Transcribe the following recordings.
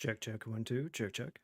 Check, check, 1, 2, check, check.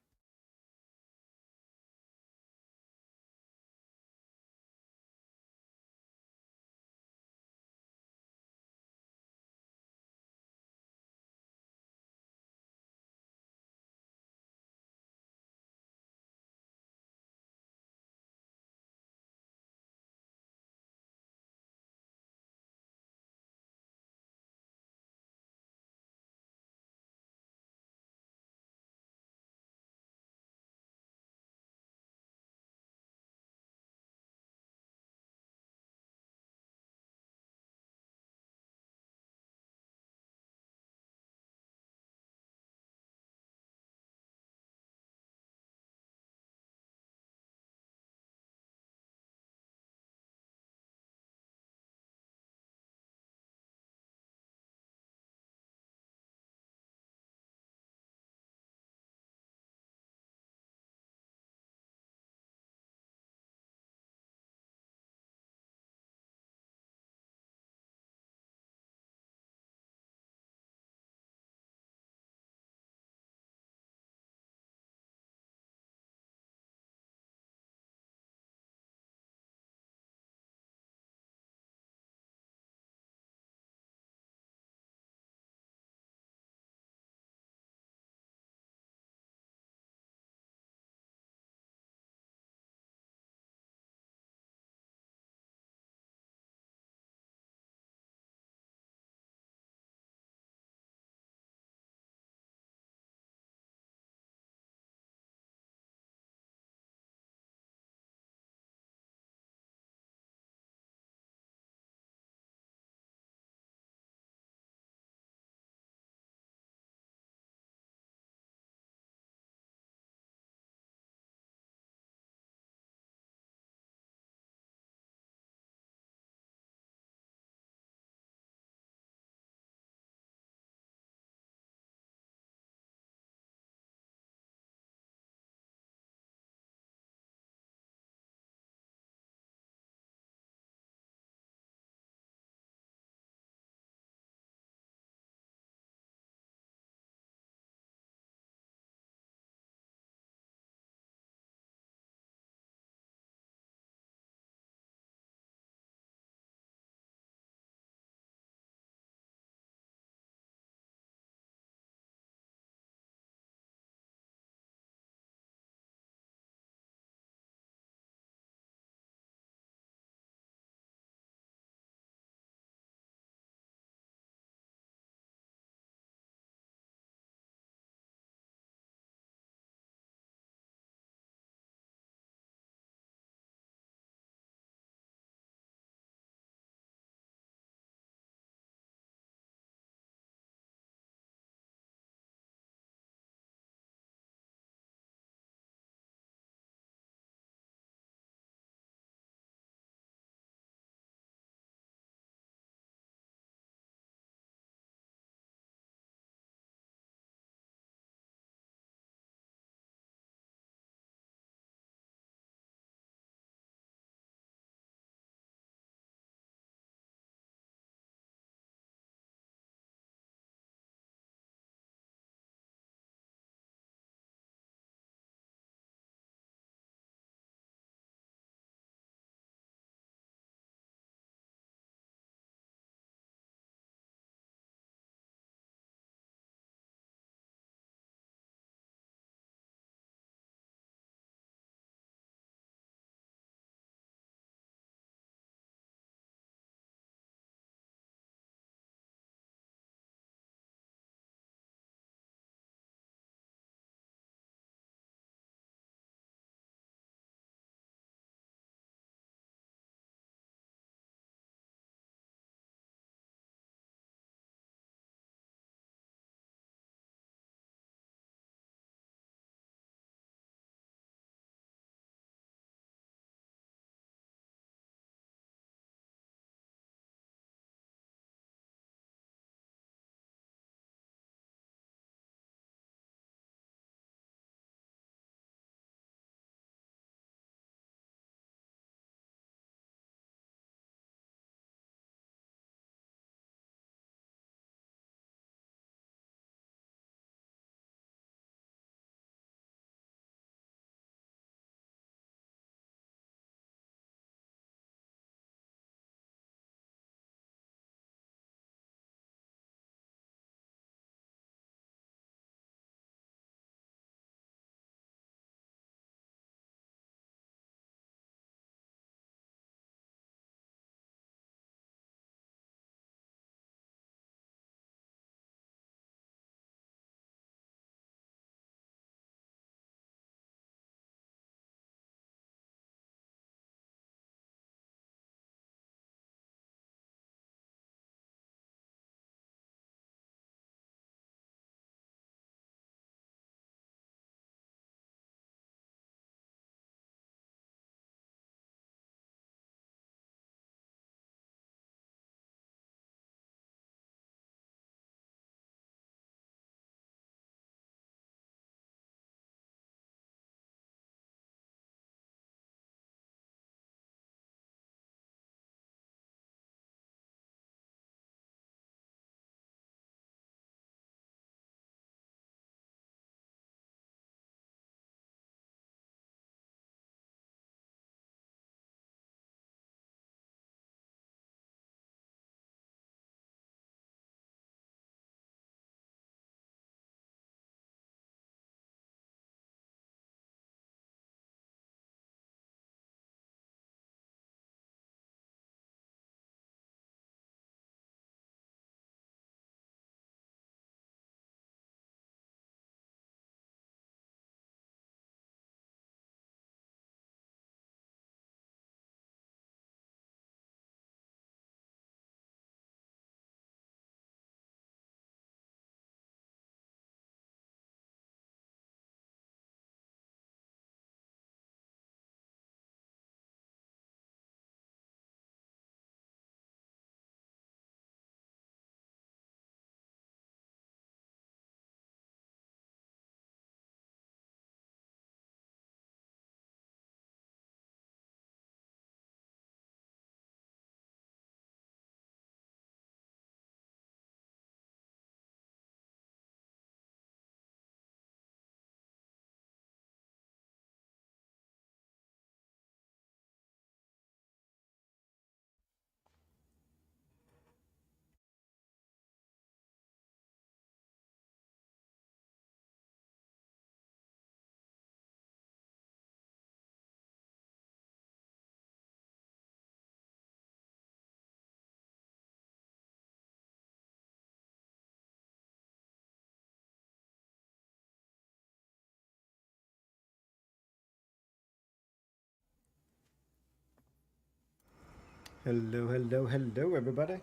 Hello, hello, hello, everybody.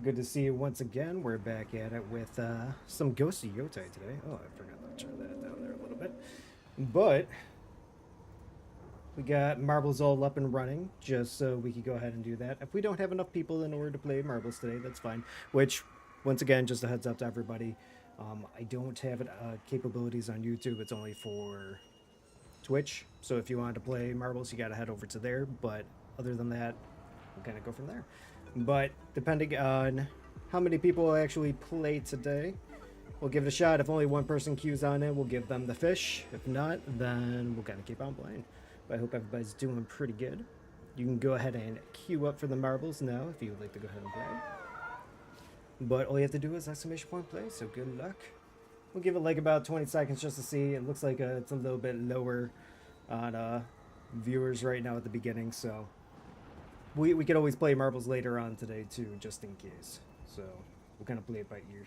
Good to see you once again. We're back at it with some Ghosty Yotei today. Oh, I forgot to turn that down there a little bit. But we got marbles all up and running, just so we could go ahead and do that. If we don't have enough people in order to play marbles today, that's fine. Which, once again, just a heads up to everybody, I don't have it capabilities on YouTube. It's only for Twitch. So if you wanted to play marbles, you got to head over to there. But other than that, we'll kind of go from there. But depending on how many people actually play today, we'll give it a shot. If only one person queues on it, we'll give them the fish. If not, then we'll kind of keep on playing. But I hope everybody's doing pretty good. You can go ahead and queue up for the marbles now if you would like to go ahead and play. But all you have to do is exclamation point play, so good luck. We'll give it like about 20 seconds just to see. It looks like it's a little bit lower on viewers right now at the beginning, so we could always play marbles later on today too, just in case. So we'll kind of play it by ear.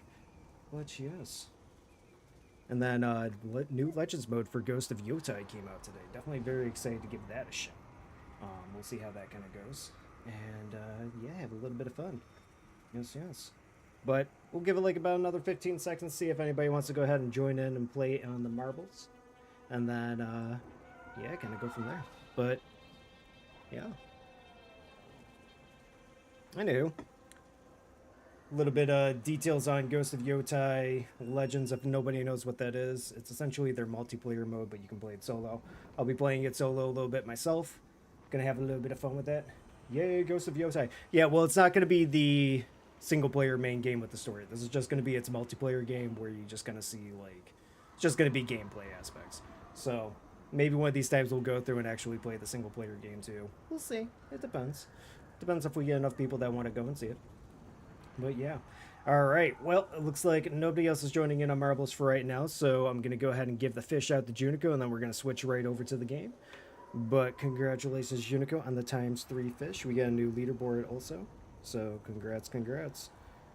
But yes. And then new Legends mode for Ghost of Yotei came out today. Definitely very excited to give that a shot. We'll see how that kind of goes. And yeah, have a little bit of fun. Yes, yes. But we'll give it like about another 15 seconds, see if anybody wants to go ahead and join in and play on the marbles. And then, yeah, kind of go from there. But, yeah. Anywho, a little bit of details on Ghost of Yotei Legends if nobody knows what that is. It's essentially their multiplayer mode, but you can play it solo. I'll be playing it solo a little bit myself. Gonna have a little bit of fun with that. Yay, Ghost of Yotei. Yeah, well, it's not gonna be the single player main game with the story. This is just gonna be its multiplayer game where you just gonna see, like, it's just gonna be gameplay aspects. So maybe one of these times we'll go through and actually play the single player game too. We'll see. It depends. Depends if we get enough people that want to go and see it. But yeah. All right. Well, it looks like nobody else is joining in on marbles for right now, so I'm going to go ahead and give the fish out to Junico, and then we're going to switch right over to the game. But congratulations, Junico, on the ×3 fish. We got a new leaderboard also. So congrats, congrats.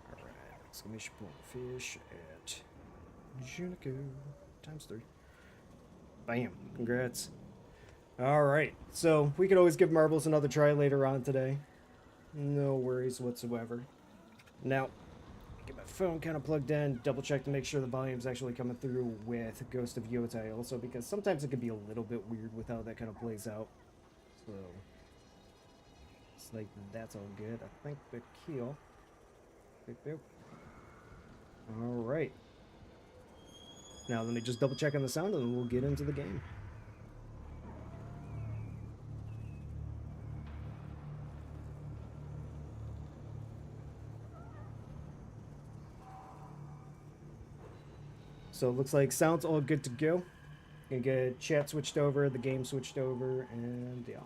All right. Exclamation point fish at Junico ×3. Bam. Congrats. All right. So we could always give marbles another try later on today. No worries whatsoever. Now, get my phone kind of plugged in, double check to make sure the volume's actually coming through with Ghost of Yotei also, because sometimes it can be a little bit weird with how that kind of plays out. So, it's like that's all good. I think the keel. Boop, boop. All right. Now let me just double check on the sound and then we'll get into the game. So it looks like sound's all good to go. Gonna get chat switched over, the game switched over, and yeah.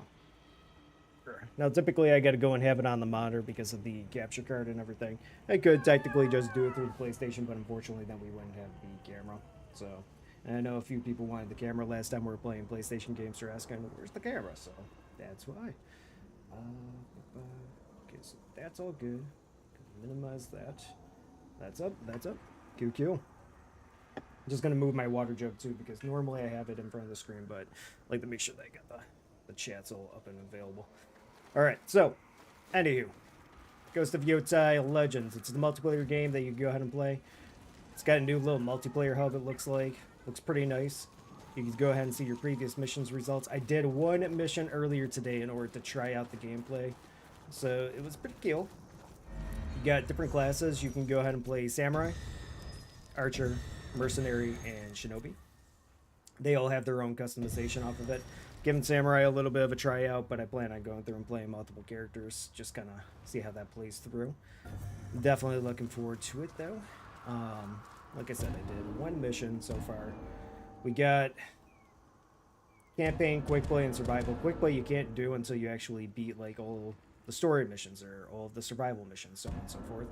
Now, typically, I got to go and have it on the monitor because of the capture card and everything. I could technically just do it through the PlayStation, but unfortunately, then we wouldn't have the camera. So, and I know a few people wanted the camera last time we were playing PlayStation games. They're asking, "Where's the camera?" So that's why. Okay, so that's all good. Minimize that. That's up. That's up. QQ. I'm just gonna move my water jug too because normally I have it in front of the screen, but I like to make sure that I got the chats all up and available. All right, so anywho, Ghost of Yotei Legends. It's the multiplayer game that you can go ahead and play. It's got a new little multiplayer hub. It looks like looks pretty nice. You can go ahead and see your previous missions results. I did one mission earlier today in order to try out the gameplay, so it was pretty cool. You got different classes. You can go ahead and play Samurai, Archer, Mercenary, and Shinobi. They all have their own customization off of it. Giving Samurai a little bit of a tryout, but I plan on going through and playing multiple characters, just kind of see how that plays through. Definitely looking forward to it, though. Like I said, I did one mission so far. We got campaign, quick play, and survival. Quick play you can't do until you actually beat like all the story missions or all of the survival missions, so on and so forth.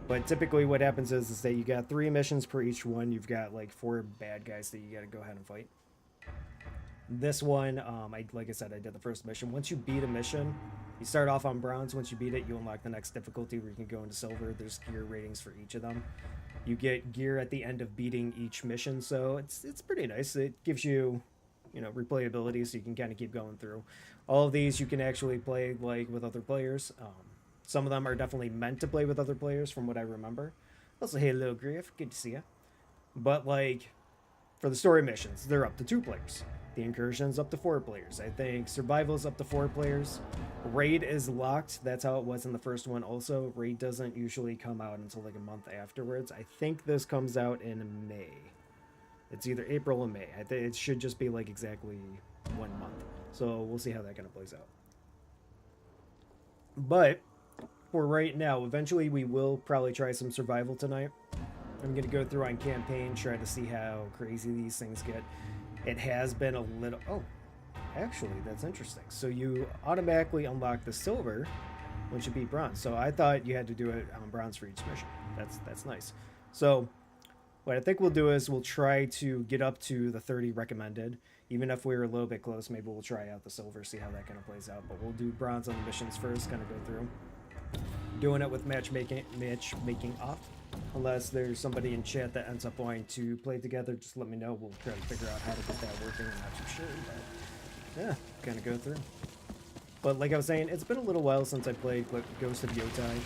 But typically what happens is that you got 3 missions per each one. You've got like 4 bad guys that you got to go ahead and fight. This one, like I said, I did the first mission. Once you beat a mission, you start off on bronze. Once you beat it, you unlock the next difficulty where you can go into silver. There's gear ratings for each of them. You get gear at the end of beating each mission, so it's pretty nice. It gives you replayability, so you can kind of keep going through. All of these you can actually play like with other players. Some of them are definitely meant to play with other players, from what I remember. Also, hey, Lil Griff, good to see ya. But like, for the story missions, they're up to 2 players. The incursion's up to 4 players. I think survival's up to 4 players. Raid is locked. That's how it was in the first one. Also, raid doesn't usually come out until like a month afterwards. I think this comes out in May. It's either April or May. I think it should just be like exactly 1 month. So we'll see how that kind of plays out. But for right now, eventually we will probably try some survival tonight. I'm going to go through on campaign, try to see how crazy these things get. It has been a little... Oh, actually, that's interesting. So you automatically unlock the silver once you beat bronze. So I thought you had to do it on bronze for each mission. That's nice. So what I think we'll do is we'll try to get up to the 30 recommended. Even if we were a little bit close, maybe we'll try out the silver, see how that kind of plays out. But we'll do bronze on the missions first, kind of go through. Doing it with matchmaking off. Unless there's somebody in chat that ends up wanting to play together, just let me know. We'll try to figure out how to get that working. I'm not too sure, but yeah, kind of go through. But like I was saying, it's been a little while since I played Ghost of Yotei.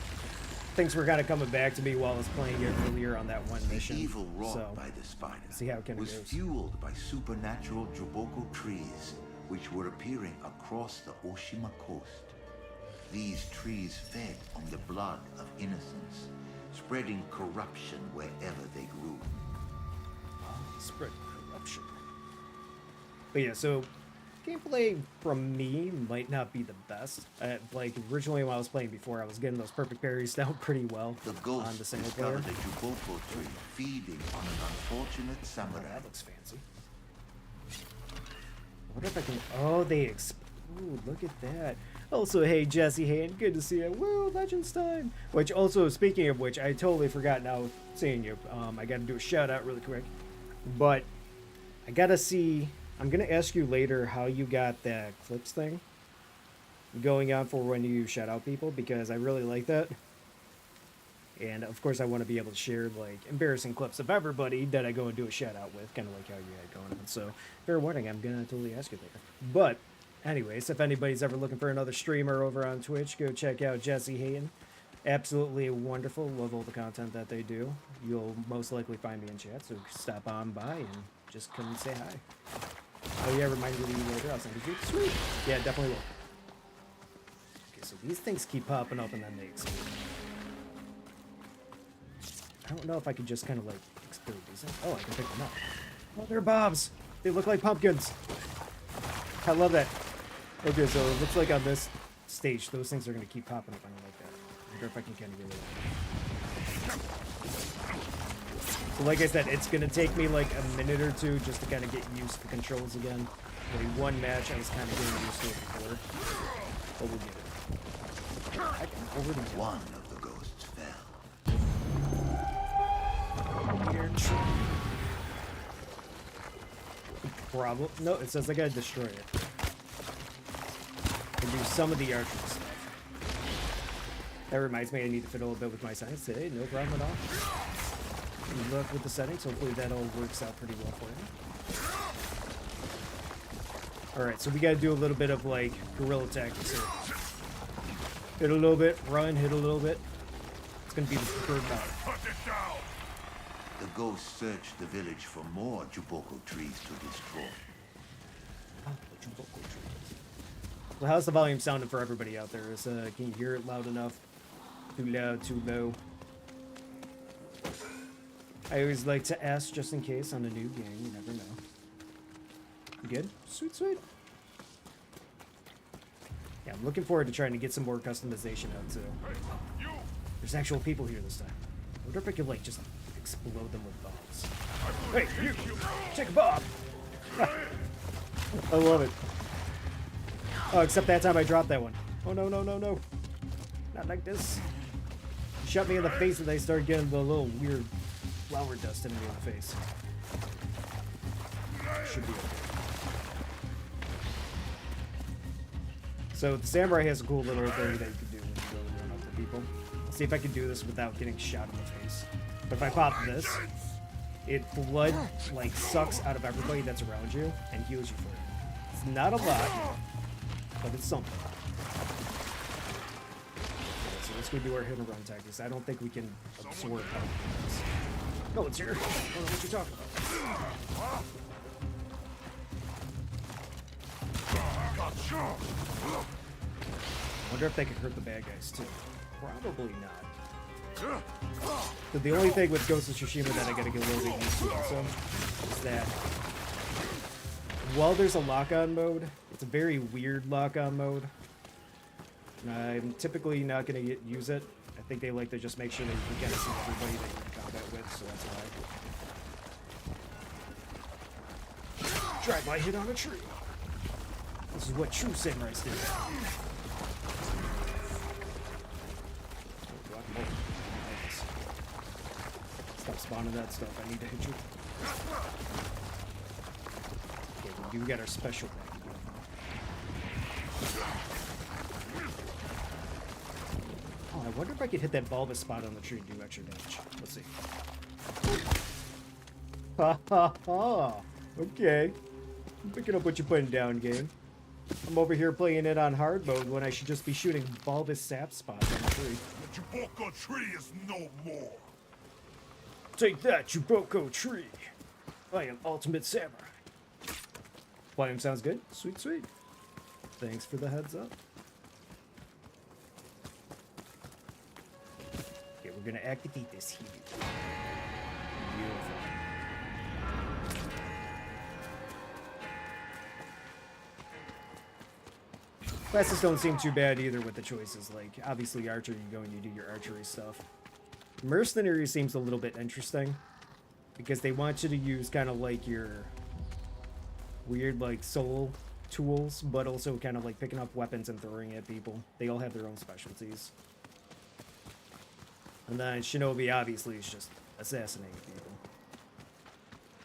Things were kind of coming back to me while I was playing it earlier on that one mission. The evil wrought so, by the spider see how it kind of was goes. fueled by supernatural Juboko trees, which were appearing across the Oshima coast. These trees fed on the blood of innocents, spreading corruption wherever they grew. Spread corruption. But yeah, so gameplay from me might not be the best. Like originally when I was playing before, I was getting those perfect parries down pretty well The on the ghost single player. discovered a Juboko tree feeding on an unfortunate Oh, samurai. that looks fancy. I wonder if I can... Oh, they explode. Look at that. Also, hey, Jesse Hayden, good to see you. Woo, Legends time. Which also, speaking of which, I totally forgot now seeing you. I got to do a shout out really quick. But I got to see... I'm going to ask you later how you got that clips thing going on for when you shout out people, because I really like that. And of course I want to be able to share like embarrassing clips of everybody that I go and do a shout out with, kind of like how you had going on. So fair warning, I'm going to totally ask you later. But anyways, if anybody's ever looking for another streamer over on Twitch, go check out Jesse Hayden. Absolutely wonderful. Love all the content that they do. You'll most likely find me in chat, so stop on by and just come and say hi. Oh yeah, remind me of you later. I'll send it to you. Sweet. Yeah, definitely will. Okay, so these things keep popping up and then they explode. I don't know if I could just kind of like explode these. Oh, I can pick them up. Oh, they're bobs. They look like pumpkins. I love that. Okay, so it looks like on this stage, those things are going to keep popping up. I don't like that. I wonder if I can kind of get rid of that. So like I said, it's going to take me like a minute or two just to kind of get used to the controls again. Maybe one match I was kind of getting used to it before. But we'll get it. I can already tell. One of the ghosts fell. Probably. No, it says I gotta destroy it. And do some of the archery stuff. That reminds me I need to fiddle a bit with my science today. No problem at all. Good luck with the settings. Hopefully that all works out pretty well for you. Alright, so we gotta do a little bit of like guerrilla tactics here. Hit a little bit, run, hit a little bit. It's gonna be the preferred method. The ghosts searched the village for more Juboko trees to destroy. Well, how's the volume sounding for everybody out there? Can you hear it loud enough? Too loud, too low? I always like to ask just in case on a new game. You never know. You good? Sweet, sweet. Yeah, I'm looking forward to trying to get some more customization out too. There's actual people here this time. I wonder if I could like just explode them with bombs. Hey, you! Take a bomb! I love it. Oh, except that time I dropped that one. Oh no, no, no, no. Not like this. Shot me in the face and they started getting the little weird flower dust in me in the face. Should be okay. So the samurai has a cool little thing that you can do when you really run up to people. Let's see if I can do this without getting shot in the face. But if I pop this, it blood like sucks out of everybody that's around you and heals you for it. It's not a lot, but it's something. Okay, so let's go do our hit and run tactics. I don't think we can absorb how it is. No, it's here. I don't know what you're talking about. I wonder if they can hurt the bad guys too. Probably not. But the only thing with Ghost of Tsushima that I gotta get a little bit used to also is that while there's a lock-on mode, it's a very weird lock-on mode. I'm typically not gonna use it. I think they like to just make sure that you can kind of see everybody that you're in combat with, so that's why. Drive my hit on a tree. This is what true samurais do. Stop spawning that stuff. I need to hit you. Okay, we do get our special back. Oh, I wonder if I could hit that bulbous spot on the tree and do extra damage. Let's see. Ha ha ha! Okay. I'm picking up what you're putting down, game. I'm over here playing it on hard mode when I should just be shooting bulbous sap spots on the tree. The Juboko tree is no more. Take that, Juboko tree. I am ultimate samurai. Volume sounds good. Sweet, sweet. Thanks for the heads up. Okay, we're gonna activate this heat. Beautiful. Classes don't seem too bad either with the choices. Like, obviously, archer, you go and you do your archery stuff. Mercenary seems a little bit interesting because they want you to use kind of like your weird, like, soul tools, but also kind of like picking up weapons and throwing at people. They all have their own specialties. And then Shinobi, obviously, is just assassinating people.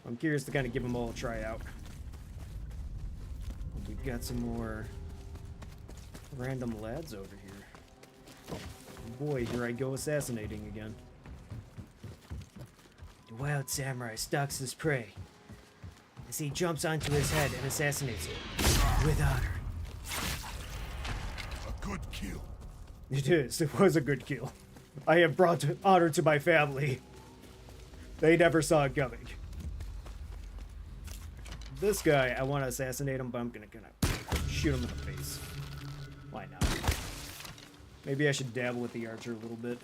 I'm curious to kind of give them all a try out. We've got some more random lads over here. Oh boy, here I go assassinating again. The wild samurai stalks his prey as he jumps onto his head and assassinates him with honor. A good kill. It is. It was a good kill. I have brought honor to my family. They never saw it coming. This guy, I want to assassinate him, but I'm gonna shoot him in the face. Why not? Maybe I should dabble with the archer a little bit.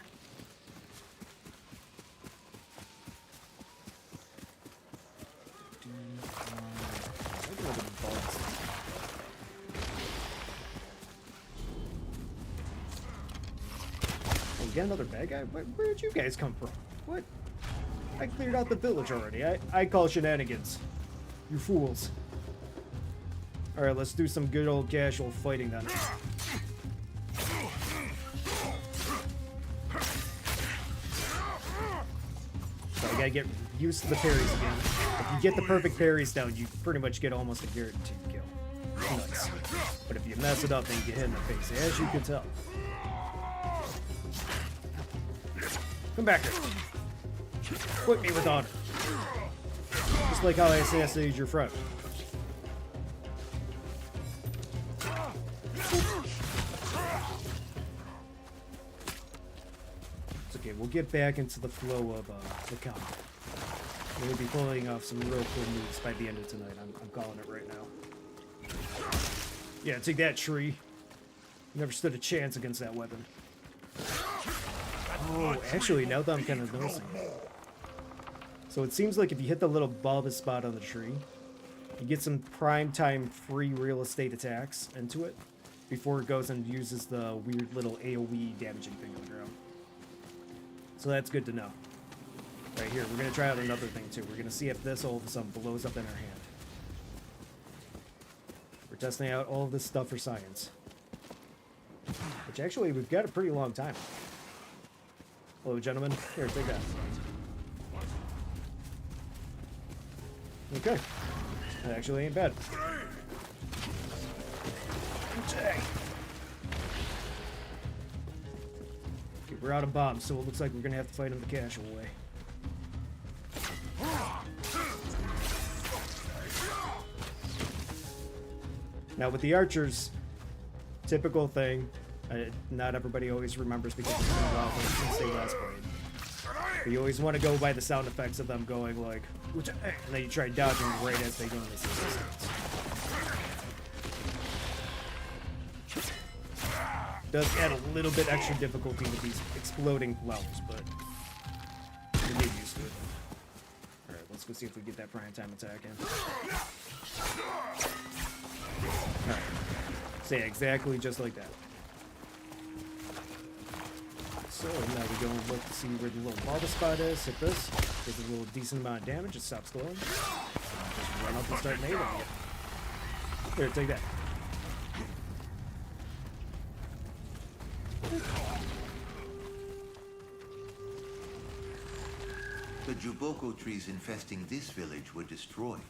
Oh, we got another bad guy? Where'd you guys come from? What? I cleared out the village already. I call shenanigans. You fools. Alright, let's do some good old casual fighting then. So I gotta get used to the parries again. If you get the perfect parries down, you pretty much get almost a guaranteed kill. Nice. But if you mess it up, then you get hit in the face, as you can tell. Come back here. Quit me with honor. Just like how I assassinated your friend. It's okay, we'll get back into the flow of the combat. We'll be pulling off some real cool moves by the end of tonight. I'm calling it right now. Yeah, take that, tree. Never stood a chance against that weapon. Oh, actually, now that I'm kind of noticing. So it seems like if you hit the little bulbous spot on the tree, you get some prime time free real estate attacks into it before it goes and uses the weird little AoE damaging thing on the ground. So that's good to know. Right here, we're going to try out another thing too. We're going to see if this all of a sudden blows up in our hand. We're testing out all of this stuff for science. Which actually, we've got a pretty long time. Hello, gentlemen. Here, take that. Okay. That actually ain't bad. Okay, we're out of bombs, so it looks like we're gonna have to fight him the casual way. Now with the archers, typical thing, not everybody always remembers because it's been a while since they last played. But you always want to go by the sound effects of them going like, and then you try dodging right as they go into this distance. Does add a little bit extra difficulty with these exploding flowers, but you get used to it. Alright, let's go see if we get that prime time attack in. Alright. So yeah, exactly just like that. So now we go and look to see where the little lava spot is. Hit this. Gives a little decent amount of damage. It stops glowing. Just run up and start nailing it. Here, take that. The Juboko trees infesting this village were destroyed,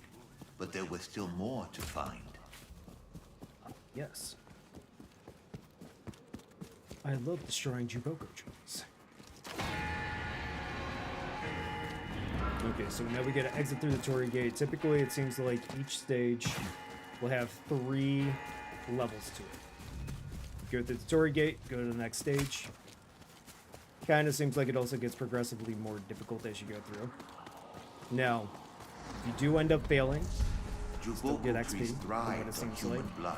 but there was still more to find. Yes. I love destroying Juboko trees. Okay, so now we gotta exit through the Torii Gate. Typically, it seems like each stage will have 3 levels to it. Go through the Torii Gate, go to the next stage. Kind of seems like it also gets progressively more difficult as you go through. Now, if you do end up failing, still get XP, from what it seems like. Blood.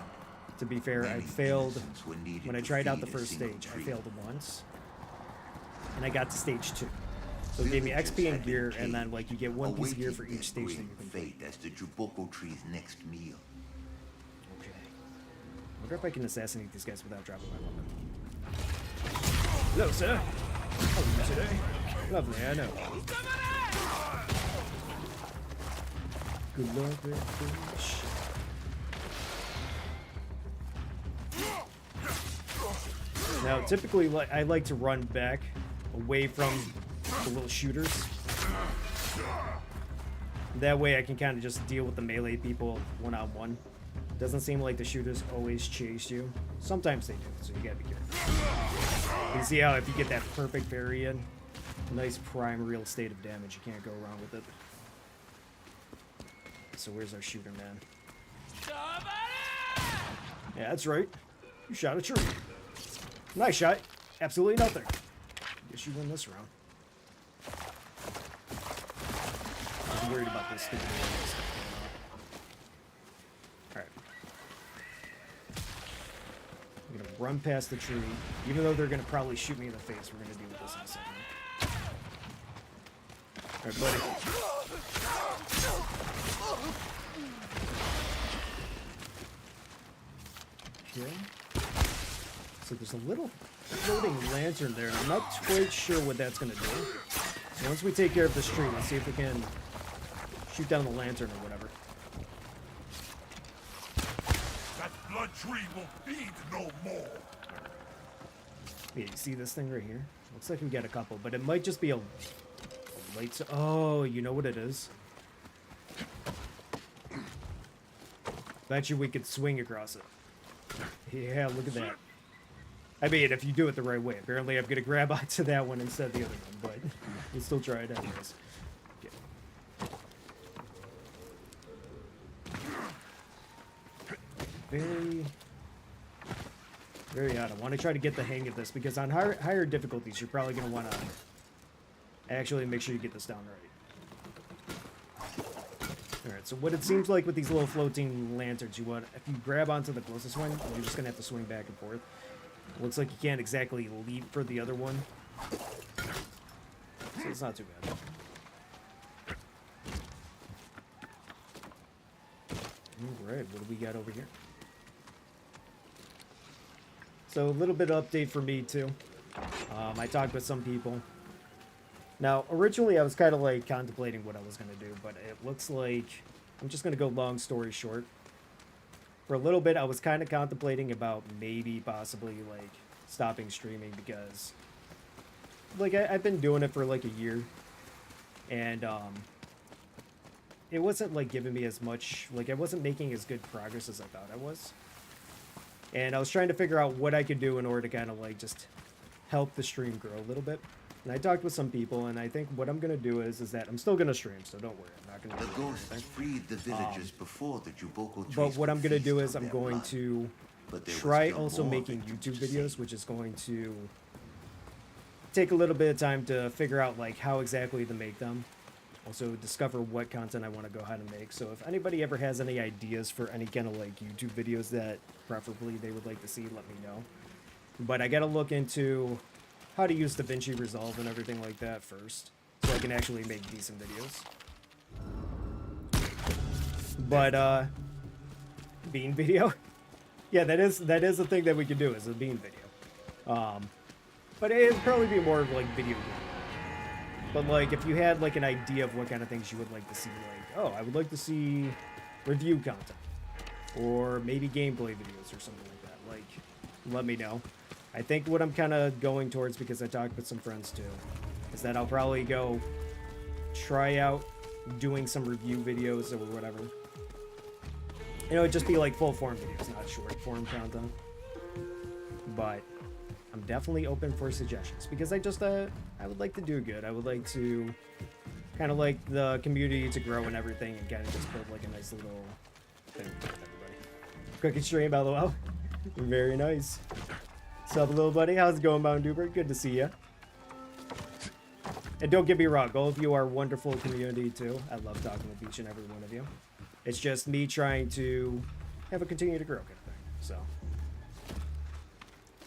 To be fair, I failed when I tried out the first stage. I failed once, and I got to stage 2. So it gave me XP and gear, and then like you get 1 piece of gear for each stage that you complete. Fate as the Juboko tree's next meal. Okay. I wonder if I can assassinate these guys without dropping my weapon. Hello, sir. How are you today? Lovely, I know. Good luck, red fish. Now, typically, I like to run back away from the little shooters. That way I can kind of just deal with the melee people one-on-one. Doesn't seem like the shooters always chase you. Sometimes they do, so you gotta be careful. You can see how if you get that perfect parry in, nice prime real state of damage, you can't go wrong with it. So where's our shooter, man? Yeah, that's right. You shot a tree. Nice shot. Absolutely nothing. Guess you win this round. I'm worried about this stupid stuff. Alright. I'm gonna run past the tree. Even though they're gonna probably shoot me in the face, we're gonna deal with this in a second. Alright, buddy. Okay. So there's a little floating lantern there, and I'm not quite sure what that's going to do. So once we take care of this tree, let's see if we can shoot down the lantern or whatever. That blood tree will feed no more. Yeah, you see this thing right here? Looks like we got a couple, but it might just be a light. Oh, you know what it is? Bet you we could swing across it. Yeah, look at that. I mean, if you do it the right way. Apparently, I'm going to grab onto that one instead of the other one, but we'll still try it anyways. Okay. Very odd. I want to try to get the hang of this, because on higher difficulties, you're probably going to want to actually make sure you get this down right. Alright, so what it seems like with these little floating lanterns, if you grab onto the closest one, you're just going to have to swing back and forth. Looks like you can't exactly leap for the other one. So it's not too bad. Alright, what do we got over here? So a little bit of update for me too. I talked with some people. Now, originally I was kind of like contemplating what I was going to do, but it looks like I'm just going to go long story short. For a little bit, I was kind of contemplating about maybe possibly like stopping streaming, because like I've been doing it for like a year, and it wasn't like giving me as much, like I wasn't making as good progress as I thought I was. And I was trying to figure out what I could do in order to kind of like just help the stream grow a little bit. And I talked with some people, and I think what I'm gonna do is that I'm still gonna stream, so don't worry, I'm not gonna. The ghosts freed the villagers before the Juboko trees. But what I'm gonna could do feast is on I'm their going blood. to But there was try still also more making victims YouTube to videos, save. which is going to take a little bit of time to figure out like how exactly to make them. Also discover what content I want to go ahead and make. So if anybody ever has any ideas for any kind of like YouTube videos that preferably they would like to see, let me know. But I gotta look into how to use DaVinci Resolve and everything like that first, so I can actually make decent videos. But bean video, yeah, that is a thing that we could do, is a bean video. But it'd probably be more of like video game. But like if you had like an idea of what kind of things you would like to see, like, oh, I would like to see review content, or maybe gameplay videos or something like that, like, let me know. I think what I'm kind of going towards, because I talked with some friends too, is that I'll probably go try out doing some review videos or whatever. You know, it'd just be like full form videos, not short form content. But I'm definitely open for suggestions, because I would like to do good. I would like to kind of like the community to grow and everything, and kind of just build like a nice little thing with everybody. Cooking stream, LOL. Very nice. What's up, little buddy? How's it going, Mountain Duper? Good to see you. And don't get me wrong, all of you are wonderful community too. I love talking with each and every one of you. It's just me trying to have a continue to grow kind of thing. So,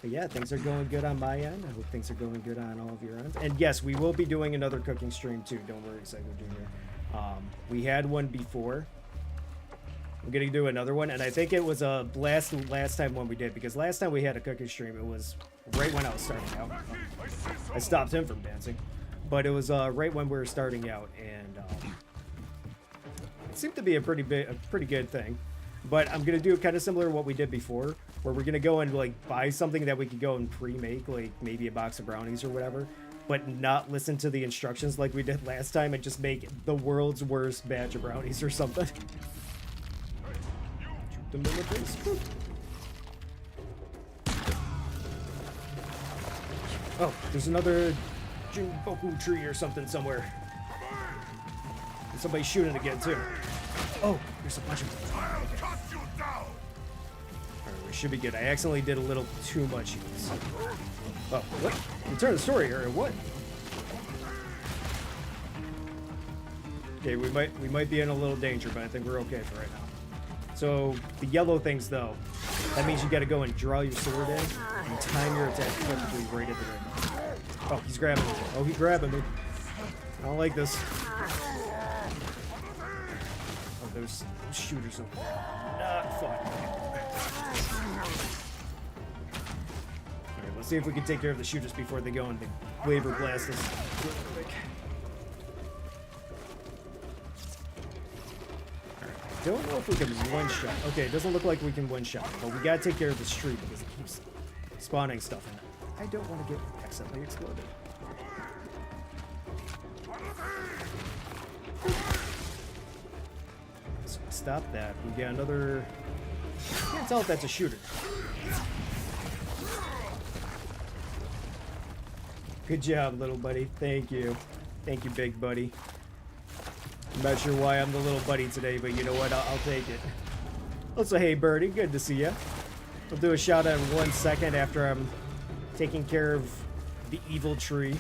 but yeah, things are going good on my end. I hope things are going good on all of your ends. And yes, we will be doing another cooking stream too. Don't worry, Psycho Jr. We had one before. I'm gonna do another one, and I think it was a last time one we did, because last time we had a cooking stream, it was right when I was starting out. I stopped him from dancing, but it was right when we were starting out, and it seemed to be a pretty good thing. But I'm gonna do kind of similar to what we did before, where we're gonna go and like buy something that we could go and pre-make, like maybe a box of brownies or whatever, but not listen to the instructions like we did last time, and just make the world's worst batch of brownies or something. Them in the face. Oh, there's another Jinboku tree or something somewhere. And somebody's shooting again too. Oh, there's a bunch of them. I'll cut you down. Alright, we should be good. I accidentally did a little too much use. Oh, what? Return the story or what? Okay, we might be in a little danger, but I think we're okay for right now. So the yellow things though, that means you gotta go and draw your sword in and time your attack perfectly right at the ring. Oh, he's grabbing me. Oh, he's grabbing me. I don't like this. Oh, there's shooters over there. Not fun. Alright, let's see if we can take care of the shooters before they go and they labor blast us. Don't know if we can one-shot. Okay, it doesn't look like we can one-shot, but we gotta take care of this tree because it keeps spawning stuff in it. I don't want to get accidentally exploded. So stop that. We got another... I can't tell if that's a shooter. Good job, little buddy. Thank you. Thank you, big buddy. I'm not sure why I'm the little buddy today, but you know what? I'll take it. Also, hey, Birdie. Good to see you. We'll do a shout out in 1 second after I'm taking care of the evil tree.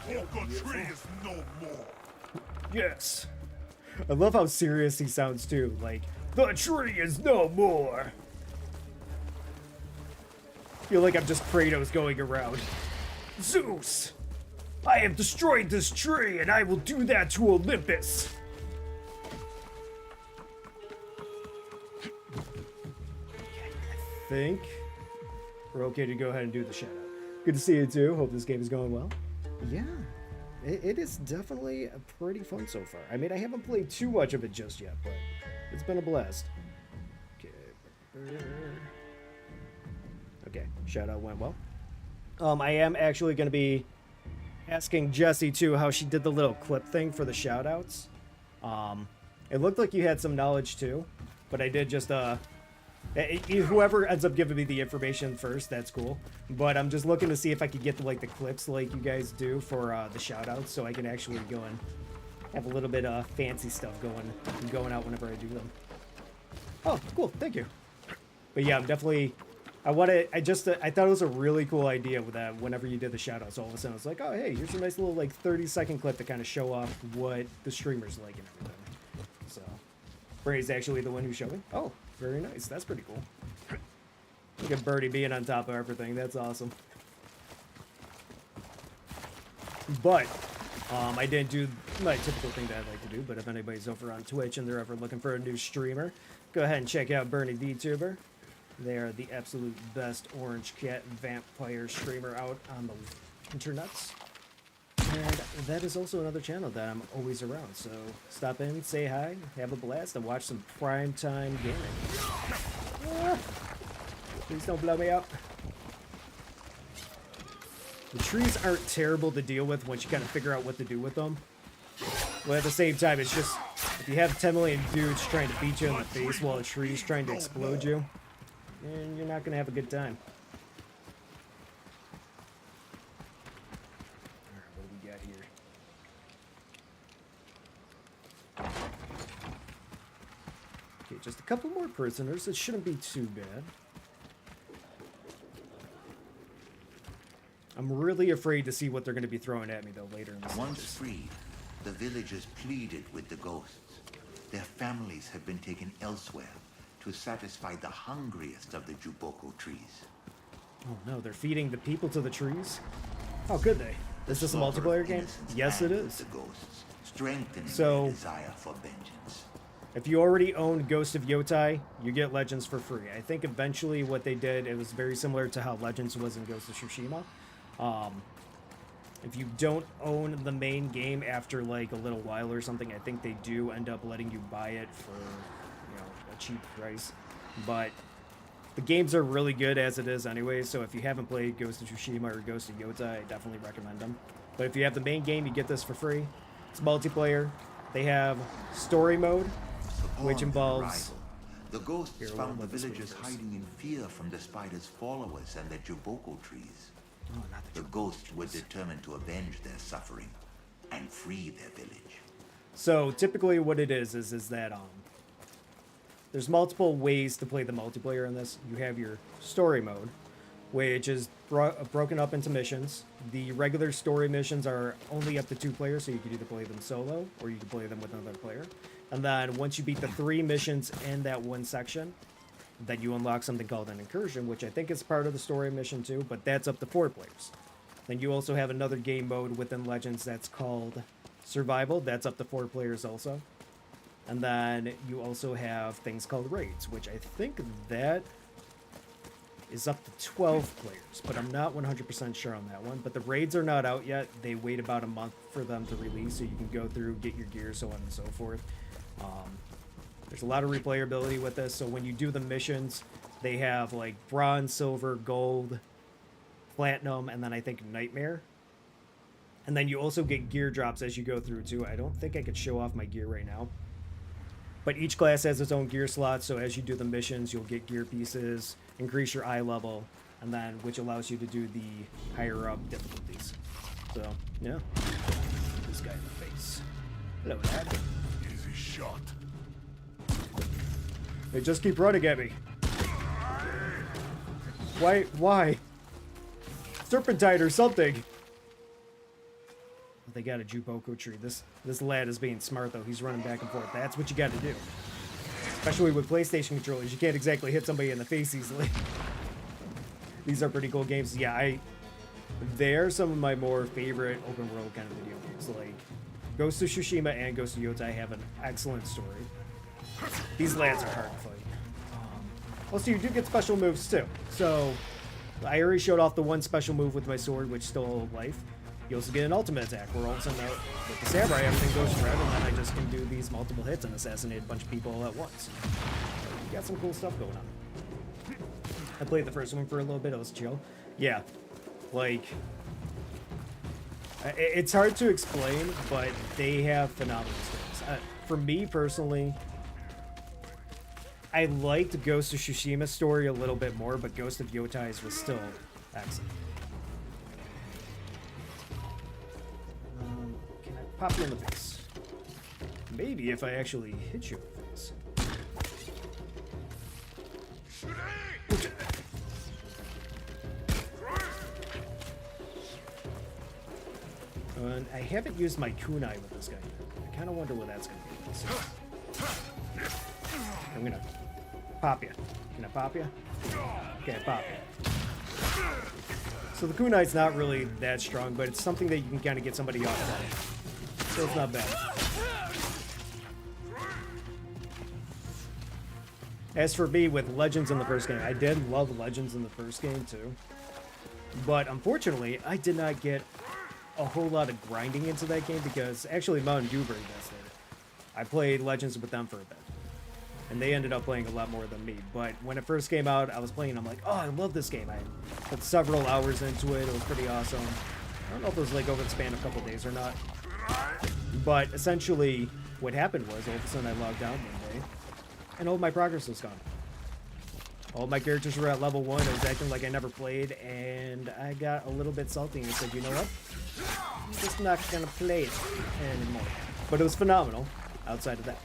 Juboko tree is no more. Yes. I love how serious he sounds, too. Like, the tree is no more. I feel like I'm just Kratos going around. Zeus! I have destroyed this tree, and I will do that to Olympus. I think we're okay to go ahead and do the shout out. Good to see you too. Hope this game is going well. Yeah, it is definitely pretty fun so far. I mean, I haven't played too much of it just yet, but it's been a blast. Okay, shout out went well. I am actually going to be asking Jessie too how she did the little clip thing for the shout outs. It looked like you had some knowledge too, but I did just Whoever ends up giving me the information first, that's cool. But I'm just looking to see if I could get the clips like you guys do for the shout outs, so I can actually go and have a little bit of fancy stuff going out whenever I do them. Oh, cool, thank you. But yeah, I'm definitely, I thought it was a really cool idea with that whenever you did the shout outs, all of a sudden it's like, oh hey, here's a nice little 30-second clip to kind of show off what the streamer's like and everything. So, Bray's actually the one who showed me. Oh, very nice. That's pretty cool. Look at Birdie being on top of everything. That's awesome. But I didn't do my typical thing that I like to do. But if anybody's over on Twitch and they're ever looking for a new streamer, go ahead and check out Bernie VTuber. They are the absolute best orange cat vampire streamer out on the internets. And that is also another channel that I'm always around, so stop in, say hi, have a blast, and watch some primetime gaming. Ah, please don't blow me up. The trees aren't terrible to deal with once you kind of figure out what to do with them. But at the same time, it's just, if you have 10 million dudes trying to beat you in the face while a tree's trying to explode you, then you're not going to have a good time. Just a couple more prisoners. It shouldn't be too bad. I'm really afraid to see what they're going to be throwing at me, though, later in the Once freed, the villagers pleaded with the ghosts. Their families had been taken elsewhere to satisfy the hungriest of the Juboko trees. Oh no, they're feeding the people to the trees? How could they? Is this a multiplayer game? Yes, it is. The ghosts, strengthening so, their desire for vengeance. If you already own Ghost of Yotei, you get Legends for free. I think eventually what they did, it was very similar to how Legends was in Ghost of Tsushima. If you don't own the main game after a little while or something, I think they do end up letting you buy it for, a cheap price. But the games are really good as it is anyway, so if you haven't played Ghost of Tsushima or Ghost of Yotei, I definitely recommend them. But if you have the main game, you get this for free. It's multiplayer. They have story mode, which involves... The ghosts found the villagers hiding in fear from the spider's followers and the Juboko trees. Oh, not the The ghosts were determined to avenge their suffering and free their village. So typically what it is that there's multiple ways to play the multiplayer in this. You have your story mode, which is broken up into missions. The regular story missions are only up to 2 players, so you can either play them solo or you can play them with another player. And then once you beat the 3 missions in that one section, then you unlock something called an incursion, which I think is part of the story mission too, but that's up to 4 players. Then you also have another game mode within Legends that's called Survival. That's up to 4 players also. And then you also have things called raids, which I think that is up to 12 players, but I'm not 100% sure on that one. But the raids are not out yet. They wait about a month for them to release, so you can go through, get your gear, so on and so forth. There's a lot of replayability with this, so when you do the missions, they have bronze, silver, gold, platinum, and then I think nightmare. And then you also get gear drops as you go through too. I don't think I could show off my gear right now. But each class has its own gear slot, so as you do the missions, you'll get gear pieces, increase your eye level, and then which allows you to do the higher up difficulties. So, yeah. This guy in the face. Hello, lad. Easy shot. They just keep running at me. Why? Serpentine or something. They got a Juboko tree. This lad is being smart, though. He's running back and forth. That's what you got to do. Especially with PlayStation controllers. You can't exactly hit somebody in the face easily. These are pretty cool games. Yeah, they're some of my more favorite open world kind of video games. Like, Ghost of Tsushima and Ghost of Yotei have an excellent story. These lads are hard to fight. Also, you do get special moves, too. So, I already showed off the one special move with my sword, which still holds life. You also get an ultimate attack, where all of a sudden, with the samurai, everything goes red, and then I just can do these multiple hits and assassinate a bunch of people all at once. You got some cool stuff going on. I played the first one for a little bit, it was chill. Yeah, it's hard to explain, but they have phenomenal stories. For me, personally, I liked Ghost of Tsushima's story a little bit more, but Ghost of Yotei's was still excellent. Can I pop you in the face? Maybe if I actually hit you in the face. And I haven't used my kunai with this guy yet. I kind of wonder what that's going to be. So I'm going to pop you. Can I pop you? Okay, pop you. So the kunai's not really that strong, but it's something that you can kind of get somebody off of. So it's not bad. As for me, with Legends in the first game, I did love Legends in the first game too. But unfortunately, I did not get a whole lot of grinding into that game because actually Mountain Dewberry does that. I played Legends with them for a bit. And they ended up playing a lot more than me. But when it first came out, I was playing, I'm like, oh, I love this game. I put several hours into it. It was pretty awesome. I don't know if it was like over the span of a couple days or not. But essentially, what happened was, all of a sudden I logged out one day, and all of my progress was gone. All my characters were at level 1. I was acting like I never played, and I got a little bit salty and said, you know what? I'm just not going to play it anymore. But it was phenomenal outside of that.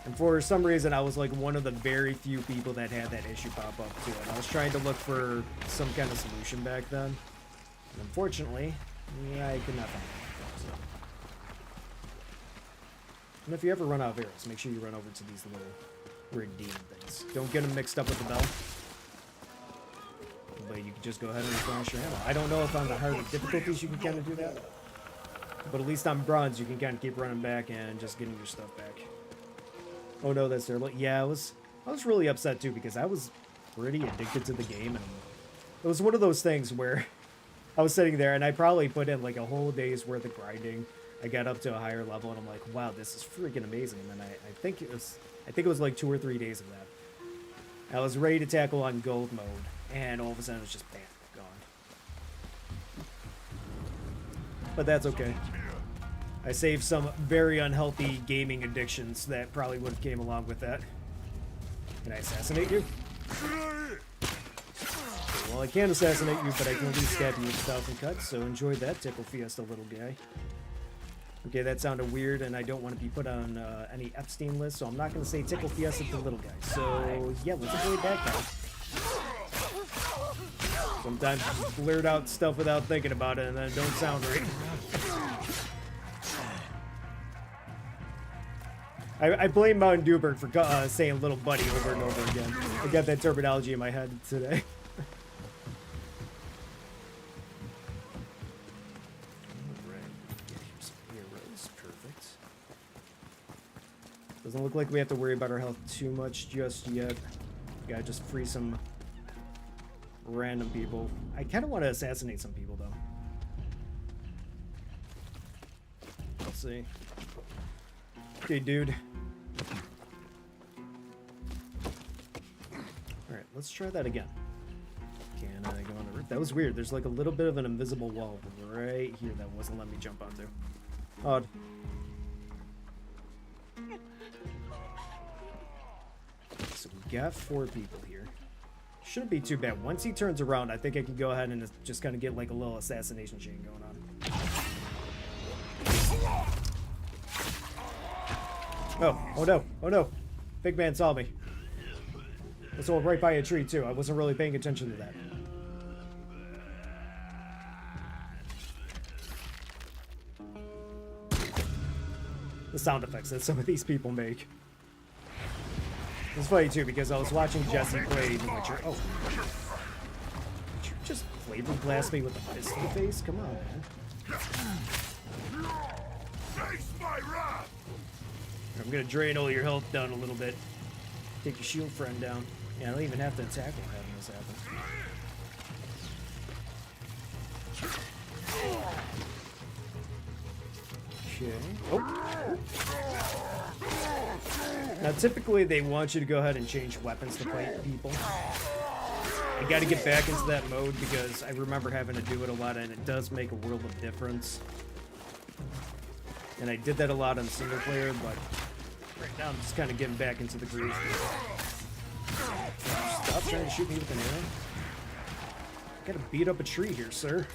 And for some reason, I was like one of the very few people that had that issue pop up to it. I was trying to look for some kind of solution back then. And unfortunately, yeah, I could not find it. So. And if you ever run out of arrows, make sure you run over to these little redeem things. Don't get them mixed up with the bell. But you can just go ahead and replenish your ammo. I don't know if on the harder difficulties you can kind of do that. But at least on bronze, you can kind of keep running back and just getting your stuff back. Oh no, that's terrible. Yeah, I was really upset too because I was pretty addicted to the game, and it was one of those things where I was sitting there and I probably put in like a whole day's worth of grinding. I got up to a higher level and I'm like, wow, this is freaking amazing. And then I think it was like 2 or 3 days of that. I was ready to tackle on gold mode, and all of a sudden it was just bam, gone. But that's okay. I saved some very unhealthy gaming addictions that probably would have came along with that. Can I assassinate you? Well, I can't assassinate you, but I can at least stab you with 1,000 cuts, so enjoy that, Tickle Fiesta, little guy. Okay, that sounded weird, and I don't want to be put on any Epstein list, so I'm not going to say Tickle Fiesta to little guy. So, yeah, let's avoid that guy. Sometimes you just blurt out stuff without thinking about it, and then it don't sound right. I blame Mountain Dewberg for saying little buddy over and over again. I got that terminology in my head today. Alright, here's some arrows. Perfect. Doesn't look like we have to worry about our health too much just yet. Gotta just free some random people. I kind of want to assassinate some people, though. Let's see. Okay, dude. Alright, let's try that again. Can I go on the roof? That was weird. There's like a little bit of an invisible wall right here that wasn't letting me jump onto. Odd. So we got 4 people here. Shouldn't be too bad. Once he turns around, I think I can go ahead and just kind of get like a little assassination chain going on. Oh no, oh no. Big man saw me. I was right by a tree too. I wasn't really paying attention to that. The sound effects that some of these people make. It's funny too because I was watching Jesse play The Witcher. Oh. Did you just flavor blast me with a fist in the face? Come on, man. Face my wrath! I'm gonna drain all your health down a little bit. Take your shield friend down. Yeah, I don't even have to attack him having this happen. Okay. Oh. Now, typically, they want you to go ahead and change weapons to fight people. I gotta get back into that mode because I remember having to do it a lot, and it does make a world of difference. And I did that a lot on single player, but right now I'm just kind of getting back into the groove. trying to shoot me with an arrow? Gotta beat up a tree here, sir.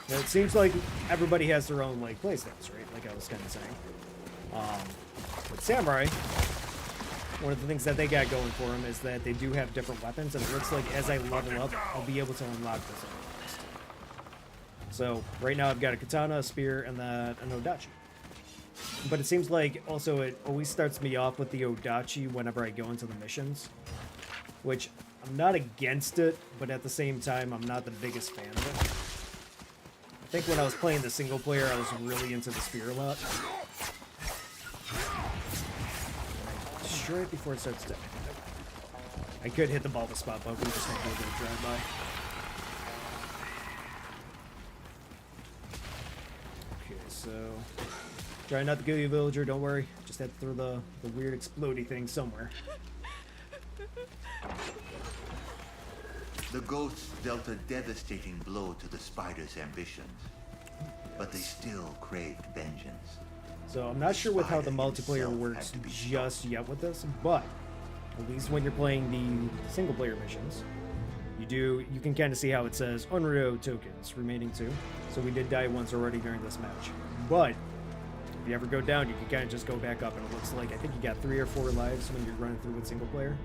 Now, it seems like everybody has their own like playstyles, right? Like I was kind of saying. With Samurai, one of the things that they got going for them is that they do have different weapons, and it looks like as I level up, I'll be able to unlock this. So right now I've got a katana, a spear, and then an odachi. But it seems like also it always starts me off with the odachi whenever I go into the missions, which I'm not against it, but at the same time I'm not the biggest fan of it. I think when I was playing the single player, I was really into the spear a lot. Destroy it before it starts to... I could hit the ball with spot, but we just have to do a bit of drive-by. Okay, so... Try not to kill you, villager, don't worry. Just have to throw the weird explodey thing somewhere. The ghosts dealt a devastating blow to the spider's ambitions, but they still craved vengeance. So I'm not sure with how the multiplayer works just yet with this, but at least when you're playing the single player missions, you can kind of see how it says unreal tokens, remaining 2. So we did die once already during this match. But if you ever go down, you can kind of just go back up, and it looks like I think you got 3 or 4 lives when you're running through with single player.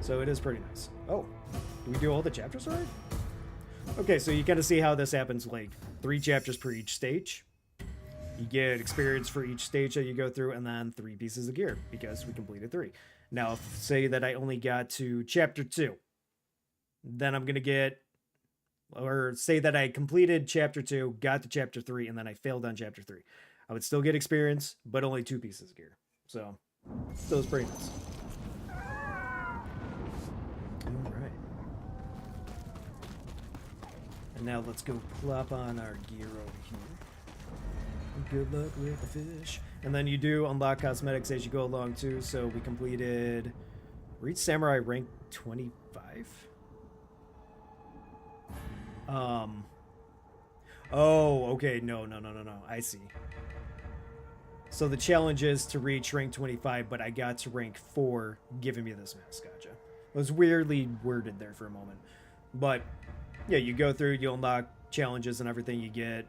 So it is pretty nice. Oh, do we do all the chapters already? Okay, so you kind of see how this happens, like 3 chapters per each stage. You get experience for each stage that you go through, and then 3 pieces of gear, because we completed 3. Now, if, say that I only got to chapter 2, then I'm going to get, or say that I completed chapter 2, got to chapter 3, and then I failed on chapter 3. I would still get experience, but only 2 pieces of gear. So, still is pretty nice. Alright. And now let's go plop on our gear over here. Good luck with the fish. And then you do unlock cosmetics as you go along too. So we completed... Reach Samurai rank 25? Oh, okay. No. I see. So the challenge is to reach rank 25, but I got to rank 4, giving me this mask. Gotcha. It was weirdly worded there for a moment. But, yeah, you go through, you unlock challenges and everything you get.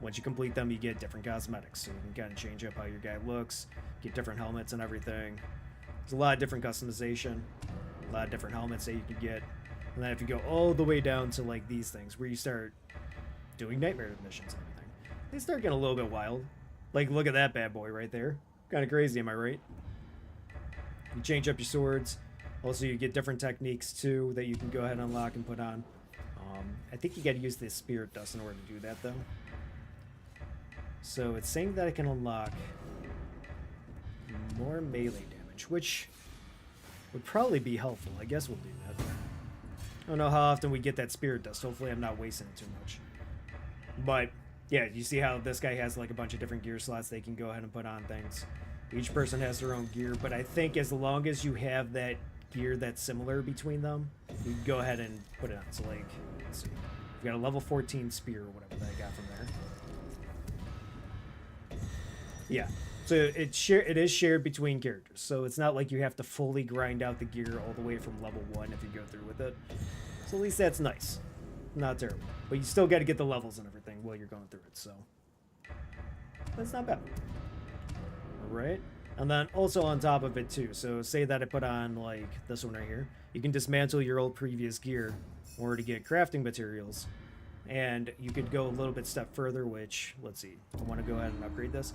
Once you complete them, you get different cosmetics. So you can kind of change up how your guy looks, get different helmets and everything. There's a lot of different customization, a lot of different helmets that you can get. And then if you go all the way down to, like, these things, where you start doing nightmare missions and everything, they start getting a little bit wild. Like, look at that bad boy right there. Kind of crazy, am I right? You change up your swords. Also, you get different techniques, too, that you can go ahead and unlock and put on. I think you got to use the spirit dust in order to do that, though. So, it's saying that I can unlock more melee damage, which would probably be helpful. I guess we'll do that. I don't know how often we get that spirit dust. Hopefully, I'm not wasting it too much. But... yeah, you see how this guy has like a bunch of different gear slots they can go ahead and put on things. Each person has their own gear, but I think as long as you have that gear that's similar between them, you can go ahead and put it on. So like, let's see. We've got a level 14 spear or whatever that I got from there. Yeah, so it is shared between characters. So it's not like you have to fully grind out the gear all the way from level 1 if you go through with it. So at least that's nice. Not terrible. But you still got to get the levels and everything while you're going through it, so... that's not bad. Alright. And then also on top of it, too. So say that I put on, like, this one right here. You can dismantle your old previous gear in order to get crafting materials. And you could go a little bit step further, which, let's see. I want to go ahead and upgrade this.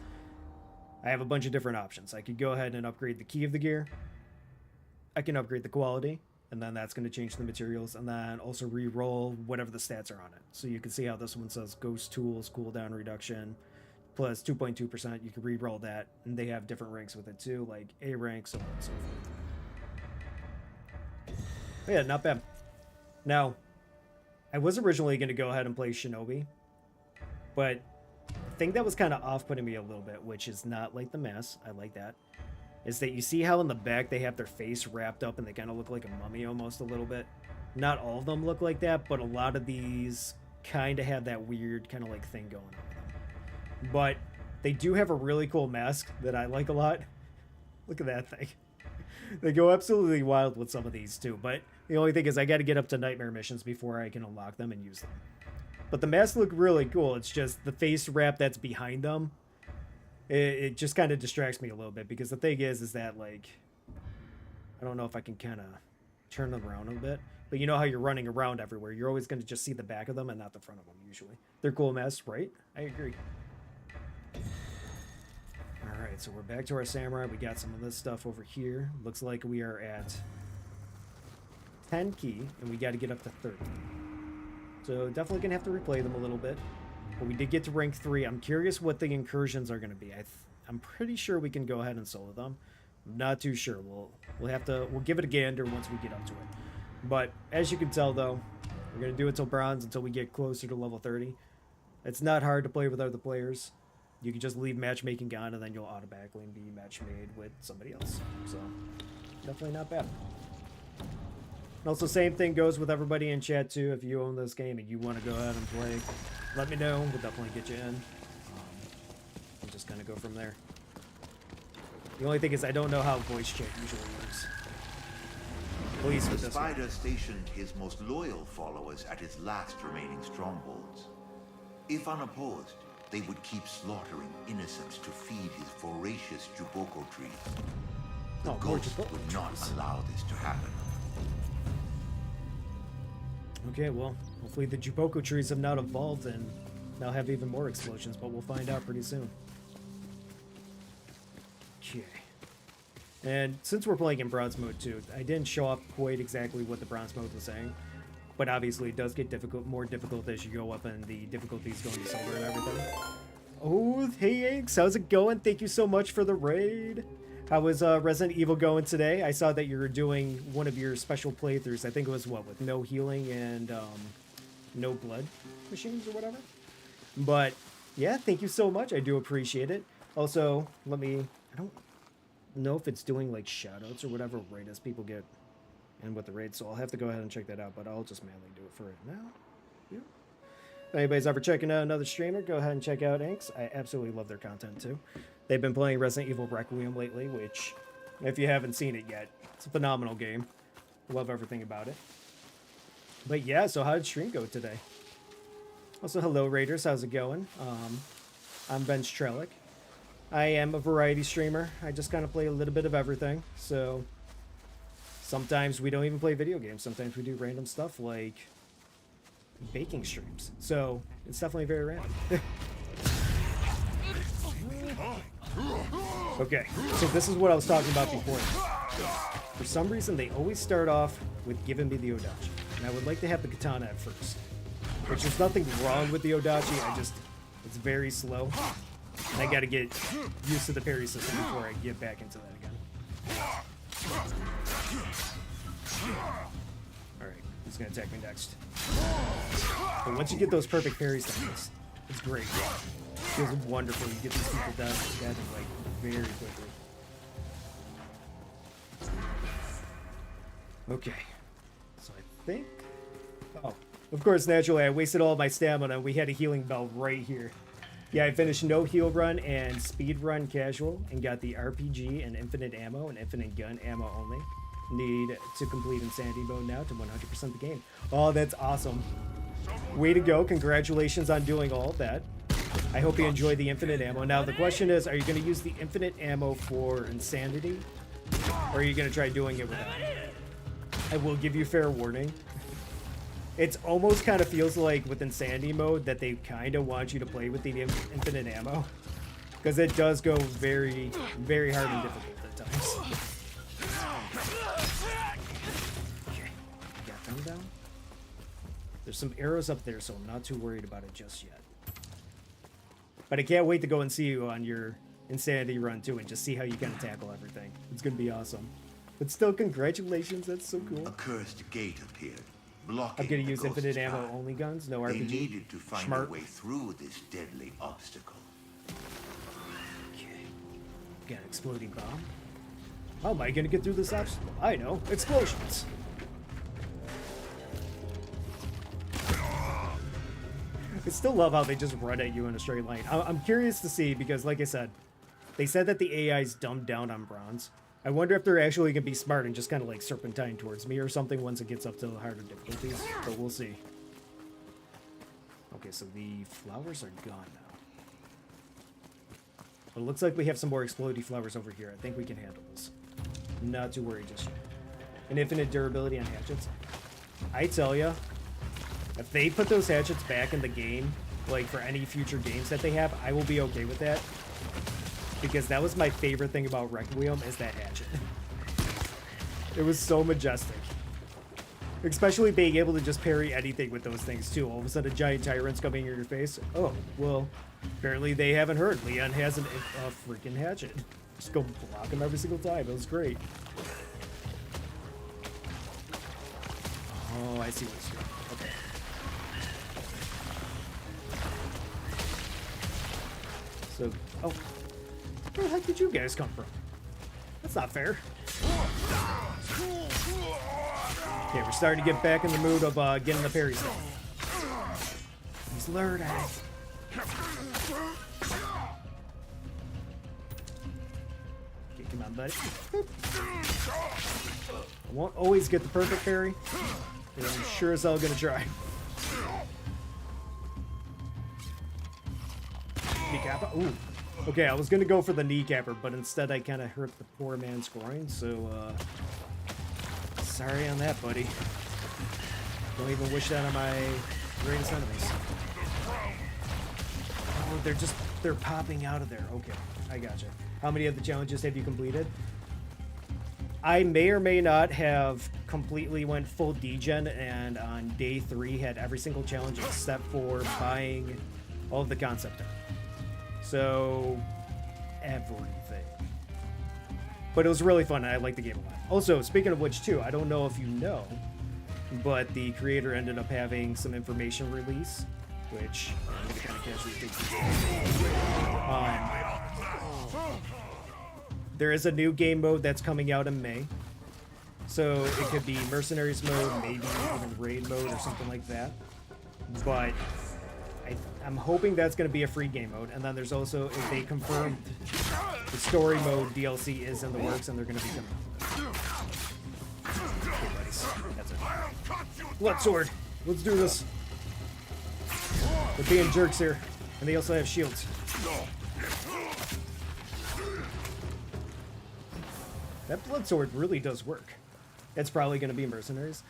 I have a bunch of different options. I could go ahead and upgrade the key of the gear. I can upgrade the quality. And then that's going to change the materials, and then also re-roll whatever the stats are on it. So you can see how this one says Ghost Tools, cooldown reduction, plus 2.2%. You can re-roll that, and they have different ranks with it too, like A rank, so on and so forth. But yeah, not bad. Now, I was originally going to go ahead and play Shinobi, but the thing that was kind of off-putting me a little bit, which is not like the mask, I like that, is that you see how in the back they have their face wrapped up and they kind of look like a mummy almost a little bit. Not all of them look like that, but a lot of these kind of have that weird kind of like thing going on with them. But They do have a really cool mask that I like a lot. Look at that thing. They go absolutely wild with some of these too, but the only thing is I got to get up to nightmare missions before I can unlock them and use them. But the masks look really cool. It's just the face wrap that's behind them. It just kind of distracts me a little bit because the thing is that, like, I don't know if I can kind of turn them around a bit. But you know how you're running around everywhere. You're always going to just see the back of them and not the front of them, usually. They're cool masks, right? I agree. Alright, so we're back to our samurai. We got some of this stuff over here. Looks like we are at 10 key, and we got to get up to 30. So definitely going to have to replay them a little bit. But we did get to rank 3. I'm curious what the incursions are going to be. I'm pretty sure we can go ahead and solo them. I'm not too sure. We'll give it a gander once we get up to it. But as you can tell, though, we're going to do it till bronze until we get closer to level 30. It's not hard to play with other players. You can just leave matchmaking on, and then you'll automatically be match made with somebody else. So, definitely not bad. And also, same thing goes with everybody in chat, too. If you own this game and you want to go ahead and play, let me know. We'll definitely get you in. And just kind of go from there. The only thing is I don't know how voice chat usually works. At least with The this one. spider stationed his most loyal followers at his last remaining strongholds. If unopposed, they would keep slaughtering innocents to feed his voracious Juboko trees. The Oh, more ghost Juboko would not trees. allow this to happen. Okay, well, hopefully the Juboko trees have now evolved and now have even more explosions, but we'll find out pretty soon. Okay. And since we're playing in bronze mode too, I didn't show off quite exactly what the bronze mode was saying, but obviously it does get more difficult as you go up and the difficulties going to silver and everything. Oh, hey Inks, how's it going? Thank you so much for the raid. How was Resident Evil going today? I saw that you were doing one of your special playthroughs. I think it was what, with no healing and no blood machines or whatever. But yeah, thank you so much. I do appreciate it. Also, I don't know if it's doing like shoutouts or whatever right as people get in with the raid, so I'll have to go ahead and check that out, but I'll just manually do it for it now. Yeah. If anybody's ever checking out another streamer, go ahead and check out Inks. I absolutely love their content too. They've been playing Resident Evil Requiem lately, which, if you haven't seen it yet, it's a phenomenal game. Love everything about it. But yeah, so how did stream go today? Also, hello Raiders, how's it going? I'm Ben Strelick. I am a variety streamer. I just kind of play a little bit of everything. So sometimes we don't even play video games. Sometimes we do random stuff like baking streams. So it's definitely very random. Okay, so this is what I was talking about before. For some reason, they always start off with giving me the Odachi. And I would like to have the katana at first. Which there's nothing wrong with the Odachi, it's very slow. And I gotta get used to the parry system before I get back into that again. Alright, who's gonna attack me next? But once you get those perfect parries down, it's great. It feels wonderful. You get these people down like very quickly. Okay. So I think... Oh, of course, naturally, I wasted all my stamina. We had a healing bell right here. Yeah, I finished no heal run and speed run casual and got the RPG and infinite ammo and infinite gun ammo only. Need to complete insanity mode now to 100% the game. Oh, that's awesome. Way to go. Congratulations on doing all of that. I hope you enjoy the infinite ammo. Now, the question is, are you going to use the infinite ammo for insanity? Or are you going to try doing it without it? I will give you fair warning. It's almost kind of feels like with insanity mode that they kind of want you to play with the infinite ammo. Because it does go very, very hard and difficult at times. Okay, got them down. There's some arrows up there, so I'm not too worried about it just yet. But I can't wait to go and see you on your insanity run too and just see how you kind of tackle everything. It's going to be awesome. But still, congratulations, that's so cool. A cursed gate appeared, blocking I'm going to the use ghost's infinite ammo path. only guns, no They RPG. needed to find Smart. a way through this deadly obstacle. Okay. Got an exploding bomb. How am I going to get through this obstacle? I know. Explosions. I still love how they just run at you in a straight line. I'm curious to see, because like I said, they said that the AI's dumbed down on bronze. I wonder if they're actually going to be smart and just kind of like serpentine towards me or something once it gets up to the harder difficulties, but we'll see. Okay, so the flowers are gone now. But it looks like we have some more explodey flowers over here. I think we can handle this. Not too worried just yet. And infinite durability on hatchets. I tell ya, if they put those hatchets back in the game, like for any future games that they have, I will be okay with that. Because that was my favorite thing about Requiem, is that hatchet. It was so majestic. Especially being able to just parry anything with those things too. All of a sudden a giant tyrant's coming in your face. Oh, well, apparently they haven't heard. Leon has a freaking hatchet. Just go block him every single time. It was great. Oh, I see what he's doing. Okay. So, oh. Where the heck did you guys come from? That's not fair. Okay, we're starting to get back in the mood of getting the parry stuff. He's learning. Okay, come on, buddy. I won't always get the perfect parry, but I'm sure as hell gonna try. Kneecapper. Ooh. Okay, I was gonna go for the kneecapper, but instead I kind of hurt the poor man's groin, so sorry on that, buddy. Don't even wish that on my greatest enemies. Oh, they're popping out of there. Okay, I gotcha. How many of the challenges have you completed? I may or may not have completely went full degen, and on day 3 had every single challenge except for buying all of the concept art. So, everything. But it was really fun, and I liked the game a lot. Also, speaking of which, too, I don't know if you know, but the creator ended up having some information release, which I'm going to kind of casually take there is a new game mode that's coming out in May. So, it could be Mercenaries mode, maybe even Raid mode or something like that. But I'm hoping that's going to be a free game mode, and then there's also, if they confirmed the story mode DLC is in the works, and they're going to be coming out. Okay, buddies. That's it. Blood sword. Let's do this. They're being jerks here, and they also have shields. That blood sword really does work. It's probably going to be Mercenaries.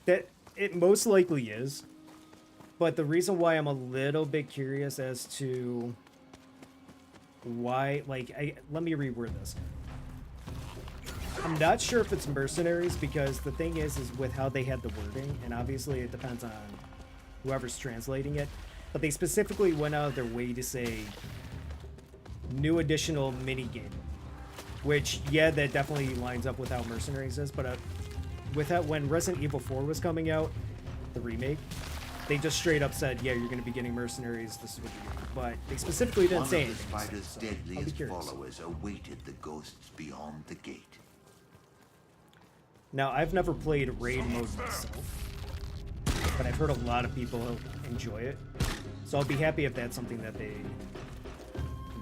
That it most likely is. But the reason why I'm a little bit curious as to why, like, let me reword this. I'm not sure if it's Mercenaries, because the thing is with how they had the wording, and obviously it depends on whoever's translating it, but they specifically went out of their way to say new additional mini game, which, yeah, that definitely lines up with how Mercenaries is, but with that, when Resident Evil 4 was coming out, the remake, they just straight up said, yeah, you're going to be getting Mercenaries, this is what you're getting. But they specifically didn't say anything. One of the spider's So deadliest followers awaited the ghosts beyond the gate. Now, I've never played Raid mode myself, but I've heard a lot of people enjoy it. So I'll be happy if that's something that they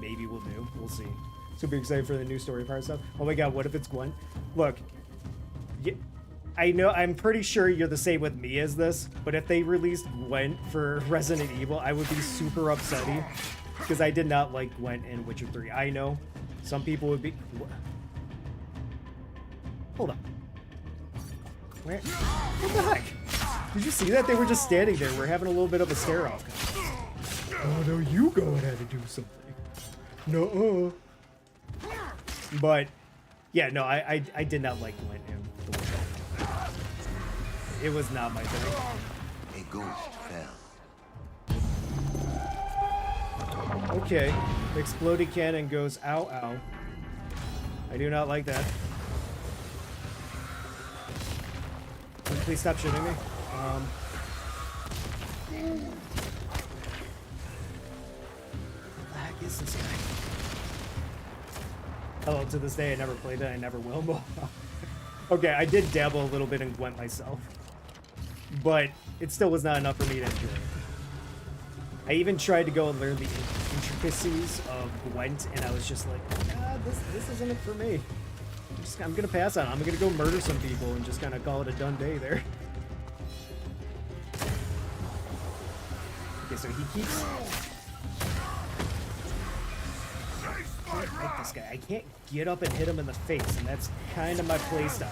maybe will do. We'll see. Super excited for the new story part stuff. Oh my god, what if it's Gwen? Look, I know, I'm pretty sure you're the same with me as this, but if they released Gwent for Resident Evil, I would be super upsetty, because I did not like Gwent in Witcher 3. I know some people would be... Hold on. Where? What the heck? Did you see that? They were just standing there. We're having a little bit of a stare-off. Oh no, you go ahead and do something. No. But, yeah, no, I did not like Gwent in the Witcher. It was not my thing. A ghost fell. Okay. Exploding cannon goes ow ow. I do not like that. Please stop shooting me. What the heck is this guy? Hello, to this day I never played it, I never will. Okay, I did dabble a little bit in Gwent myself, but it still was not enough for me to enjoy it. I even tried to go and learn the intricacies of Gwent, and I was just like, ah, this isn't it for me. I'm gonna pass on it. I'm gonna go murder some people and just kind of call it a done day there. Okay, so he keeps... I don't like this guy. I can't get up and hit him in the face, and that's kind of my playstyle.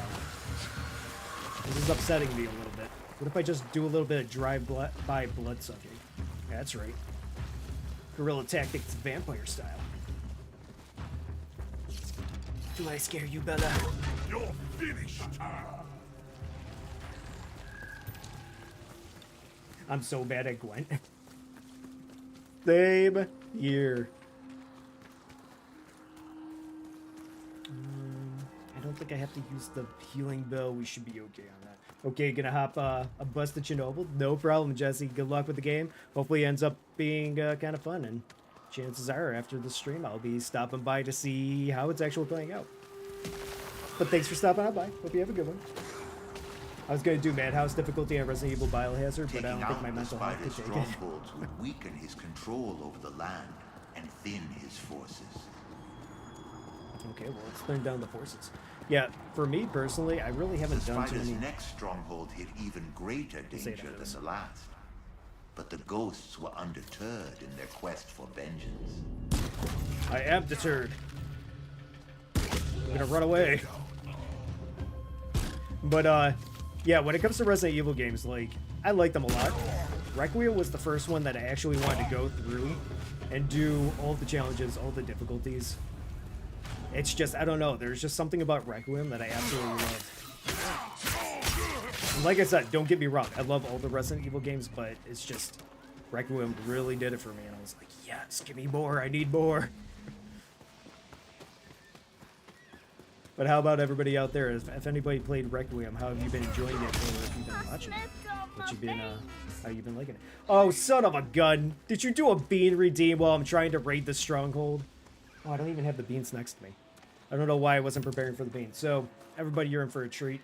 This is upsetting me a little bit. What if I just do a little bit of drive-by blood-sucking? Yeah, that's right. Guerrilla tactics, vampire style. Do I scare you, Bella? You're finished. I'm so bad at Gwent. Same here. I don't think I have to use the healing bill. We should be okay on that. Okay, gonna hop a bus to Chernobyl. No problem, Jesse. Good luck with the game. Hopefully it ends up being kind of fun. And chances are, after the stream, I'll be stopping by to see how it's actually playing out. But thanks for stopping on by. Hope you have a good one. I was going to do Madhouse difficulty on Resident Evil Biohazard, but I don't think my mental health could take it. Strongholds would weaken his control over the land and thin his forces. Okay, well, let's thin down the forces. Yeah, for me personally, I really haven't done too Spider's many... next stronghold hid even greater danger than the last. But the ghosts were undeterred in their quest for vengeance. I am deterred. I'm gonna run away. But, yeah, when it comes to Resident Evil games, like, I like them a lot. Requiem was the first one that I actually wanted to go through and do all the challenges, all the difficulties. It's just, I don't know, there's just something about Requiem that I absolutely love. And like I said, don't get me wrong, I love all the Resident Evil games, but it's just, Requiem really did it for me, and I was like, yes, give me more, I need more. But how about everybody out there? If anybody played Requiem, how have you been enjoying it, or if you've been watching it? What you been, how you been liking it? Oh, son of a gun! Did you do a bean redeem while I'm trying to raid the stronghold? Oh, I don't even have the beans next to me. I don't know why I wasn't preparing for the beans. So, everybody, you're in for a treat.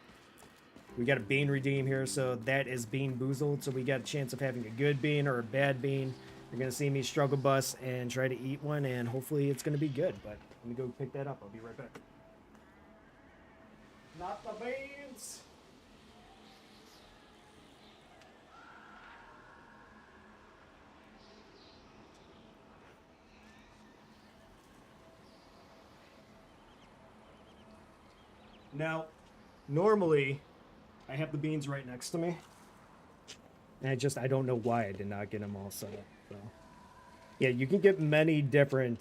We got a bean redeem here, so that is Bean Boozled. So we got a chance of having a good bean or a bad bean. You're going to see me struggle bus and try to eat one, and hopefully it's going to be good. But let me go pick that up. I'll be right back. Not the beans! Now, normally, I have the beans right next to me. And I don't know why I did not get them all set up. So. Yeah, you can get many different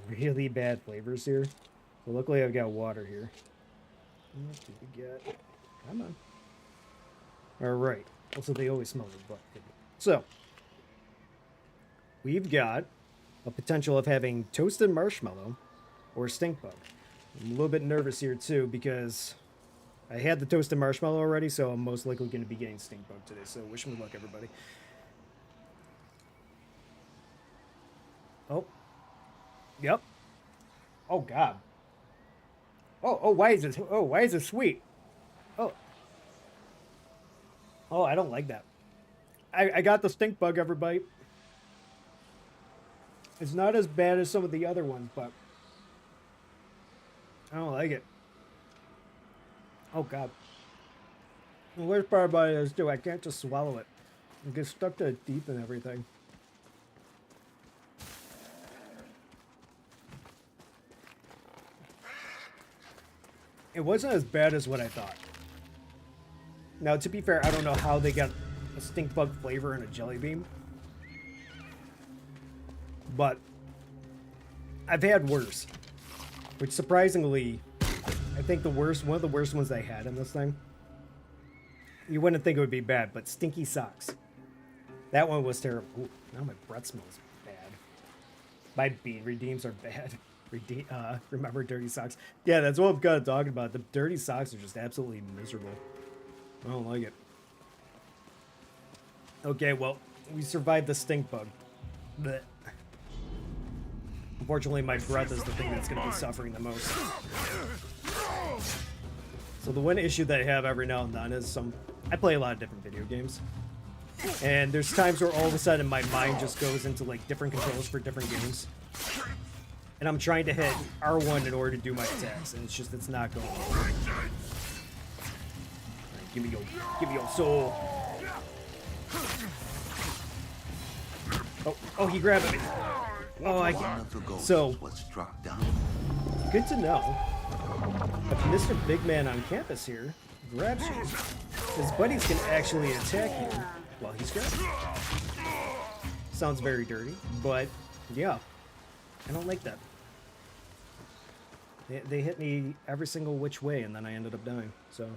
really bad flavors here. So luckily I've got water here. What do we get? Come on. Alright. Also, they always smell like butt. So, we've got a potential of having toasted marshmallow or stink bug. I'm a little bit nervous here too because I had the toasted marshmallow already, so I'm most likely going to be getting stink bug today. So wish me luck, everybody. Oh. Yep. Oh God. Oh, why is this? Oh, why is it sweet? Oh. Oh, I don't like that. I got the stink bug, everybody. It's not as bad as some of the other ones, but I don't like it. Oh, God. The worst part about it is, too, I can't just swallow it. It gets stuck to the teeth and everything. It wasn't as bad as what I thought. Now, to be fair, I don't know how they got a stink bug flavor in a jelly bean. But I've had worse. Which, surprisingly, I think one of the worst ones I had in this thing, you wouldn't think it would be bad, but stinky socks. That one was terrible. Ooh, now my breath smells bad. My bean redeems are bad. Remember dirty socks? Yeah, that's what I'm kind of talking about. The dirty socks are just absolutely miserable. I don't like it. Okay, well, we survived the stink bug. Blech. Unfortunately, my breath is the thing that's going to be suffering the most. So the one issue that I have every now and then is I play a lot of different video games. And there's times where all of a sudden my mind just goes into like different controls for different games. And I'm trying to hit R1 in order to do my attacks, and it's not going well. Right, give me your soul. Oh, he grabbed me. Oh, so good to know. If Mr. Big Man on campus here grabs you, his buddies can actually attack you while he's grabbing you. Sounds very dirty, but yeah, I don't like that. They hit me every single which way, and then I ended up dying, so.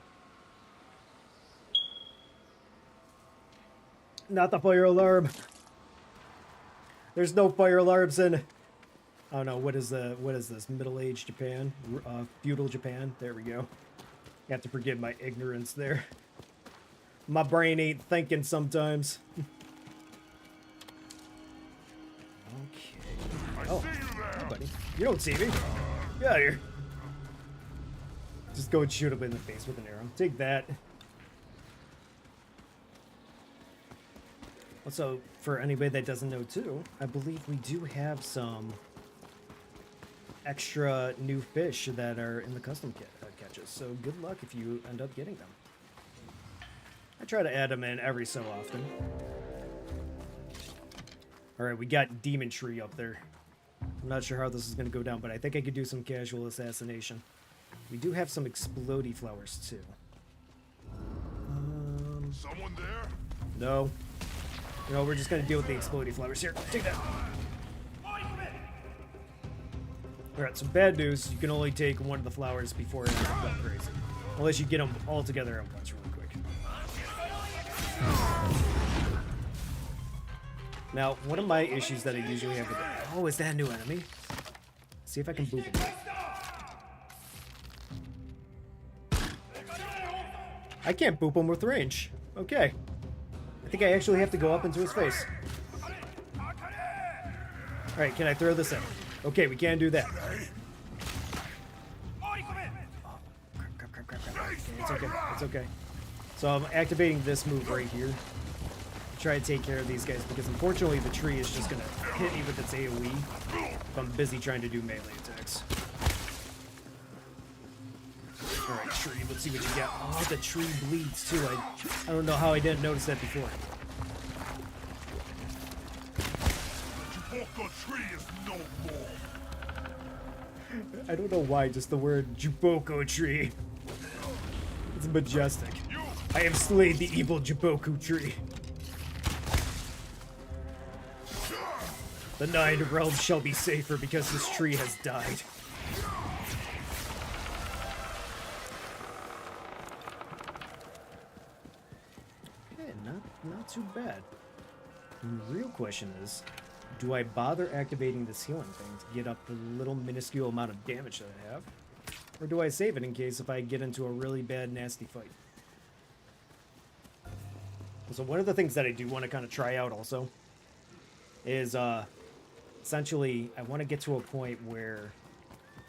Not the fire alarm. There's no fire alarms in, I don't know, what is this, middle-aged Japan? Feudal Japan? There we go. You have to forgive my ignorance there. My brain ain't thinking sometimes. Okay. Oh, hey buddy. You don't see me. Get out of here. Just go and shoot him in the face with an arrow. Take that. Also, for anybody that doesn't know too, I believe we do have some extra new fish that are in the custom catches. So good luck if you end up getting them. I try to add them in every so often. Alright, we got Demon Tree up there. I'm not sure how this is going to go down, but I think I could do some casual assassination. We do have some explodey flowers too. Someone there? No. You know, we're just going to deal with the explodey flowers here. Take that. Alright, so bad news. You can only take one of the flowers before it ends up going crazy. Unless you get them all together at once really quick. Now, one of my issues that I usually have with it... Oh, is that a new enemy? See if I can boop him. I can't boop him with range. Okay. I think I actually have to go up into his face. Alright, can I throw this in? Okay, we can do that. Oh, crap. Okay, it's okay. It's okay. So I'm activating this move right here. Try to take care of these guys because unfortunately the tree is just going to hit me with its AoE if I'm busy trying to do melee attacks. Alright, tree, let's see what you got. Oh, the tree bleeds too. I don't know how I didn't notice that before. The tree is no more. I don't know why, just the word Juboko tree. It's majestic. I have slayed the evil Juboko tree. The 9 realms shall be safer because this tree has died. Okay, not too bad. And the real question is, do I bother activating this healing thing to get up the little minuscule amount of damage that I have? Or do I save it in case if I get into a really bad, nasty fight? So one of the things that I do want to kind of try out also is, essentially, I want to get to a point where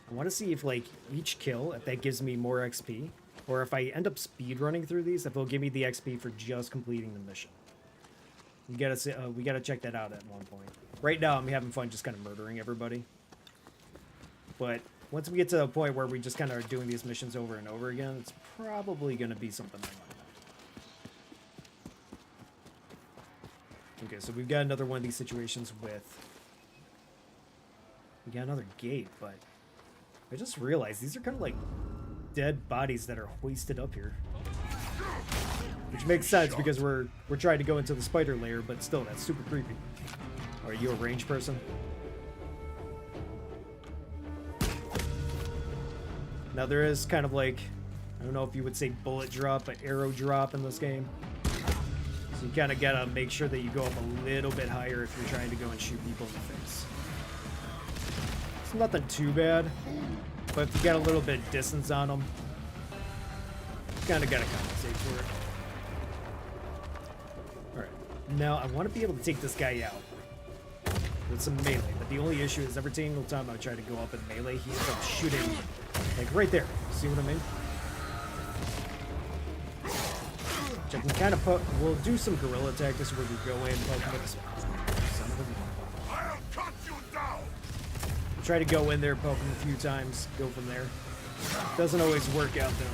I want to see if, like, each kill, if that gives me more XP, or if I end up speedrunning through these, if it'll give me the XP for just completing the mission. We gotta check that out at one point. Right now, I'm having fun just kind of murdering everybody. But once we get to a point where we just kind of are doing these missions over and over again, it's probably going to be something like that. Okay, so we've got another one of these situations with... We got another gate, but... I just realized these are kind of like dead bodies that are hoisted up here. Which makes sense because we're trying to go into the spider lair, but still, that's super creepy. Are you a range person? Now there is kind of like, I don't know if you would say bullet drop, but arrow drop in this game. So you kind of gotta make sure that you go up a little bit higher if you're trying to go and shoot people in the face. It's nothing too bad, but if you got a little bit of distance on them, you kind of gotta compensate for it. Alright, now I want to be able to take this guy out with some melee, but the only issue is every single time I try to go up in melee, he ends up shooting, like right there. See what I mean? Which I can kind of put. We'll do some guerrilla tactics where we go in, poke him with the son of a. I'll cut you down. We'll try to go in there, poke him a few times, go from there. Doesn't always work out though.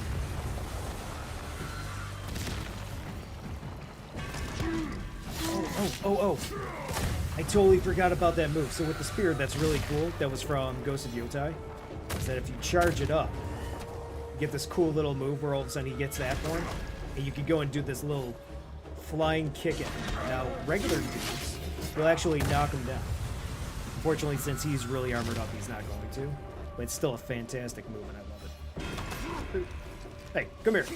Oh. I totally forgot about that move. So with the spear, that's really cool. That was from Ghost of Yotei. Is that if you charge it up, you get this cool little move where all of a sudden he gets that form, and you can go and do this little flying kick at him. Now, regular dudes will actually knock him down. Unfortunately, since he's really armored up, he's not going to. But it's still a fantastic move, and I love it. Hey, come here.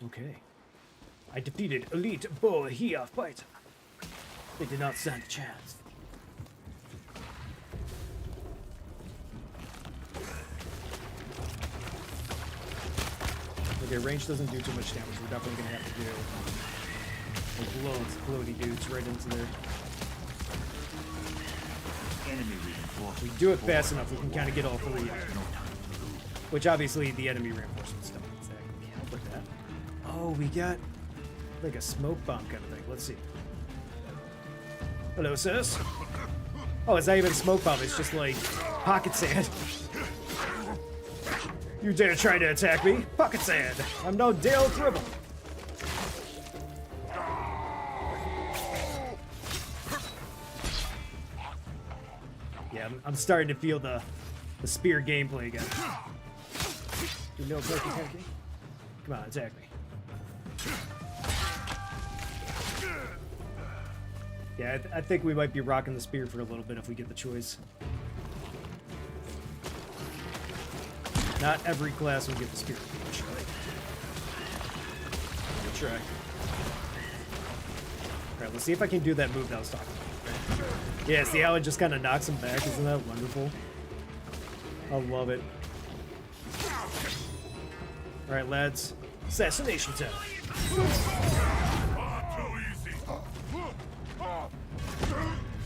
Okay. I defeated elite Bohia fighter. They did not stand a chance. Okay, range doesn't do too much damage. We're definitely gonna have to do floaty dudes right into there. Enemy reinforcements. We do it fast enough, we can kind of get all three. Which obviously the enemy reinforcements don't exactly help with that. Oh, we got like a smoke bomb kind of thing. Let's see. Hello, sis. Oh, it's not even a smoke bomb. It's just like pocket sand. You dare try to attack me? Pocket sand. I'm no Dale Dribble. Yeah, I'm starting to feel the spear gameplay again. You know, pokey. Come on, attack me. Yeah, I think we might be rocking the spear for a little bit if we get the choice. Not every class will get the spear. We'll try. Alright, let's see if I can do that move that I was talking about. Yeah, see how it just kind of knocks him back? Isn't that wonderful? I love it. Alright, lads. Assassination time.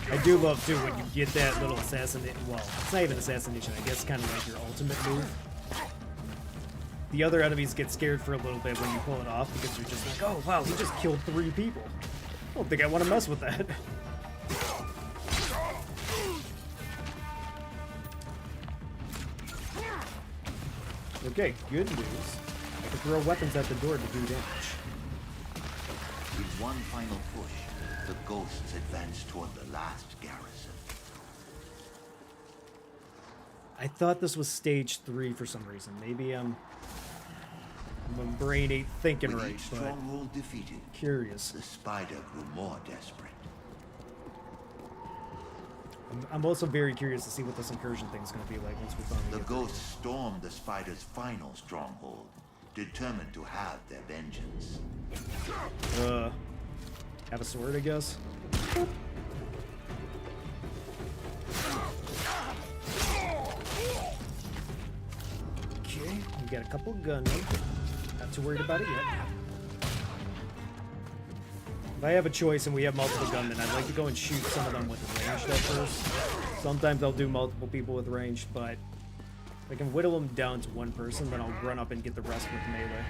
I do love, too, when you get that little assassination. Well, it's not even assassination. I guess kind of like your ultimate move. The other enemies get scared for a little bit when you pull it off because you're just like, oh, wow, he just killed 3 people. I don't think I want to mess with that. Okay, good news. I can throw weapons at the door to do damage. With one final push, the ghosts advance toward the last garrison. I thought this was stage 3 for some reason. Maybe my brain ain't thinking With right, each but stronghold defeated, curious. the spider grew more desperate. I'm also very curious to see what this incursion thing's going to be like once we finally The get there. ghosts stormed the spider's final stronghold, determined to have their vengeance. Have a sword, I guess. Okay, we got a couple gunmen. Not too worried about it yet. If I have a choice and we have multiple gunmen, I'd like to go and shoot some of them with ranged at first. Sometimes I'll do multiple people with ranged, but if I can whittle them down to one person, then I'll run up and get the rest with melee.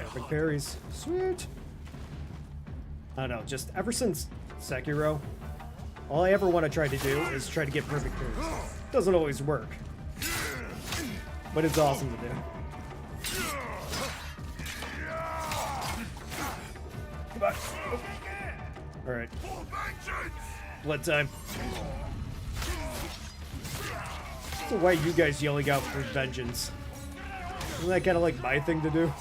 Perfect parries. Sweet. I don't know, just ever since Sekiro, all I ever want to try to do is try to get perfect parries. Doesn't always work, but it's awesome to do. Come on. All right. Blood time. So why are you guys yelling out for vengeance? Isn't that kind of like my thing to do?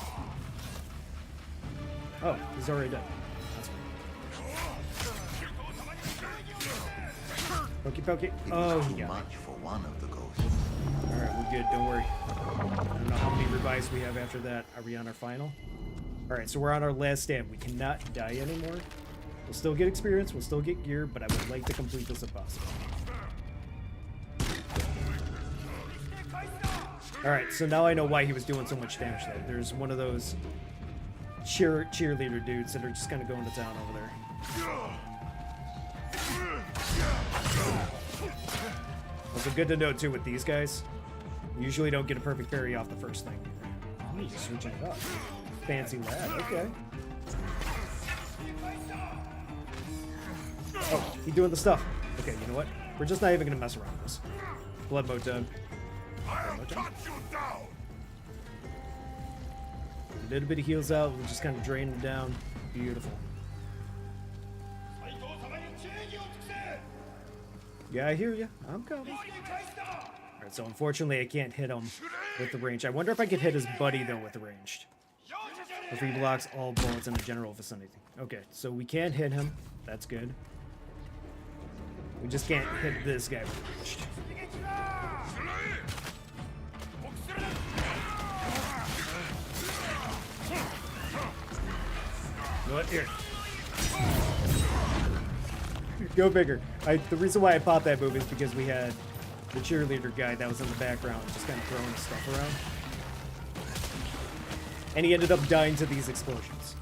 Oh, he's already done. That's fine. Pokey pokey. Oh, he Too got me. much for one of the ghosts. Alright, we're good, don't worry. I don't know how many revives we have after that. Are we on our final? Alright, so we're on our last stand. We cannot die anymore. We'll still get experience, we'll still get gear, but I would like to complete this if possible. Alright, so now I know why he was doing so much damage there. There's one of those cheerleader dudes that are just kind of going to town over there. Also good to know too with these guys, you usually don't get a perfect parry off the first thing. Oh, he's just switching it up. Fancy lad, okay. Oh, he's doing the stuff. Okay, you know what? We're just not even gonna mess around with this. Blood mode done. I'll cut you down. A little bit of heals out, we'll just kind of drain them down. Beautiful. Yeah, I hear you. I'm coming. Alright, so unfortunately I can't hit him with the range. I wonder if I could hit his buddy though with the ranged. If he blocks all bullets in the general vicinity. Okay, so we can't hit him. That's good. We just can't hit this guy with ranged. You know what? Here. Go bigger. The reason why I popped that move is because we had the cheerleader guy that was in the background just kind of throwing stuff around. And he ended up dying to these explosions.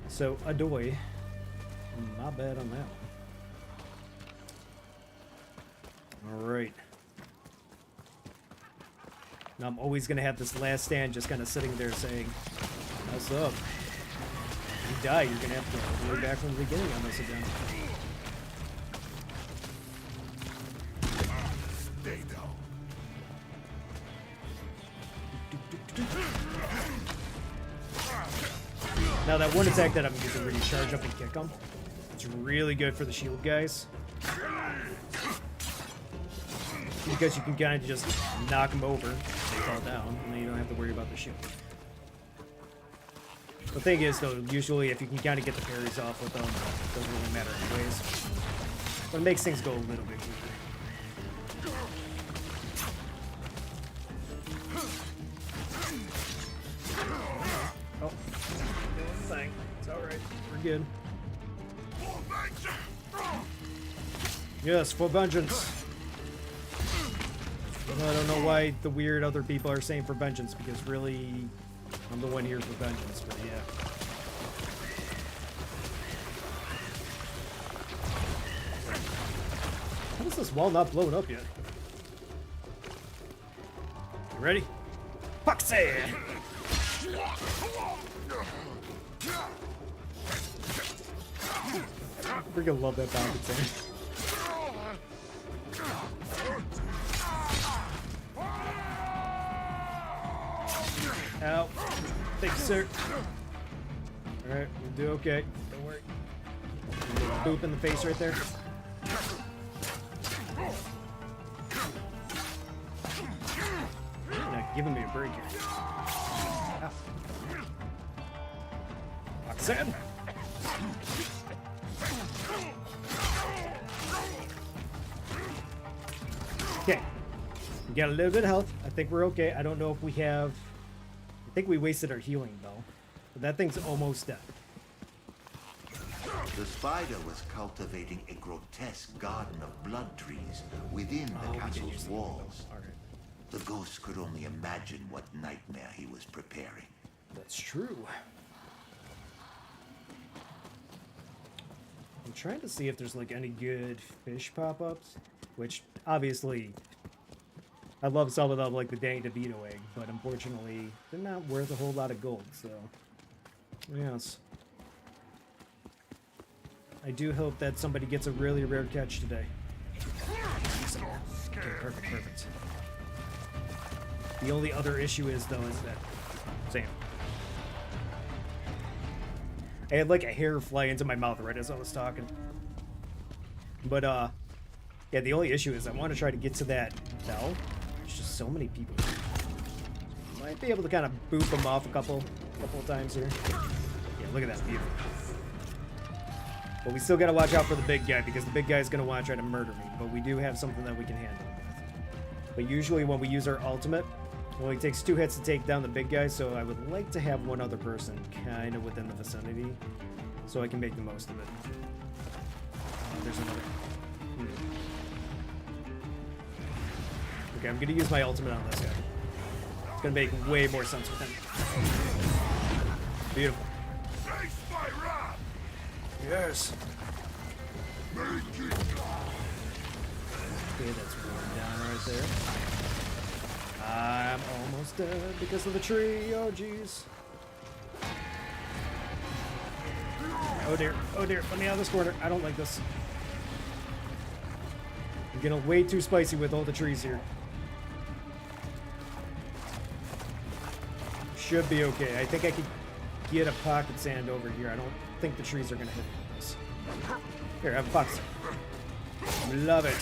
So, Yotei. My bad on that one. Alright. Now I'm always going to have this last stand just kind of sitting there saying, what's up? If you die, you're going to have to go all the way back from the beginning on this again. Stay down. Now that one attack that I'm using where you charge up and kick them, it's really good for the shield guys. Because you can kind of just knock them over, they fall down, and then you don't have to worry about the shield. The thing is though, usually if you can kind of get the parries off with them, it doesn't really matter anyways. But it makes things go a little bit easier. Oh, doing the thing. It's alright. We're good. Yes, for vengeance. I don't know why the weird other people are saying for vengeance, because really, I'm the one here for vengeance, but yeah. How is this wall not blown up yet? You ready? Foxy! We're gonna love that bounty thing. Ow. Thank you, sir. Alright, we'll do okay. Don't worry. Boop in the face right there. You're not giving me a break here. Ow. Roxanne! Okay. We got a little bit of health. I think we're okay. I don't know if we have... I think we wasted our healing though. But that thing's almost dead. The spider was cultivating a grotesque garden of blood trees within the castle's walls. All right. The ghost could only imagine what nightmare he was preparing. That's true. I'm trying to see if there's like any good fish pop-ups, which obviously I love some of them, like the Danny DeVito egg, but unfortunately they're not worth a whole lot of gold, so yes. I do hope that somebody gets a really rare catch today. Okay, perfect. The only other issue is though is that Sam. I had like a hair fly into my mouth right as I was talking. But yeah, the only issue is I want to try to get to that bell. There's just so many people. Might be able to kind of boop them off a couple of times here. Yeah, look at that view. But we still got to watch out for the big guy, because the big guy is going to want to try to murder me. But we do have something that we can handle with. But usually when we use our ultimate, it only takes 2 hits to take down the big guy, so I would like to have one other person kind of within the vicinity so I can make the most of it. There's another. Okay, I'm going to use my ultimate on this guy. It's going to make way more sense with him. Beautiful. Face my wrath! Yes. Make it Okay, that's one down right there. I'm almost dead because of the tree. Oh, jeez. Oh, dear. Oh, dear. Let me out of this corner. I don't like this. I'm getting way too spicy with all the trees here. Should be okay. I think I could get a pocket sand over here. I don't think the trees are going to hit me with this. Here, have a pocket sand. Love it.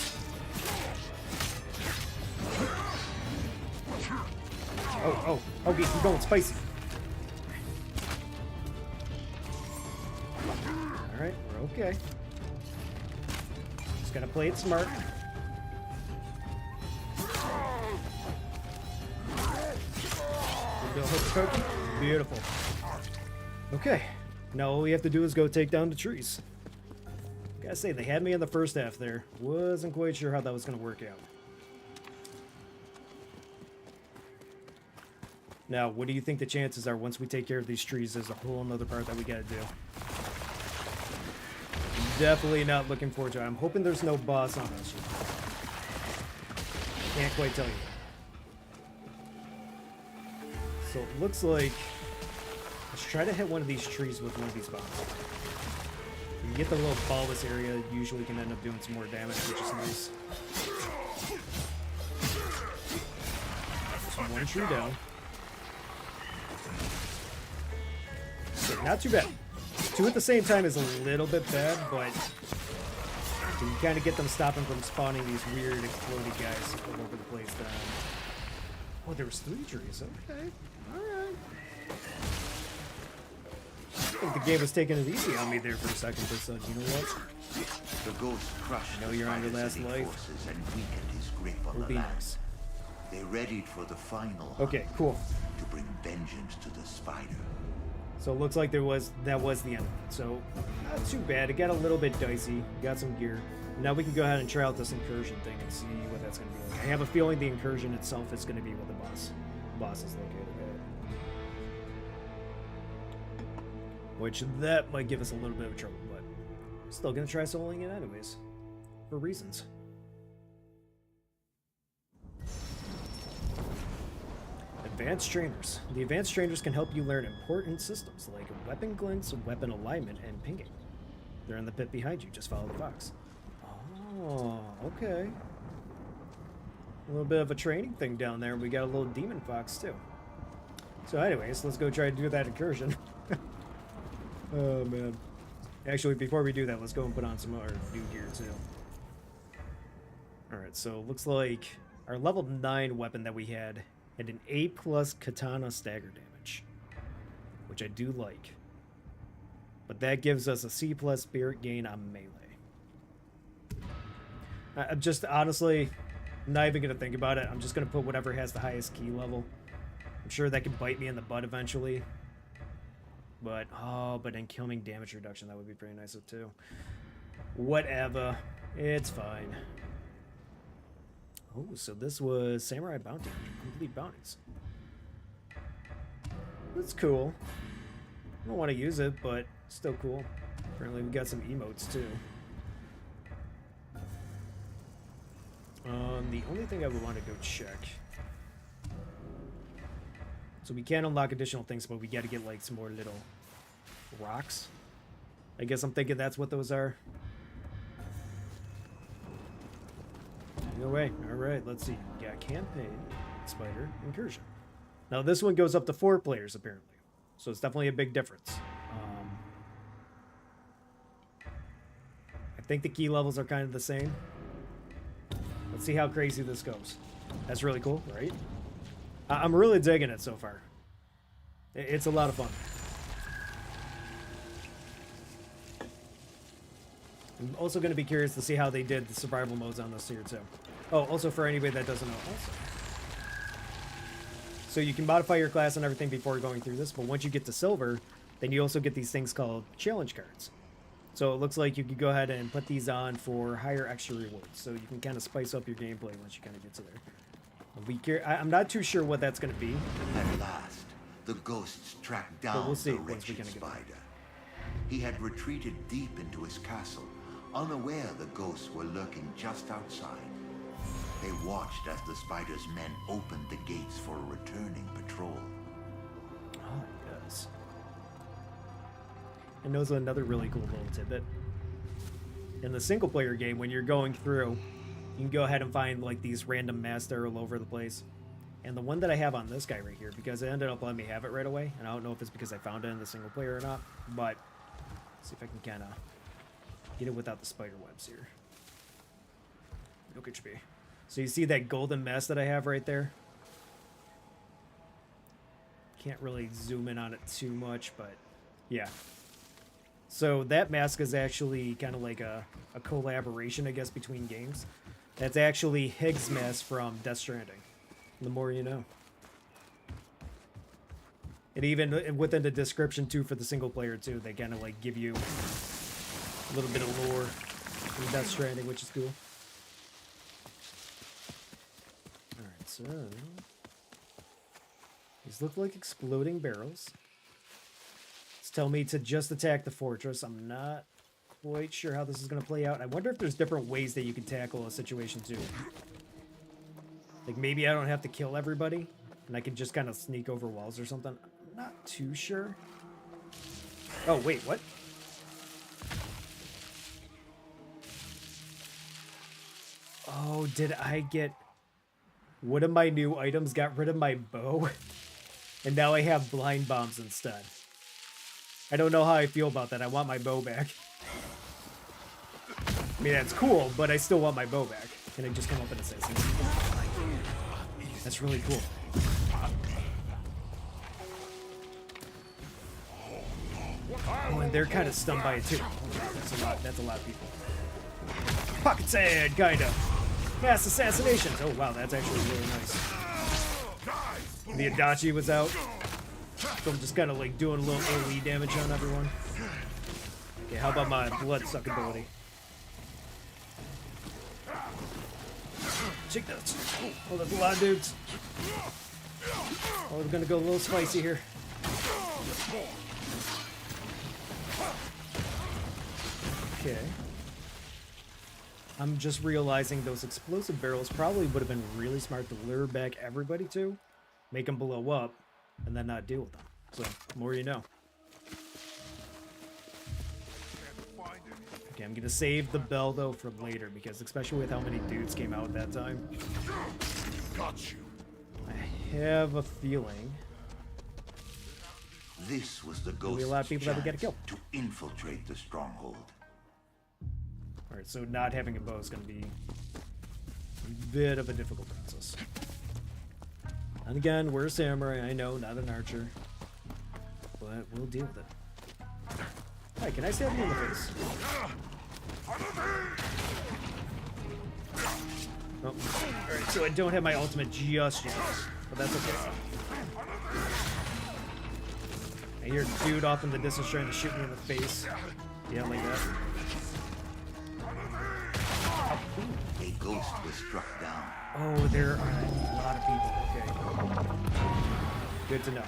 Oh, okay, keep going, spicy. Alright, we're okay. Just gotta play it smart. Beautiful. Okay, now all we have to do is go take down the trees. Gotta say, they had me in the first half there. Wasn't quite sure how that was gonna work out. Now, what do you think the chances are once we take care of these trees? There's a whole nother part that we gotta do. Definitely not looking forward to it. I'm hoping there's no boss on us. Can't quite tell you. So it looks like... Let's try to hit one of these trees with one of these bombs. When you get the little bulbous area, usually can end up doing some more damage, which is nice. There's one tree down. Okay, not too bad. Two at the same time is a little bit bad, but you can kind of get them stopping from spawning these weird exploding guys all over the place. Oh, there was 3 trees. Okay, all right. I think the game was taking it easy on me there for a second, but you know what? The ghost crushed I know you're on your last life. forces and weakened his grip on It'll the be land. nice. They readied for the final Okay, hunt cool. to bring vengeance to the spider. So it looks like that was the end of it. So not too bad. It got a little bit dicey. Got some gear. Now we can go ahead and try out this incursion thing and see what that's going to be like. I have a feeling the incursion itself is going to be where the boss is located at. Which that might give us a little bit of trouble, but still going to try soloing it anyways. For reasons. Advanced Trainers. The Advanced Trainers can help you learn important systems like weapon glints, weapon alignment, and pinging. They're in the pit behind you. Just follow the fox. Oh, okay. A little bit of a training thing down there. We got a little demon fox, too. So anyways, let's go try to do that incursion. Oh, man. Actually, before we do that, let's go and put on some more new gear, too. Alright, so it looks like our level 9 weapon that we had an A+ katana stagger damage, which I do like. But that gives us a C+ spirit gain on melee. I'm just honestly not even going to think about it. I'm just going to put whatever has the highest key level. I'm sure that could bite me in the butt eventually. But, but incoming damage reduction, that would be pretty nice too. Whatever. It's fine. Oh, so this was Samurai Bounty. Complete bounties. That's cool. I don't want to use it, but still cool. Apparently we got some emotes too. The only thing I would want to go check. So we can unlock additional things, but we got to get like some more little rocks. I guess I'm thinking that's what those are. No way. Alright, let's see. We got campaign, spider, incursion. Now this one goes up to 4 players apparently. So it's definitely a big difference. I think the key levels are kind of the same. Let's see how crazy this goes. That's really cool, right? I'm really digging it so far. It's a lot of fun. I'm also going to be curious to see how they did the survival modes on this here too. Oh, also for anybody that doesn't know, also. So you can modify your class and everything before going through this, but once you get to silver, then you also get these things called challenge cards. So it looks like you could go ahead and put these on for higher extra rewards. So you can kind of spice up your gameplay once you kind of get to there. I'm not too sure what that's going to be. At last, The ghosts tracked But down we'll see the once we wretched kinda get there. spider. He had retreated deep into his castle, unaware the ghosts were lurking just outside. They watched as the spider's men opened the gates for a returning patrol. Oh, yes. And those are another really cool little tidbit. In the single player game, when you're going through, you can go ahead and find like these random masks that are all over the place. And the one that I have on this guy right here, because it ended up letting me have it right away, and I don't know if it's because I found it in the single player or not, but let's see if I can kind of get it without the spider webs here. Look at me. So you see that golden mask that I have right there? Can't really zoom in on it too much, but yeah. So that mask is actually kind of like a collaboration, I guess, between games. That's actually Higgs' mask from Death Stranding. The more you know. And even within the description too for the single player too, they kind of like give you a little bit of lore from Death Stranding, which is cool. Alright, so these look like exploding barrels. It's telling me to just attack the fortress. I'm not quite sure how this is going to play out. I wonder if there's different ways that you can tackle a situation too. Like, maybe I don't have to kill everybody, and I can just kind of sneak over walls or something. I'm not too sure. Oh, wait, what? Oh, did I get... One of my new items got rid of my bow, and now I have blind bombs instead. I don't know how I feel about that. I want my bow back. I mean, that's cool, but I still want my bow back. Can I just come up and say something? That's really cool. Oh, and they're kind of stunned by it too. That's a lot of people. Pocket sand, kind of. Mass assassinations. Oh wow, that's actually really nice. The Adachi was out. So I'm just kind of like doing a little AoE damage on everyone. Okay, how about my blood suck ability? Check those. Oh, there's a lot of dudes. Oh, we're gonna go a little spicy here. Okay. I'm just realizing those explosive barrels probably would have been really smart to lure back everybody to, make them blow up, and then not deal with them. So, more you know. Okay, I'm gonna save the bell though for later because especially with how many dudes came out at that time. Got you. I have a feeling This was the be a ghost's lot of people that would get a chance kill. to infiltrate the stronghold. Alright, so not having a bow is gonna be a bit of a difficult process. And again, we're a samurai, I know, not an archer. But we'll deal with it. Hi, can I stab you in the face? Oh, alright, so I don't have my ultimate just yet, but that's okay. I hear a dude off in the distance trying to shoot me in the face. Yeah, like that. A ghost was struck down. Oh, there are a lot of people. Okay. Good to know.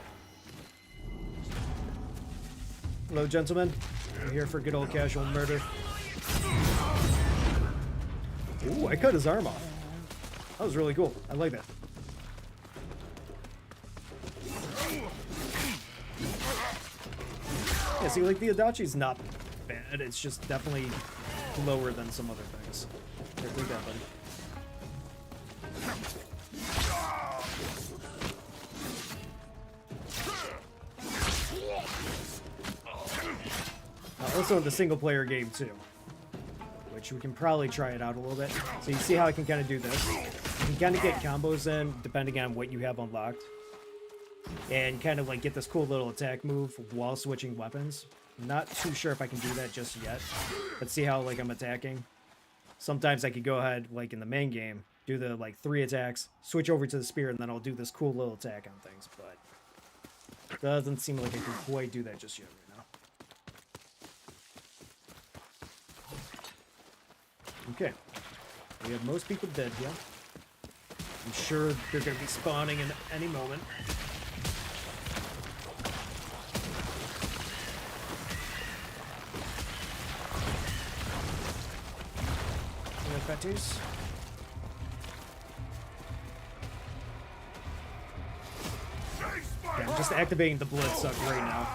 Hello, gentlemen. I'm here for good old casual murder. Ooh, I cut his arm off. That was really cool. I like that. Yeah, see, like, the Adachi's not bad. It's just definitely lower than some other things. Here, take that, buddy. Also in the single player game too, which we can probably try it out a little bit. So you see how I can kind of do this? You can kind of get combos in depending on what you have unlocked, and kind of like get this cool little attack move while switching weapons. I'm not too sure if I can do that just yet. Let's see how like I'm attacking. Sometimes I could go ahead like in the main game, do the like 3 attacks, switch over to the spear, and then I'll do this cool little attack on things. But doesn't seem like I can quite do that just yet. Okay, we have most people dead here. I'm sure they're going to be spawning in any moment. Betties. Yeah, I'm just activating the Bloodsuck right now.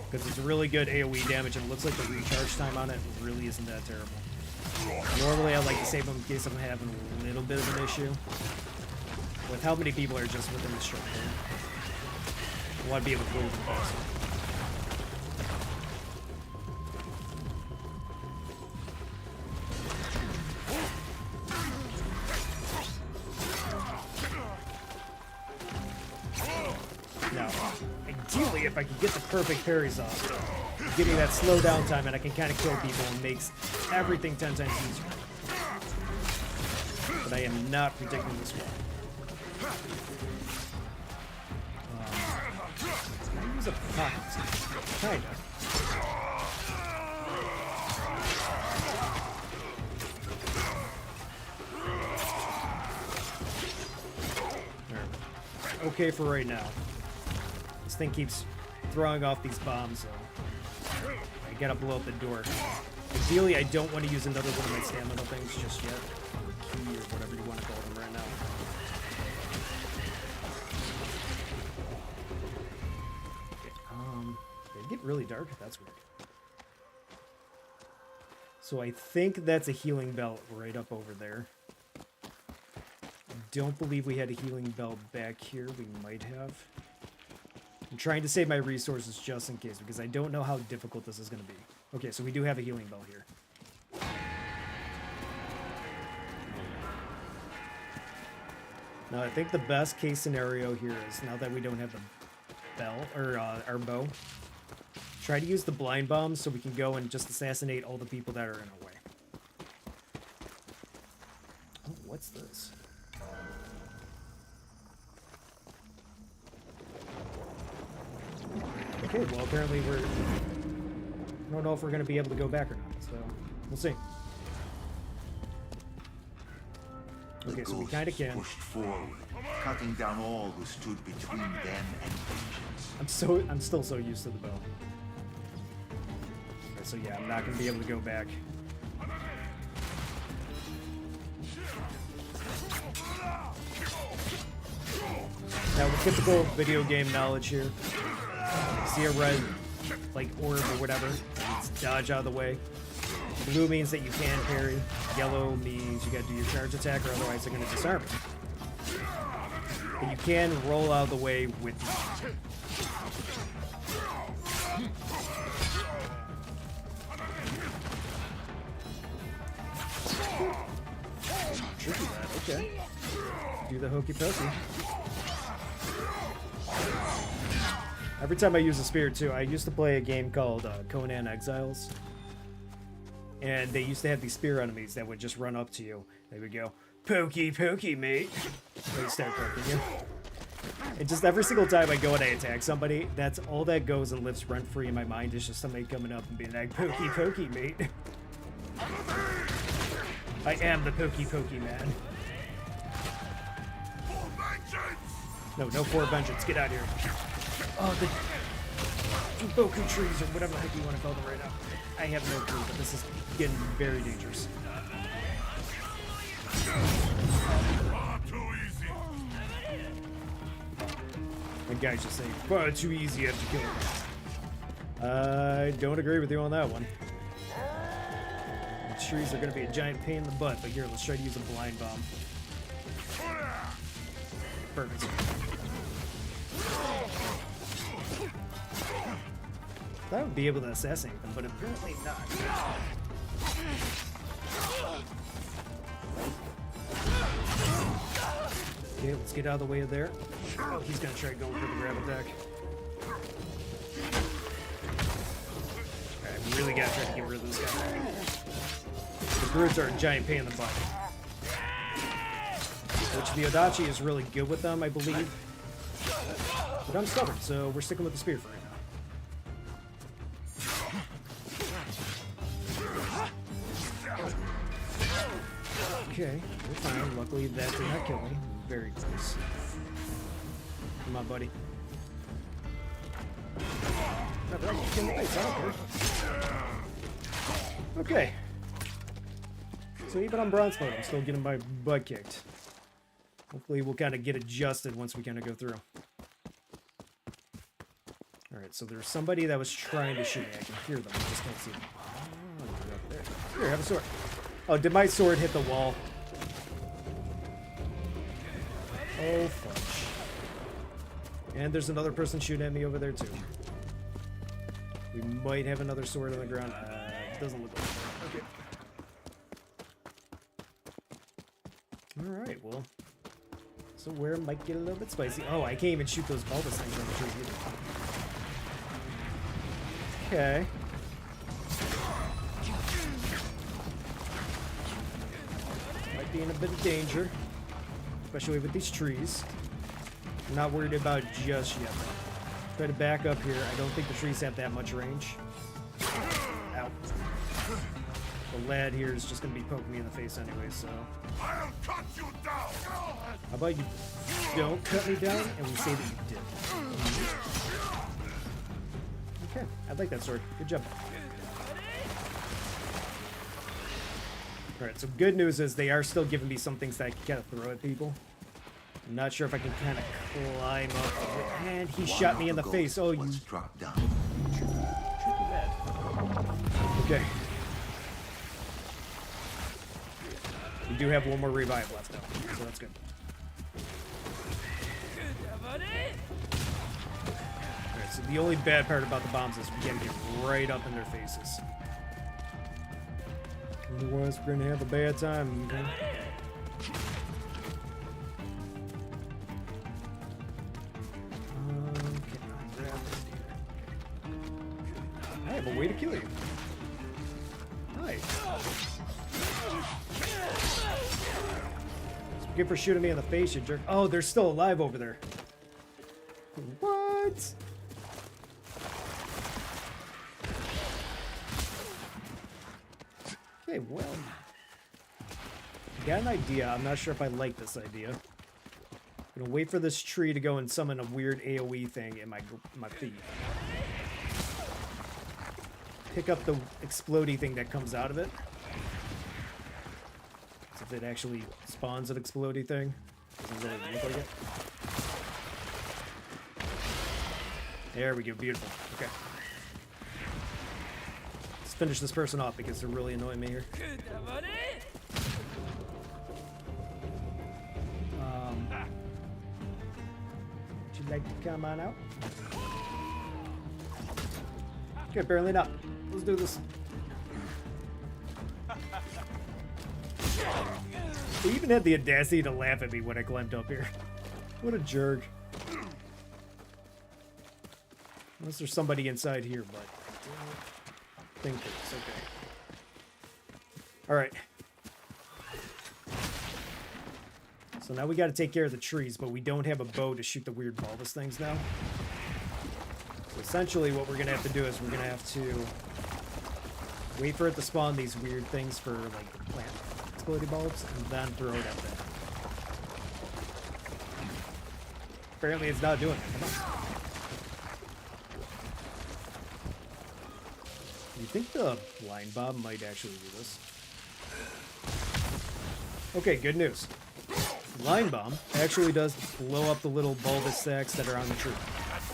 Because it's really good AoE damage, and it looks like the recharge time on it really isn't that terrible. Normally, I like to save them in case I'm having a little bit of an issue with how many people are just within the short term. I want to be able to go with the boss. Now, ideally, if I can get the perfect parries off, getting that slow down time, and I can kind of kill people, and makes everything 10 times easier. But I am not predicting this one. Can I use a pocket? Kinda. There. Okay for right now. This thing keeps throwing off these bombs, so I gotta blow up the door. Ideally, I don't want to use another one of my stamina things just yet. Or key, or whatever you want to call them right now. Okay, they get really dark. That's weird. So I think that's a healing belt right up over there. Don't believe we had a healing belt back here. We might have. I'm trying to save my resources just in case, because I don't know how difficult this is going to be. Okay, so we do have a healing bell here. Now, I think the best case scenario here is, now that we don't have the bell, or our bow, try to use the blind bombs so we can go and just assassinate all the people that are in our way. Oh, what's this? Okay, well, apparently I don't know if we're going to be able to go back or not, so we'll see. Okay, so we kind of can. Pushed forward, cutting down all who stood between them and vengeance. I'm still so used to the bow. Okay, so yeah, I'm not going to be able to go back. Now, with typical video game knowledge here, see a red, like, orb or whatever, it's dodge out of the way. Blue means that you can parry. Yellow means you gotta do your charge attack, or otherwise they're gonna disarm it. But you can roll out of the way with you. Tricky that, okay. Do the hokey pokey. Every time I use a spear, too, I used to play a game called Conan Exiles. And they used to have these spear enemies that would just run up to you. They would go, "Pokey, pokey, mate." They start poking you. And just every single time I go and I attack somebody, that's all that goes and lives rent-free in my mind, is just somebody coming up and being like, "Pokey, pokey, mate." I am the pokey, pokey man. No for vengeance. Get out of here. Oh, the Juboku trees, or whatever the heck you want to call them right now. I have no clue, but this is getting very dangerous. The guy's just saying, "Far too easy, you have to kill him." I don't agree with you on that one. The trees are going to be a giant pain in the butt, but here, let's try to use a blind bomb. Perfect. I would be able to assassinate them, but apparently not. Okay, let's get out of the way of there. Oh, he's gonna try going for the grab attack. Alright, we really gotta try to get rid of this guy. The brutes are a giant pain in the butt. Which the Odachi is really good with them, I believe. But I'm stubborn, so we're sticking with the spear for right now. Okay, we're fine. Luckily, that did not kill me. Very close. Come on, buddy. Okay. So even on bronze mode, I'm still getting my butt kicked. Hopefully we'll kind of get adjusted once we kind of go through. Alright, so there's somebody that was trying to shoot me. I can hear them, I just can't see them. Oh, they're up there. Here, have a sword. Oh, did my sword hit the wall? Oh, fudge. And there's another person shooting at me over there, too. We might have another sword on the ground. It doesn't look like it. Okay. Alright, well. So where might get a little bit spicy. Oh, I can't even shoot those bulbous things on the tree either. Okay. Might be in a bit of danger. Especially with these trees. I'm not worried about just yet, though. Try to back up here. I don't think the trees have that much range. Ow. The lad here is just going to be poking me in the face anyway, so... I'll cut you down! How about you don't cut me down, and we say that you did. Okay, I like that sword. Good job. Alright, so good news is they are still giving me some things that I can kind of throw at people. I'm not sure if I can kind of climb up. And he shot me in the face. Oh, you... Struck down. Tricky bad. Okay. We do have one more revive left, though, so that's good. Alright, so the only bad part about the bombs is we gotta get right up in their faces. Otherwise, we're gonna have a bad time. Okay? I have a way to kill you. Nice. Good for shooting me in the face, you jerk. Oh, they're still alive over there. What? Okay, well. I got an idea. I'm not sure if I like this idea. I'm gonna wait for this tree to go and summon a weird AoE thing in my feet. Pick up the explodey thing that comes out of it. So if it actually spawns an explodey thing. Doesn't really look like it. There we go, beautiful. Okay. Let's finish this person off because they're really annoying me here. Would you like to come on out? Okay, apparently not. Let's do this. He even had the audacity to laugh at me when I climbed up here. What a jerk. Unless there's somebody inside here, but I don't think there's. Okay. Alright. So now we gotta take care of the trees, but we don't have a bow to shoot the weird bulbous things now. So essentially what we're gonna have to do is we're gonna have to wait for it to spawn these weird things for like plant exploding bulbs and then throw it at them. Apparently it's not doing it. Come on. You think the line bomb might actually do this? Okay, good news. Line bomb actually does blow up the little bulbous sacks that are on the tree.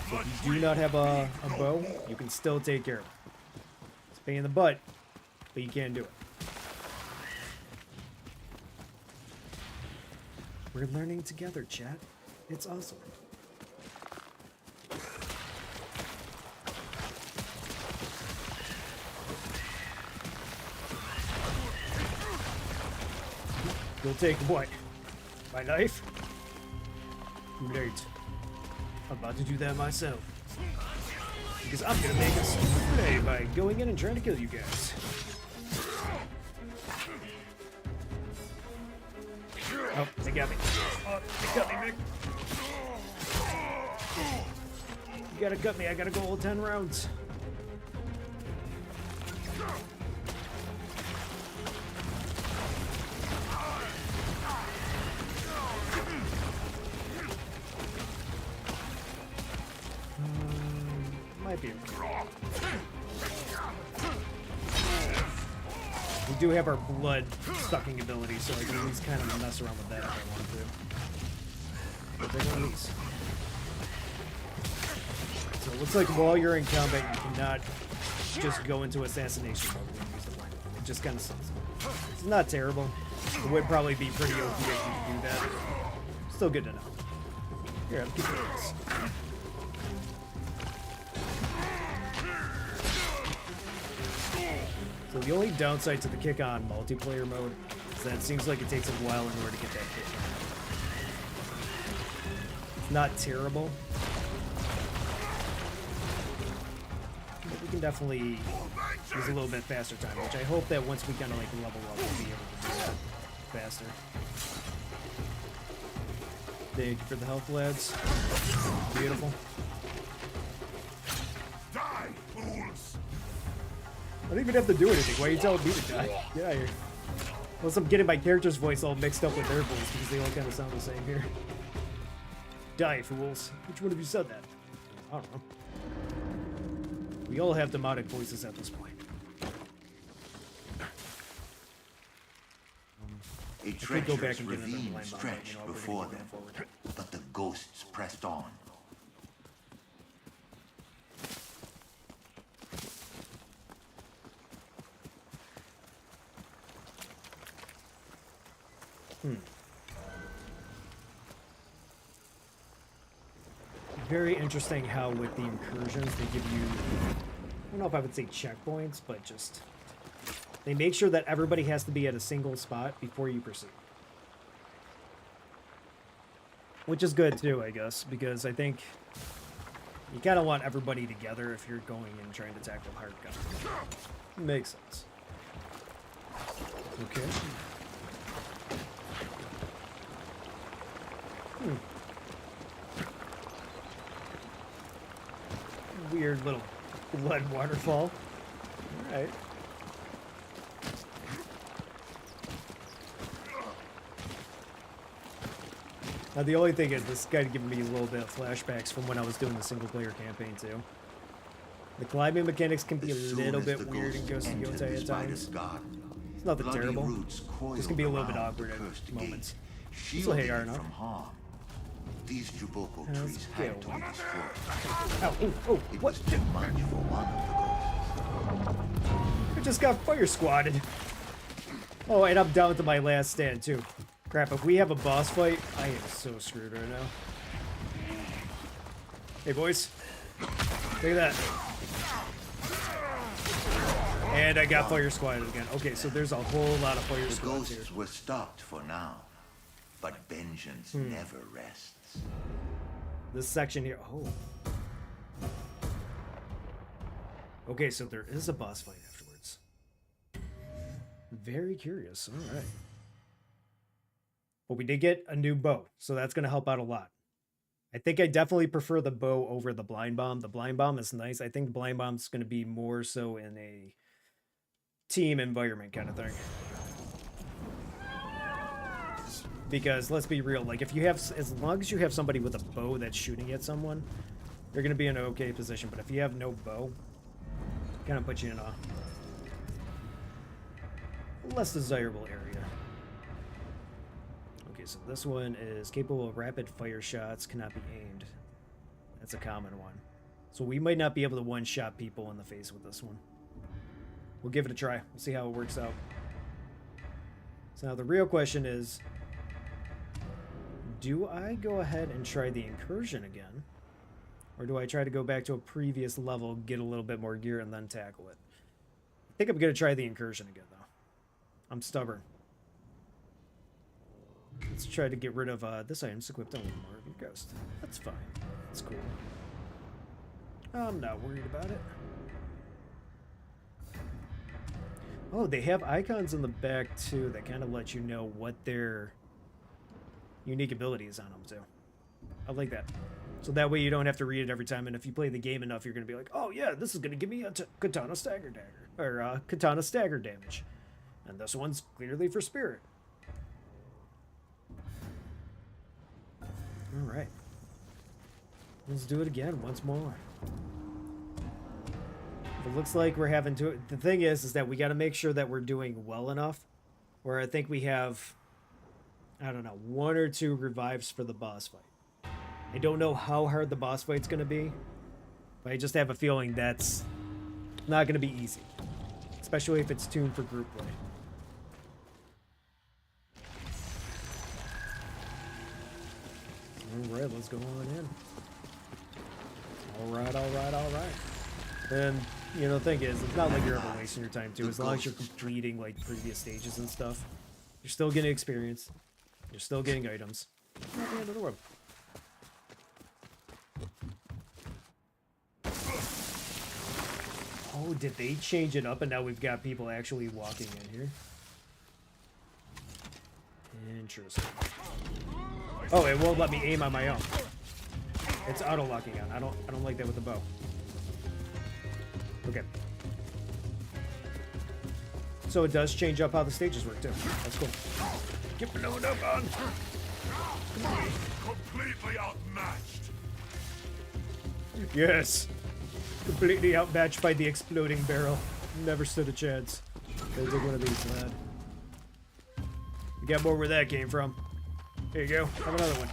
So if you do not have a bow, you can still take care of it. It's a pain in the butt, but you can do it. We're learning together, chat. It's awesome. You'll take what? My life? Great. I'm about to do that myself. Because I'm gonna make a stupid play by going in and trying to kill you guys. Oh, they got me. Oh, they got me, Mick. You gotta cut me. I gotta go all 10 rounds. Might be. We do have our blood sucking ability, so I can at least kind of mess around with that if I want to. But take one of these. So it looks like while you're in combat, you cannot just go into assassination mode when you use the blind bomb. It just kind of sucks. It's not terrible. It would probably be pretty OP if you could do that. Still good to know. Here, I'll keep this. So the only downside to the kick-on multiplayer mode is that it seems like it takes a while in order to get that kick on. It's not terrible. But we can definitely use a little bit faster time, which I hope that once we kind of like level up, we'll be able to do that faster. Thank you for the health, lads. Beautiful. Die, fools! I don't even have to do anything. Why are you telling me to die? Get out of here. Unless I'm getting my character's voice all mixed up with their voice because they all kind of sound the same here. Die, fools. Which one of you said that? I don't know. We all have demonic voices at this point. A could go back treacherous and get another ravine blind bomb, stretched you know, if we're before gonna them, keep going forward. but the ghosts pressed on. Very interesting how with the incursions they give you, I don't know if I would say checkpoints, but just they make sure that everybody has to be at a single spot before you proceed. Which is good too, I guess, because I think you kind of want everybody together if you're going and trying to tackle hard combat. Makes sense. Okay. Weird little blood waterfall. Alright. Now the only thing is this guy giving me a little bit of flashbacks from when I was doing the single player campaign too. The climbing mechanics can be a little bit weird in Ghost of Yotei at times. It's nothing terrible. This can be a little bit awkward at moments. So hey, Arno. These Juboko trees had to be destroyed. Ow, oh, It what? was too much for one of the ghosts. I just got fire squatted. Oh, and I'm down to my last stand too. Crap, if we have a boss fight, I am so screwed right now. Hey boys. Look at that. And I got fire squatted again. Okay, so there's a whole lot of fire The squads ghosts here. were stopped for now, but vengeance never rests. This section here. Oh. Okay, so there is a boss fight afterwards. Very curious. All right. But we did get a new bow, so that's going to help out a lot. I think I definitely prefer the bow over the blind bomb. The blind bomb is nice. I think the blind bomb's going to be more so in a team environment kind of thing. Because let's be real, like if you have, as long as you have somebody with a bow that's shooting at someone, you're going to be in an okay position. But if you have no bow, it kind of puts you in a less desirable area. Okay, so this one is capable of rapid fire shots, cannot be aimed. That's a common one. So we might not be able to one-shot people in the face with this one. We'll give it a try. We'll see how it works out. So now the real question is, do I go ahead and try the incursion again? Or do I try to go back to a previous level, get a little bit more gear, and then tackle it? I think I'm going to try the incursion again, though. I'm stubborn. Let's try to get rid of this item's equipped on one more of your ghost. That's fine. That's cool. I'm not worried about it. Oh, they have icons in the back, too, that kind of let you know what their unique abilities on them, too. I like that. So that way you don't have to read it every time, and if you play the game enough, you're going to be like, oh, yeah, this is going to give me a katana stagger dagger, or katana stagger damage. And this one's clearly for spirit. Alright. Let's do it again once more. It looks like we're having to... The thing is that we got to make sure that we're doing well enough where I think we have, I don't know, 1 or 2 revives for the boss fight. I don't know how hard the boss fight's going to be, but I just have a feeling that's not going to be easy, especially if it's tuned for group play. Alright, let's go on in. Alright. And, you know, the thing is, it's not like you're ever wasting your time, too. As long as you're completing, like, previous stages and stuff. You're still getting experience. You're still getting items. Not the end of the world. Oh, did they change it up and now we've got people actually walking in here? Interesting. Oh, it won't let me aim on my own. It's auto-locking on. I don't like that with the bow. Okay. So it does change up how the stages work too. That's cool. Get me no gun. Completely outmatched. Yes. Completely outmatched by the exploding barrel. Never stood a chance. Gotta take one of these, lad. You got more where that came from. Here you go. Have another one.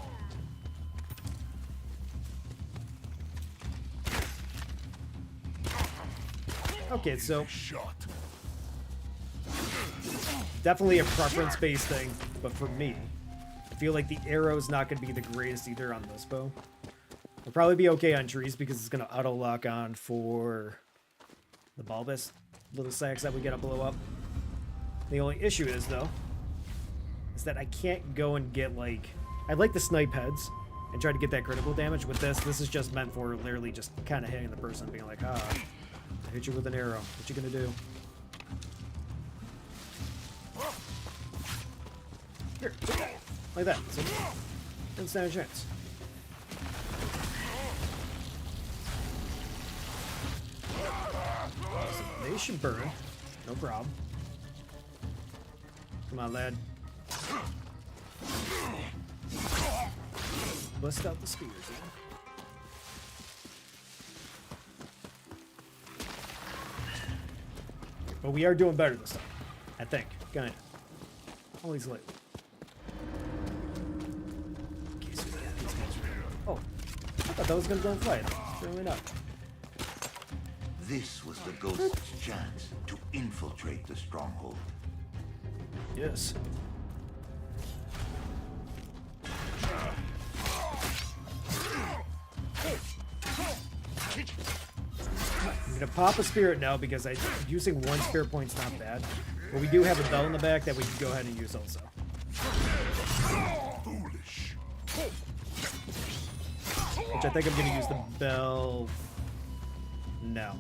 Okay, so Shot. definitely a preference-based thing, but for me, I feel like the arrow's not going to be the greatest either on this bow. It'll probably be okay on trees because it's going to auto-lock on for the bulbous little sacks that we gotta blow up. The only issue is, though, is that I can't go and get, like... I'd like to snipe heads and try to get that critical damage. With this is just meant for literally just kind of hitting the person, being like, ah, I hit you with an arrow. What you gonna do? Here, take that. Like that. So, don't stand a chance. So they should burn. No problem. Come on, lad. Bust out the spears, man. But we are doing better this time. I think. Kinda. Only slightly. Okay, so yeah, these guys are... Oh. I thought that was gonna go and fly. Certainly not. This was the ghost's chance to infiltrate the stronghold. Yes. I'm gonna pop a spirit now because using one spirit point's not bad. But we do have a bell in the back that we can go ahead and use also. Foolish. Which I think I'm gonna use the bell now.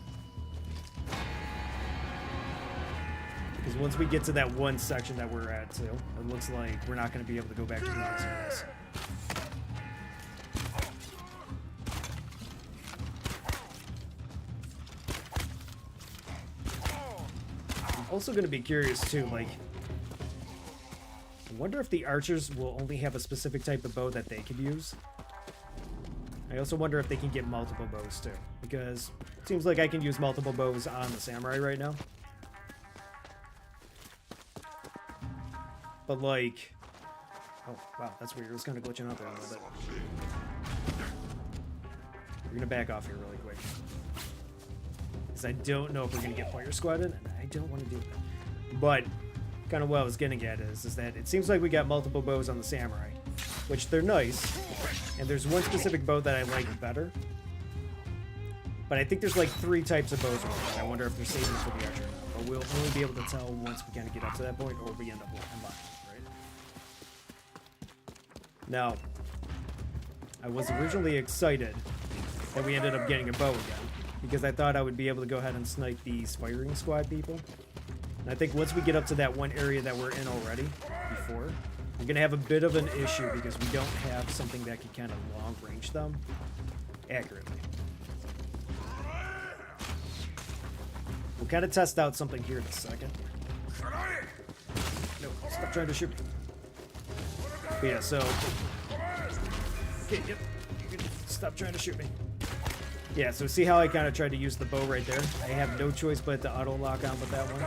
Because once we get to that one section that we're at too, it looks like we're not gonna be able to go back to the next. Also going to be curious too, like, I wonder if the archers will only have a specific type of bow that they could use. I also wonder if they can get multiple bows too, because it seems like I can use multiple bows on the samurai right now. But like, oh wow, that's weird. It's kind of glitching out there a little bit. We're going to back off here really quick. I don't know if we're gonna get fire squatted, and I don't want to do that. But kind of what I was getting at is that it seems like we got multiple bows on the samurai, which they're nice, and there's one specific bow that I like better. But I think there's like 3 types of bows. I wonder if they're saving for the archer, but we'll only be able to tell once we kind of get up to that point, or we end up unlocking, right? Now, I was originally excited that we ended up getting a bow again, because I thought I would be able to go ahead and snipe these firing squad people. And I think once we get up to that one area that we're in already, before, we're going to have a bit of an issue because we don't have something that can kind of long range them accurately. We'll kind of test out something here in a second. No, stop trying to shoot me. But yeah, so... Okay, yep. You can stop trying to shoot me. Yeah, so see how I kind of tried to use the bow right there? I have no choice but to auto lock on with that one.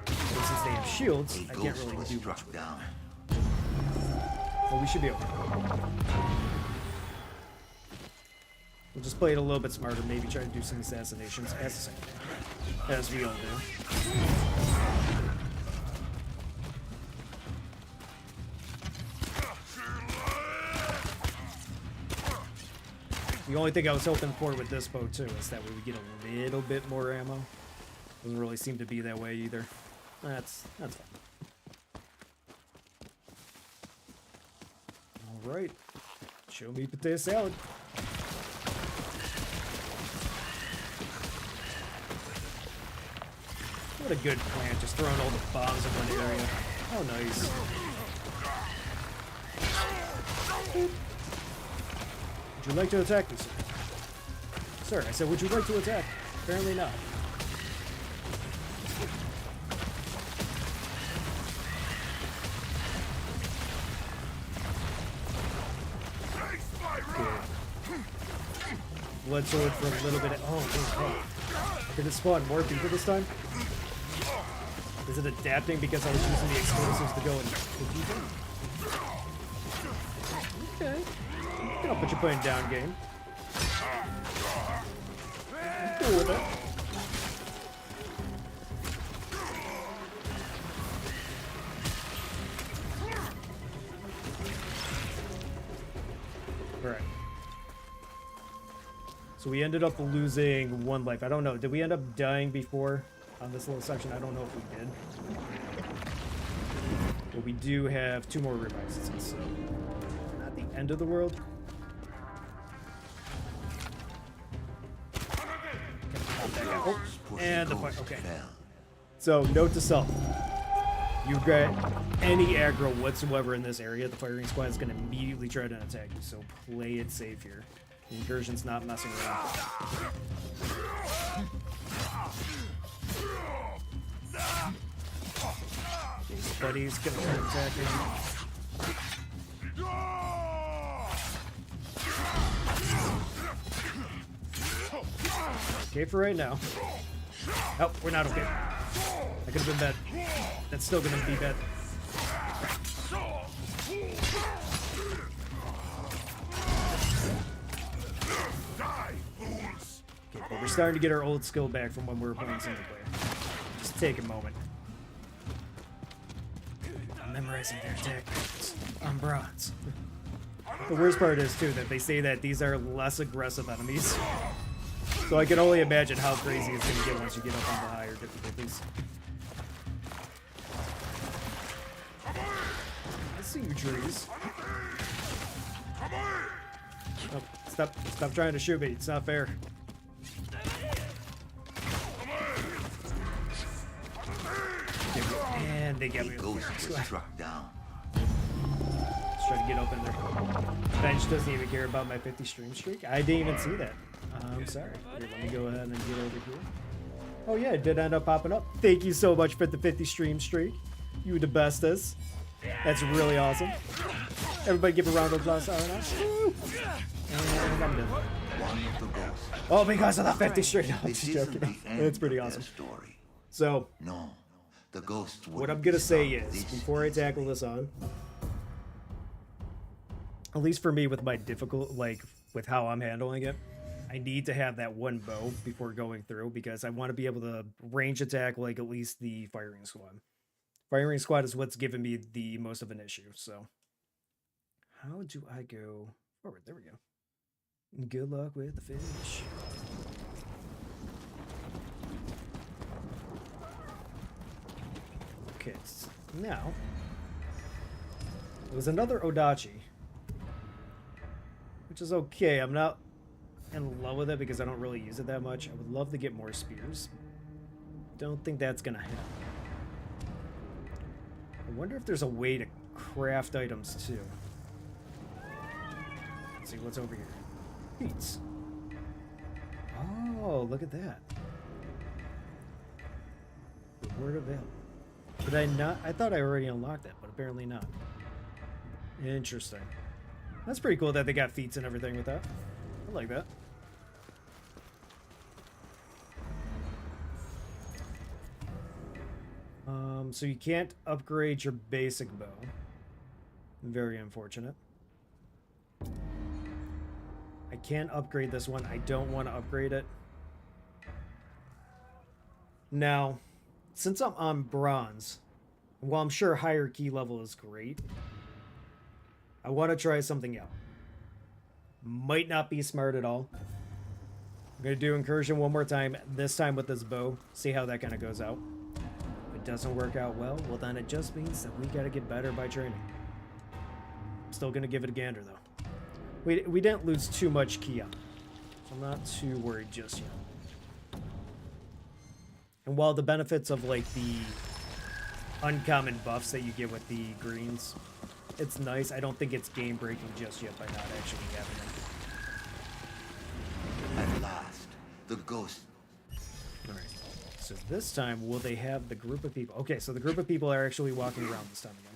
And since they have shields, I can't really do much with down. it. But we should be okay. We'll just play it a little bit smarter, maybe try to do some assassinations as we all do. The only thing I was hoping for with this bow too is that we would get a little bit more ammo. Doesn't really seem to be that way either. That's fine. All right, show me potato salad. What a good plan, just throwing all the bombs in one area. Oh, nice. Would you like to attack me, sir? Sir, I said, would you like to attack? Apparently not. Blood sword for a little bit of... Oh. Did it spawn more people this time? Is it adapting because I was using the explosives to go and hit people? Okay. I'll put your point down, game. I'm cool with it. Alright. So we ended up losing 1 life. I don't know. Did we end up dying before on this little section? I don't know if we did. But we do have 2 more revives, so not the end of the world. Oh, and the fire. Okay. So, note to self. You get any aggro whatsoever in this area, the firing squad is going to immediately try to attack you. So, play it safe here. The incursion's not messing around. His buddy's going to try to attack me. Okay for right now. Oh, we're not okay. That could have been bad. That's still gonna be bad. Okay, but we're starting to get our old skill back from when we were playing single player. Just take a moment. I'm memorizing their tactics on bronze. The worst part is too that they say that these are less aggressive enemies. So I can only imagine how crazy it's going to get once you get up into higher difficulties. I see you, trees. Oh, stop trying to shoot me. It's not fair. And they get me. Struck down. Let's try to get up in there. Bench doesn't even care about my 50 stream streak. I didn't even see that. I'm sorry. Here, let me go ahead and get over here. Oh yeah, it did end up popping up. Thank you so much for the 50 stream streak. You the bestest. That's really awesome. Everybody give a round of applause. And I'm done. Oh, because of the 50 streak. No, I'm just joking. It's pretty awesome. So, no, the ghost. What I'm gonna say is, before I tackle this on, at least for me with my with how I'm handling it, I need to have that 1 bow before going through because I want to be able to range attack like at least the firing squad. Firing squad is what's given me the most of an issue, so. How do I go forward? There we go. Good luck with the fish. Okay, now. It was another Odachi. Which is okay. I'm not in love with it because I don't really use it that much. I would love to get more spears. Don't think that's gonna happen. I wonder if there's a way to craft items too. Let's see what's over here. Beats. Oh, look at that. Reward available. Did I not? I thought I already unlocked that, but apparently not. Interesting. That's pretty cool that they got feats and everything with that. I like that. So you can't upgrade your basic bow. Very unfortunate. I can't upgrade this one. I don't want to upgrade it. Now, since I'm on bronze, while I'm sure higher key level is great, I want to try something out. Might not be smart at all. I'm going to do incursion one more time, this time with this bow. See how that kind of goes out. If it doesn't work out well, well then it just means that we got to get better by training. I'm still going to give it a gander though. We didn't lose too much key on it, so I'm not too worried just yet. And while the benefits of like the uncommon buffs that you get with the greens, it's nice, I don't think it's game breaking just yet by not actually having them. At last, the ghost. Alright, so this time will they have the group of people? Okay, so the group of people are actually walking around this time again.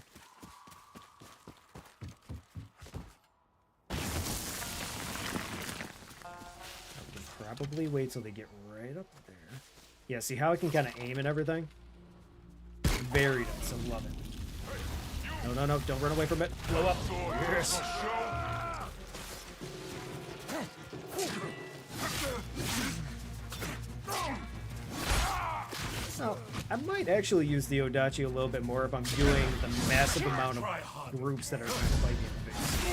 Probably wait till they get right up there. Yeah, see how I can kind of aim and everything? Very nice. I love it. No, no, no. Don't run away from it. Blow up. Yes. Now, I might actually use the Odachi a little bit more if I'm doing the massive amount of groups that are trying to fight me in the face.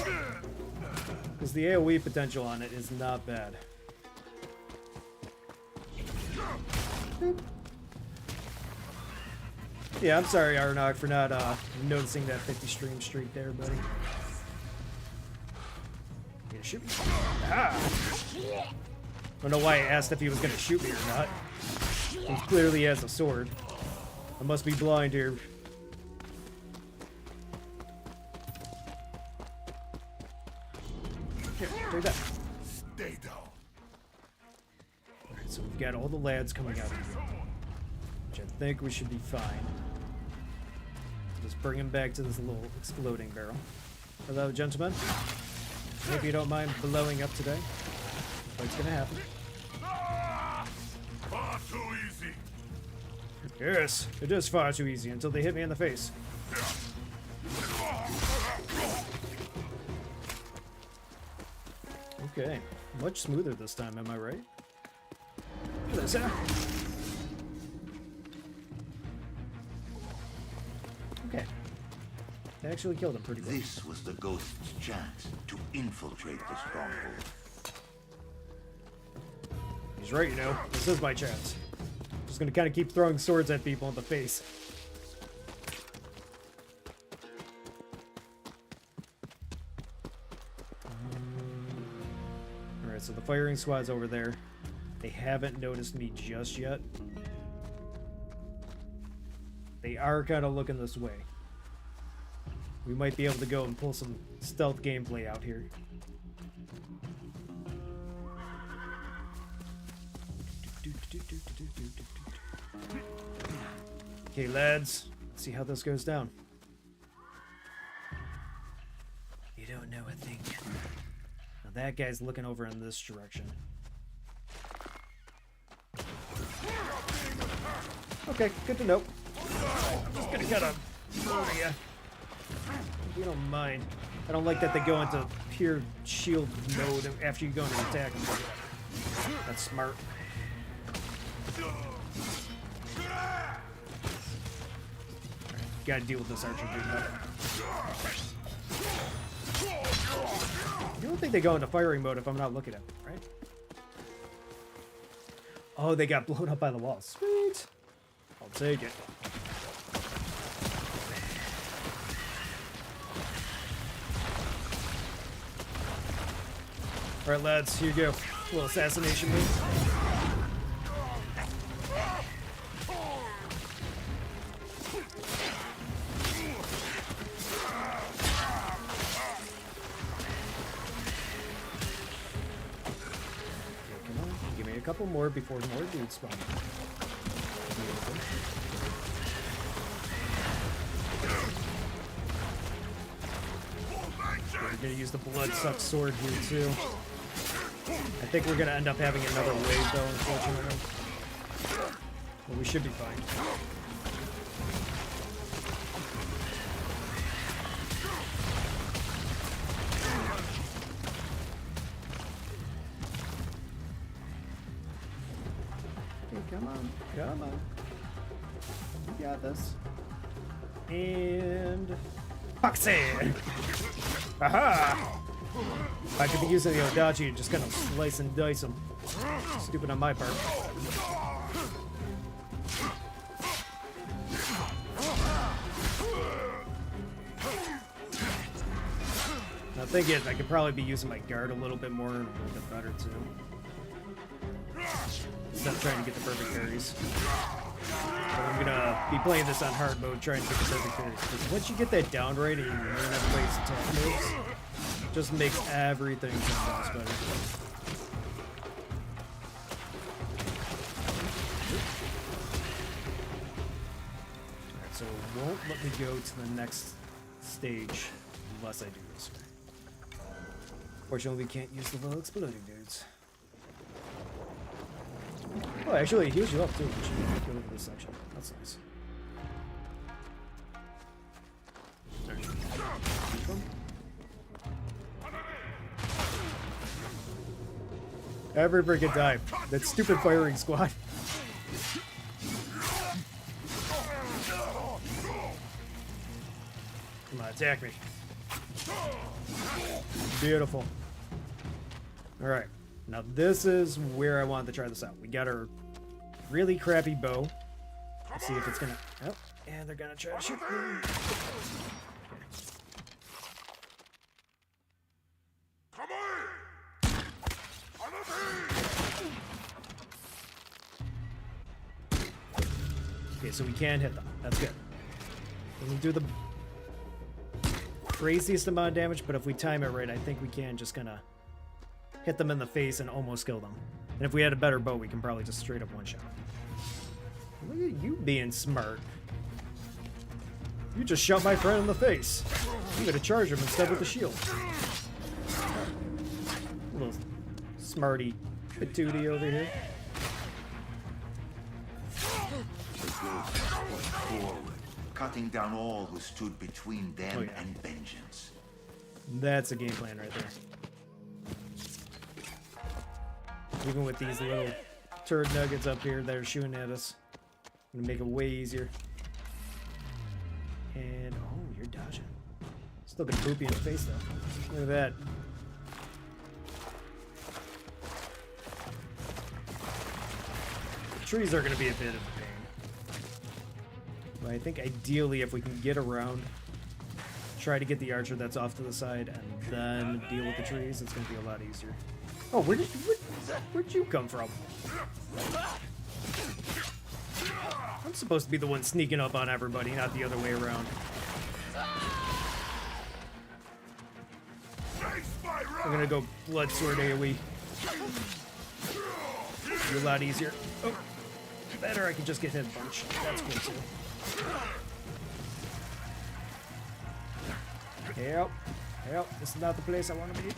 Because the AoE potential on it is not bad. Yeah, I'm sorry, Arnog, for not noticing that 50 stream streak there, buddy. Yeah, shoot me. Ah! I don't know why I asked if he was gonna shoot me or not. He clearly has a sword. I must be blind here. Here, take that. Stay down. Alright, so we've got all the lads coming out of here. Which I think we should be fine. Just bring him back to this little exploding barrel. Hello, gentlemen. Hope you don't mind blowing up today. What's gonna happen? Far too easy. Yes, it is far too easy until they hit me in the face. Okay, much smoother this time, am I right? Hello, sir. Okay. They actually killed him pretty well. This was the ghost's chance to infiltrate the stronghold. He's right, you know. This is my chance. Just gonna kind of keep throwing swords at people in the face. Alright, so the firing squad's over there. They haven't noticed me just yet. They are kind of looking this way. We might be able to go and pull some stealth gameplay out here. Okay, lads. Let's see how this goes down. You don't know a thing. Now that guy's looking over in this direction. Okay, good to know. I'm just gonna kind of murder you. If you don't mind. I don't like that they go into pure shield mode after you go into attack. That's smart. Gotta deal with this archer dude. You don't think they go into firing mode if I'm not looking at them, right? Oh, they got blown up by the wall. Sweet. I'll take it. Alright, lads, here you go. A little assassination move. Couple more before more dudes spawn. We're gonna use the blood-sucked sword here too. I think we're gonna end up having another wave though, unfortunately. But we should be fine. come on, come on. You got this. And Foxy! Aha! I could be using the Odachi and just kind of slice and dice them. Stupid on my part. Now thinking I could probably be using my guard a little bit more and a little bit better too. Instead of trying to get the perfect parries. But I'm gonna be playing this on hard mode, trying to get the perfect parries. Because once you get that down right and you learn how to play its attack moves, it just makes everything 10 times better. Alright, so it won't let me go to the next stage unless I do this way. Fortunately, we can't use the little exploding dudes. Oh, actually, it heals you up too once you go over this section. That's nice. Alright. Every freaking time. That stupid firing squad. Come on, attack me. Beautiful. Alright. Now this is where I wanted to try this out. We got our really crappy bow. Let's see if it's gonna... Oh, and they're gonna try to shoot me. Okay, so we can hit them. That's good. Doesn't do the craziest amount of damage, but if we time it right, I think we can just gonna hit them in the face and almost kill them. And if we had a better bow, we can probably just straight up one-shot. Look at you being smart. You just shot my friend in the face. You gotta charge him instead with the shield. Little smarty patootie over here. The ghosts pushed forward, cutting down all who stood between them and vengeance. That's a game plan right there. Even with these little turd nuggets up here that are shooting at us. I'm gonna make it way easier. And, oh, you're dodging. Still gonna poop you in the face, though. Look at that. The trees are gonna be a bit of a pain. But I think ideally, if we can get around, try to get the archer that's off to the side, and then deal with the trees, it's gonna be a lot easier. Oh, where'd you come from? I'm supposed to be the one sneaking up on everybody, not the other way around. I'm gonna go blood sword AoE. Be a lot easier. Oh, better I can just get hit a bunch. That's cool too. Help. Help. This is not the place I want to be.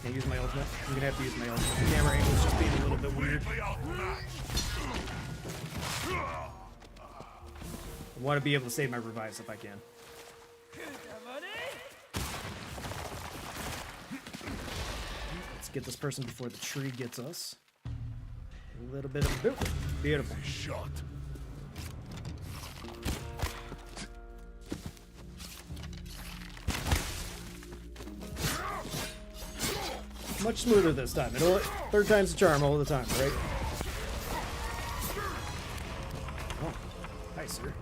Can't use my ultimate. I'm gonna have to use my ultimate. The camera angle's just being a little bit weird. I want to be able to save my revives if I can. Let's get this person before the tree gets us. A little bit of a boot. Beautiful. Shot. Much smoother this time. It'll third time's the charm all the time, right? Oh, hi, sir.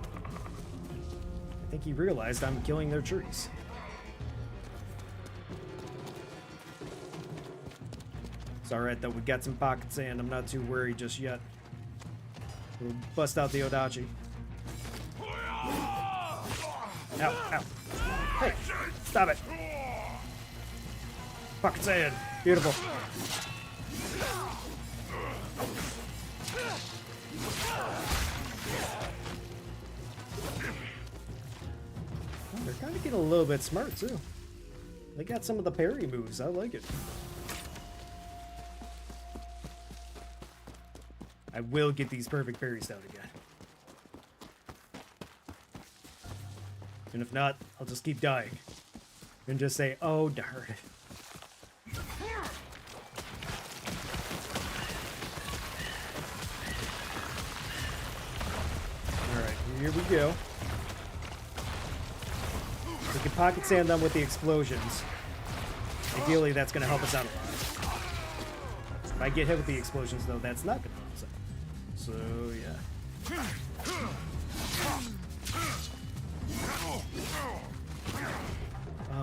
I think he realized I'm killing their trees. It's alright though, we got some pocket sand. I'm not too worried just yet. We'll bust out the Odachi. Ow, ow. Hey, stop it. Pocket sand. Beautiful. Oh, they're kind of getting a little bit smart too. They got some of the parry moves. I like it. I will get these perfect parries down again. And if not, I'll just keep dying. And just say, oh darn. Here we go. We can pocket sand them with the explosions. Ideally, that's going to help us out a lot. If I get hit with the explosions, though, that's not going to help us out. So, yeah.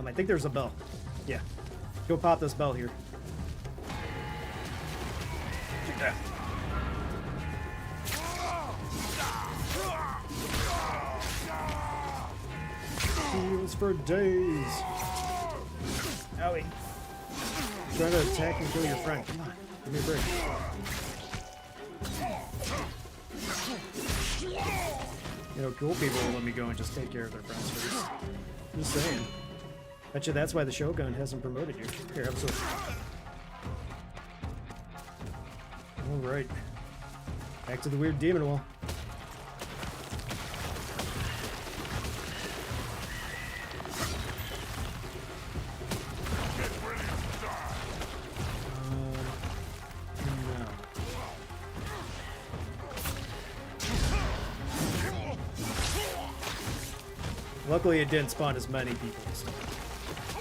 I think there's a bell. Yeah. Go pop this bell here. Yeah. Heals for days. Owie. Trying to attack and kill your friend. Come on. Give me a break. You know, cool people will let me go and just take care of their friends first. Just saying. Bet you that's why the Shogun hasn't promoted you. Here, have some. Alright. Back to the weird demon wall. Luckily, it didn't spawn as many people this time. So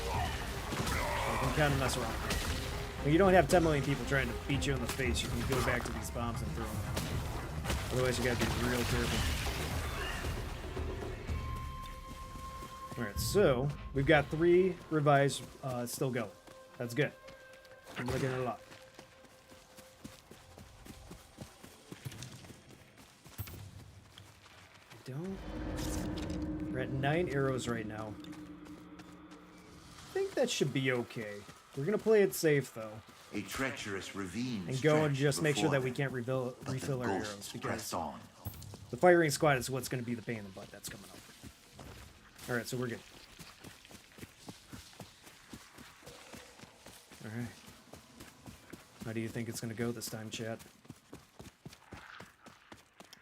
you can kind of mess around. When you don't have 10 million people trying to beat you in the face, you can go back to these bombs and throw them out. Otherwise, you gotta be real careful. Alright, so we've got 3 revives still going. That's good. I'm looking at a lot. We're at 9 arrows right now. I think that should be okay. We're gonna play it safe though. A treacherous ravine And go and stretched just make sure before that we them, can't refill but the our arrows ghosts because pressed on. the firing squad is what's gonna be the pain in the butt that's coming up. Alright, so we're good. Alright. How do you think it's gonna go this time, chat?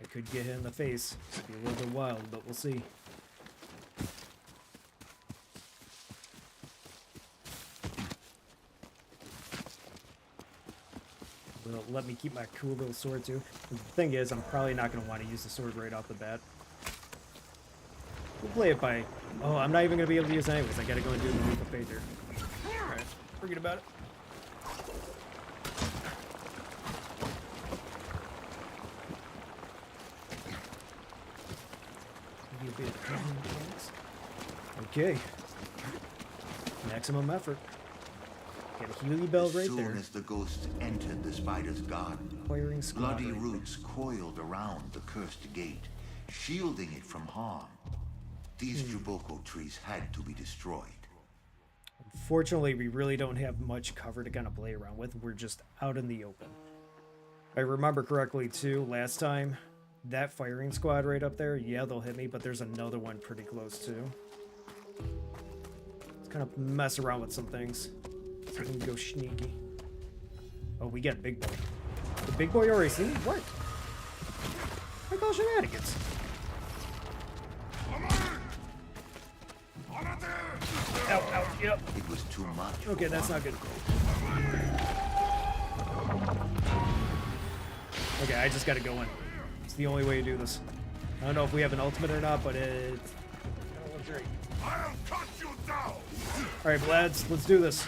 I could get hit in the face. It'd be a little bit wild, but we'll see. Will let me keep my cool little sword too. The thing is, I'm probably not going to want to use the sword right off the bat. We'll play it by... Oh, I'm not even going to be able to use it anyways. I got to go and do the leap of faith here. Alright, forget about it. Okay. Maximum effort. Get a Healy bell right As there. soon as the ghosts entered the spider's garden, Firing squad bloody right roots coiled around the cursed gate, shielding it from harm. These Juboko trees had to be destroyed. Unfortunately, we really don't have much cover to kind of play around with. We're just out in the open. If I remember correctly, too, last time, that firing squad right up there, yeah, they'll hit me, but there's another one pretty close, too. Let's kind of mess around with some things. So we can go sneaky. Oh, we got Big Boy. The Big Boy already seen? What? I call shenanigans. Ow, ow, yep. It was too much. Okay, that's not good. Okay, I just gotta go in. It's the only way to do this. I don't know if we have an ultimate or not, but it's... I'll cut you down! Alright, lads, let's do this.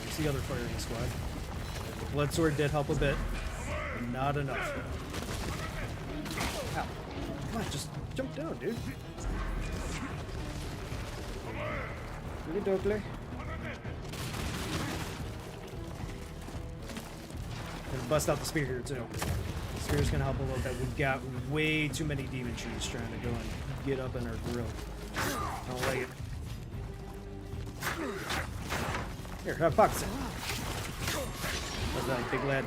It's the other firing squad. The blood sword did help a bit, but not enough. Ow. Come on, just jump down, dude. Really, Dokley? Gonna bust out the spear here, too. The spear's gonna help a little bit. We've got way too many demon trees trying to go and get up in our grill. I don't like it. Here, have pockets in. What's that, big lad?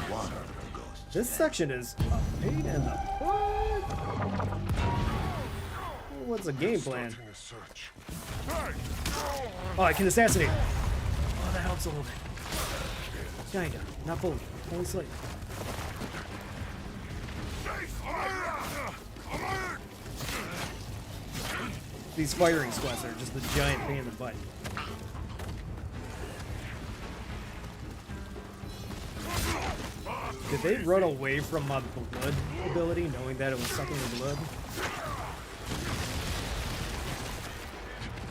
One of the ghosts. This section is a pain in the butt. What's the game plan? Starting a search. Oh, I can assassinate. Oh, that helps a little bit. Kinda. Not fully. Only slightly. these firing squads are just the giant pain in the butt. Did they run away from my blood ability, knowing that it was sucking the blood?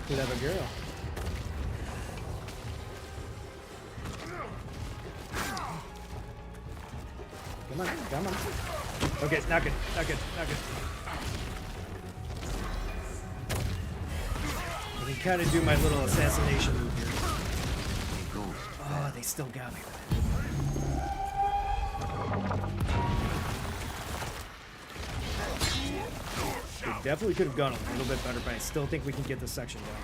Could have a girl. Come on, come on. Okay, not good, not good, not good. I can kind of do my little assassination move here. Oh, they still got me. We definitely could have gone a little bit better, but I still think we can get this section down.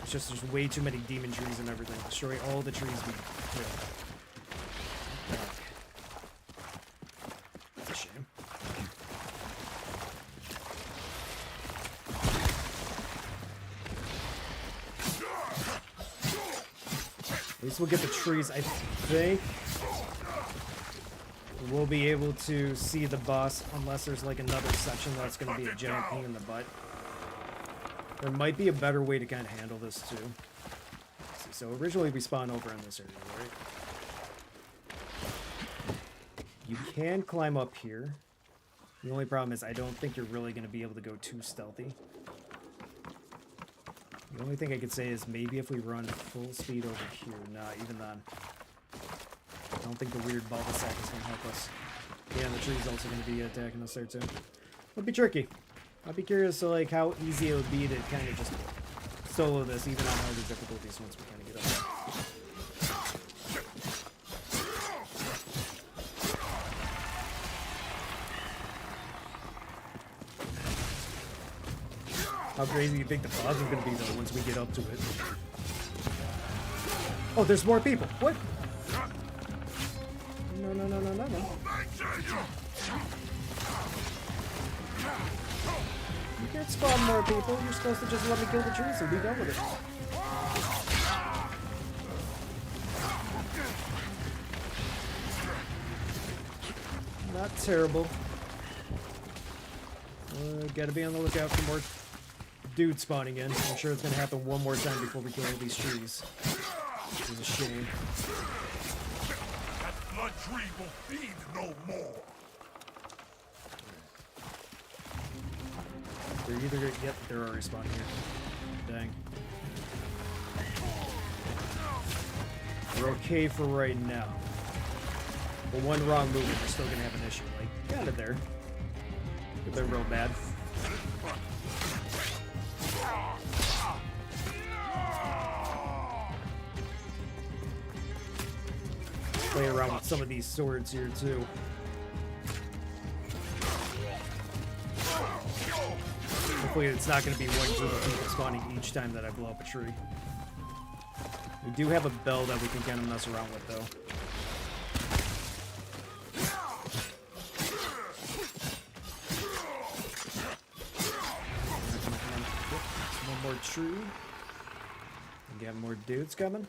It's just there's way too many demon trees and everything. Destroy all the trees we kill. That's a shame. At least we'll get the trees, I think. We'll be able to see the boss unless there's like another section that's going to be a giant pain in the butt. There might be a better way to kind of handle this too. Let's see, so originally we spawned over in this area, right? You can climb up here. The only problem is I don't think you're really going to be able to go too stealthy. The only thing I could say is maybe if we run full speed over here. Nah, even then. I don't think the weird bubble sack is going to help us. Yeah, and the tree's also going to be attacking us there too. It'll be tricky. I'll be curious to like how easy it would be to kind of just solo this, even on harder difficulties once we kind of get up there. How crazy do you think the boss is going to be though once we get up to it? Oh, there's more people. What? No, no, no, no, no, no. You can't spawn more people. You're supposed to just let me kill the trees and be done with it. Not terrible. Gotta be on the lookout for more dudes spawning in. I'm sure it's gonna happen one more time before we kill all these trees. Which is a shame. Blood tree will feed no more. They're either gonna, yep, they're already spawning here. Dang. We're okay for right now. But one wrong move and we're still gonna have an issue. Like, got it there. Could have been real bad. Play around with some of these swords here too. Hopefully it's not going to be one group of people spawning each time that I blow up a tree. We do have a bell that we can kind of mess around with though. One more tree. We got more dudes coming.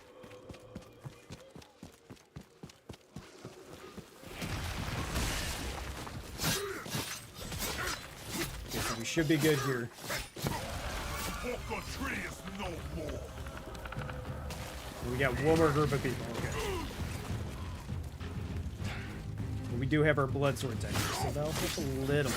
We should be good here. Tree is no more. We got one more group of people. Okay. But we do have our blood sword technique, so that'll help a little.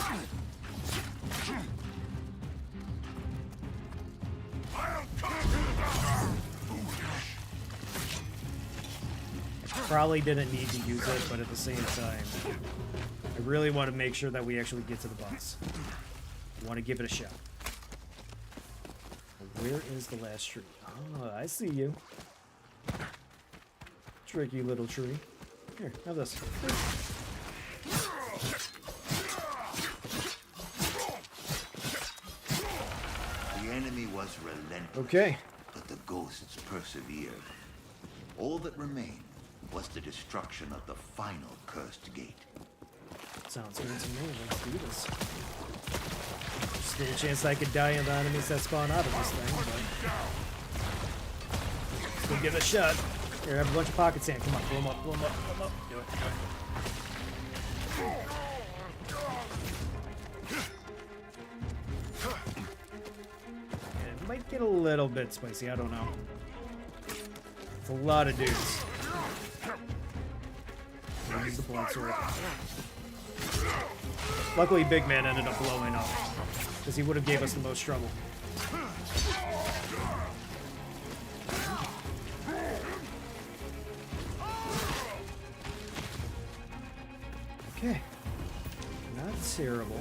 Probably didn't need to use it, but at the same time, I really want to make sure that we actually get to the boss. I want to give it a shot. Where is the last tree? Oh, I see you. Tricky little tree. Here, have this. The enemy was relentless. Okay. But the ghosts persevered. All that remained was the destruction of the final cursed gate. Sounds good to me. Let's do this. There's still a chance I could die in the enemies that spawn out of this thing, but still give it a shot. Here, I have a bunch of pocket sand. Come on, blow them up, blow them up, blow them up. Do it, do it. get a little bit spicy. I don't know. It's a lot of dudes. I'll use the blood sword. Luckily, Big Man ended up blowing up, because he would have gave us the most trouble. Okay. Not terrible.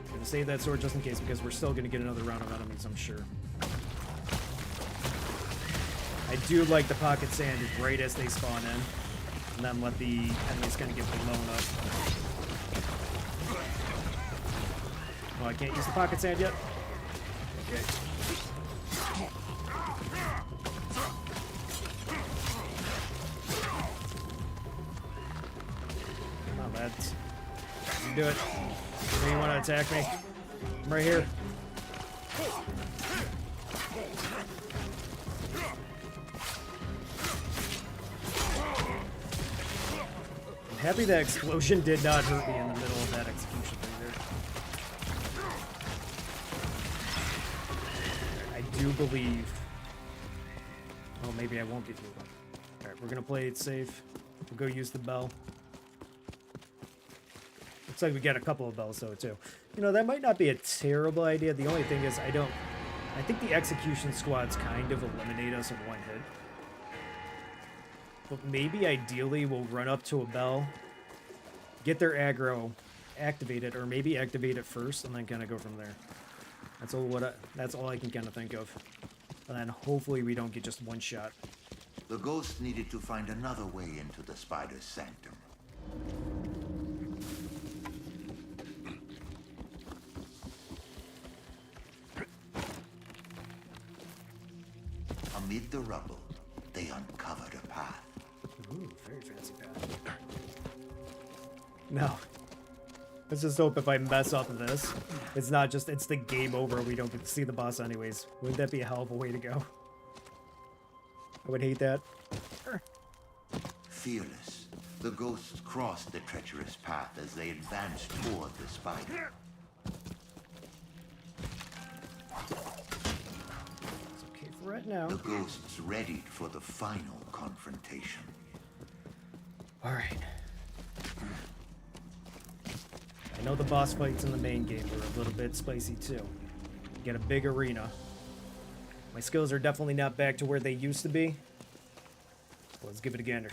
I'm gonna save that sword just in case, because we're still gonna get another round of enemies, I'm sure. I do like the pocket sand right as they spawn in, and then let the enemies kind of get blown up. Oh, I can't use the pocket sand yet? Okay. Come on, lads. You do it. You want to attack me? I'm right here. I'm happy that explosion did not hurt me in the middle of that execution thing there. I do believe... Oh, maybe I won't get through one. Alright, we're gonna play it safe. We'll go use the bell. Looks like we got a couple of bells though too. You know, that might not be a terrible idea. The only thing is I think the execution squads kind of eliminate us in one hit. But maybe ideally we'll run up to a bell, get their aggro activated, or maybe activate it first and then kind of go from there. That's all I can kind of think of. And then hopefully we don't get just one shot. The ghost needed to find another way into the spider's sanctum. Amid the rubble, they uncovered a path. Ooh, very fancy path. No. Let's just hope if I mess up this, it's not just, it's the game over, we don't get to see the boss anyways. Wouldn't that be a hell of a way to go? I would hate that. Fearless, the ghosts crossed the treacherous path as they advanced toward the spider. It's okay for right now. The ghosts readied for the final confrontation. Alright. I know the boss fights in the main game were a little bit spicy too. Get a big arena. My skills are definitely not back to where they used to be. So let's give it a gander.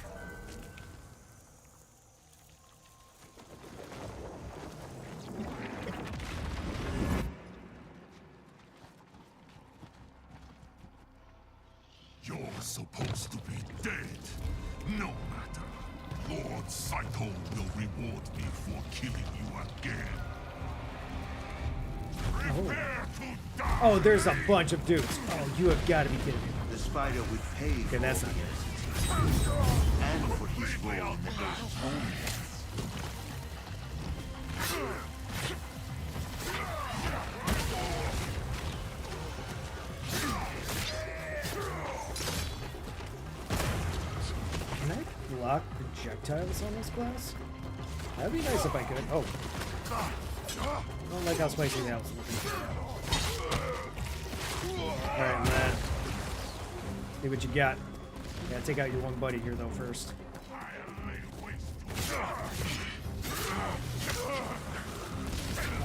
You're supposed to be dead. No matter. Lord Saito will reward me for killing you again. Prepare to die! Oh, there's a bunch of dudes. Oh, you have got to be kidding me. The spider would pay Okay, that's not good. and for his role in the ghost's own death. Can I block projectiles on this class? That'd be nice if I could. Oh. I don't like how spicy that was looking. Alright, man. See what you got. Gotta take out your one buddy here, though, first. How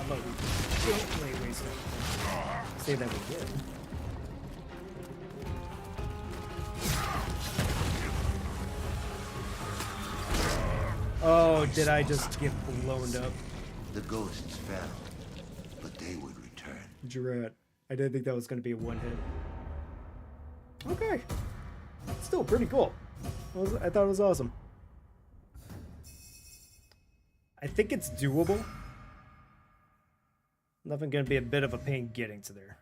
about we don't lay waste it? Say that we did. Oh, did I just get blown up? The ghosts fell, but they would return. Drat. I didn't think that was going to be a one hit. Okay. Still pretty cool. I thought it was awesome. I think it's doable. Nothing going to be a bit of a pain getting to there.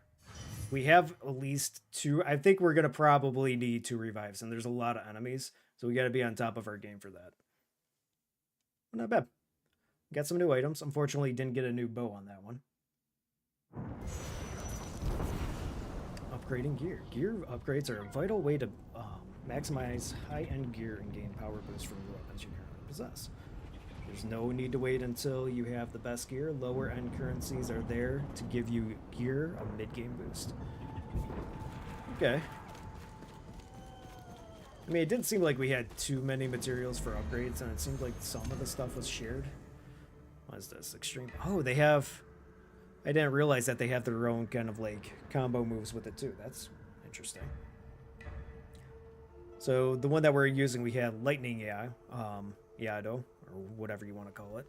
We have at least 2. I think we're going to probably need 2 revives, and there's a lot of enemies, so we got to be on top of our game for that. But not bad. Got some new items. Unfortunately, didn't get a new bow on that one. Upgrading gear. Gear upgrades are a vital way to maximize high-end gear and gain power boosts from the weapons you currently possess. There's no need to wait until you have the best gear. Lower-end currencies are there to give you gear a mid-game boost. Okay. I mean, it didn't seem like we had too many materials for upgrades, and it seemed like some of the stuff was shared. What is this? Extreme. Oh, they have... I didn't realize that they have their own kind of like combo moves with it too. That's interesting. So the one that we're using, we have Lightning Yado, or whatever you want to call it.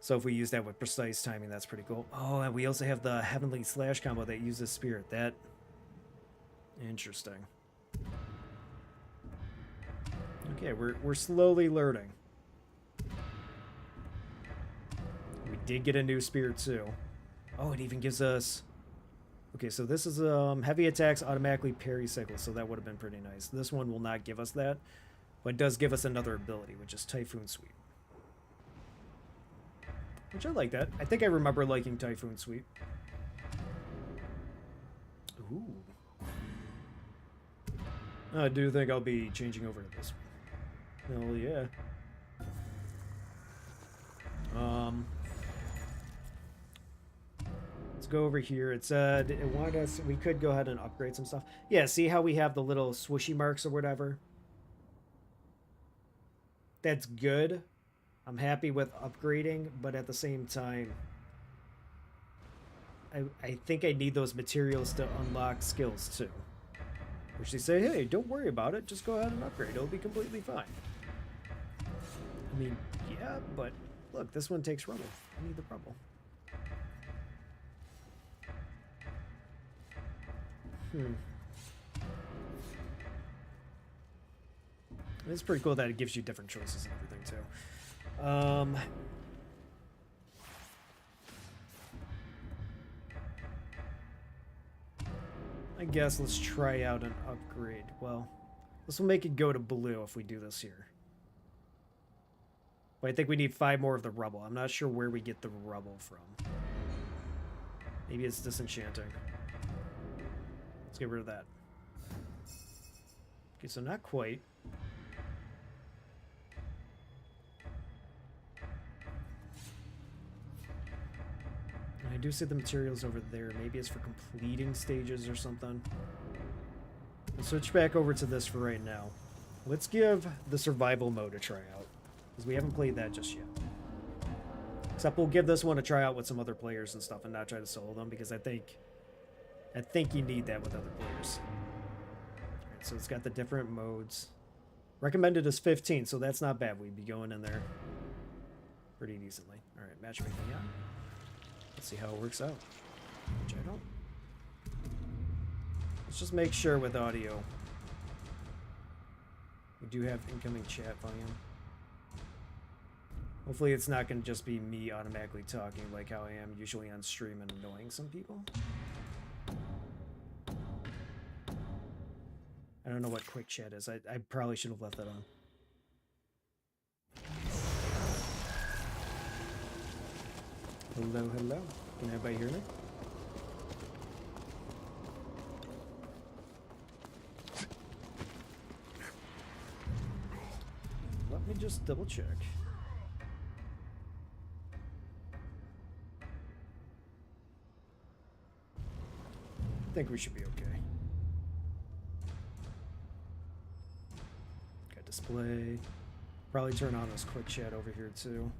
So if we use that with precise timing, that's pretty cool. Oh, and we also have the Heavenly Slash combo that uses Spirit. That... Interesting. Okay, we're slowly learning. We did get a new Spirit too. Oh, it even gives us... Okay, so this is heavy attacks automatically parry cycle, so that would have been pretty nice. This one will not give us that, but it does give us another ability, which is Typhoon Sweep. Which I like that. I think I remember liking Typhoon Sweep. Ooh. I do think I'll be changing over to this one. Hell yeah. Let's go over here. It said it wanted us... We could go ahead and upgrade some stuff. Yeah, see how we have the little swooshy marks or whatever? That's good. I'm happy with upgrading, but at the same time, I think I need those materials to unlock skills too. Which they say, hey, don't worry about it. Just go ahead and upgrade. It'll be completely fine. I mean, yeah, but look, this one takes rubble. I need the rubble. It's pretty cool that it gives you different choices and everything too. I guess let's try out an upgrade. Well, this will make it go to blue if we do this here. But I think we need 5 more of the rubble. I'm not sure where we get the rubble from. Maybe it's disenchanting. Let's get rid of that. Okay, so not quite. I do see the materials over there. Maybe it's for completing stages or something. We'll switch back over to this for right now. Let's give the survival mode a try out, because we haven't played that just yet. Except we'll give this one a try out with some other players and stuff and not try to solo them, because I think you need that with other players. Alright, so it's got the different modes. Recommended is 15, so that's not bad. We'd be going in there pretty decently. Alright, matchmaking, yeah. Let's see how it works out. Which I don't. Let's just make sure with audio. We do have incoming chat volume. Hopefully it's not going to just be me automatically talking like how I am usually on stream and annoying some people. I don't know what quick chat is. I probably should have left that on. Hello, hello. Can everybody hear me? Let me just double check. I think we should be okay. Got display. Probably turn on this quick chat over here too.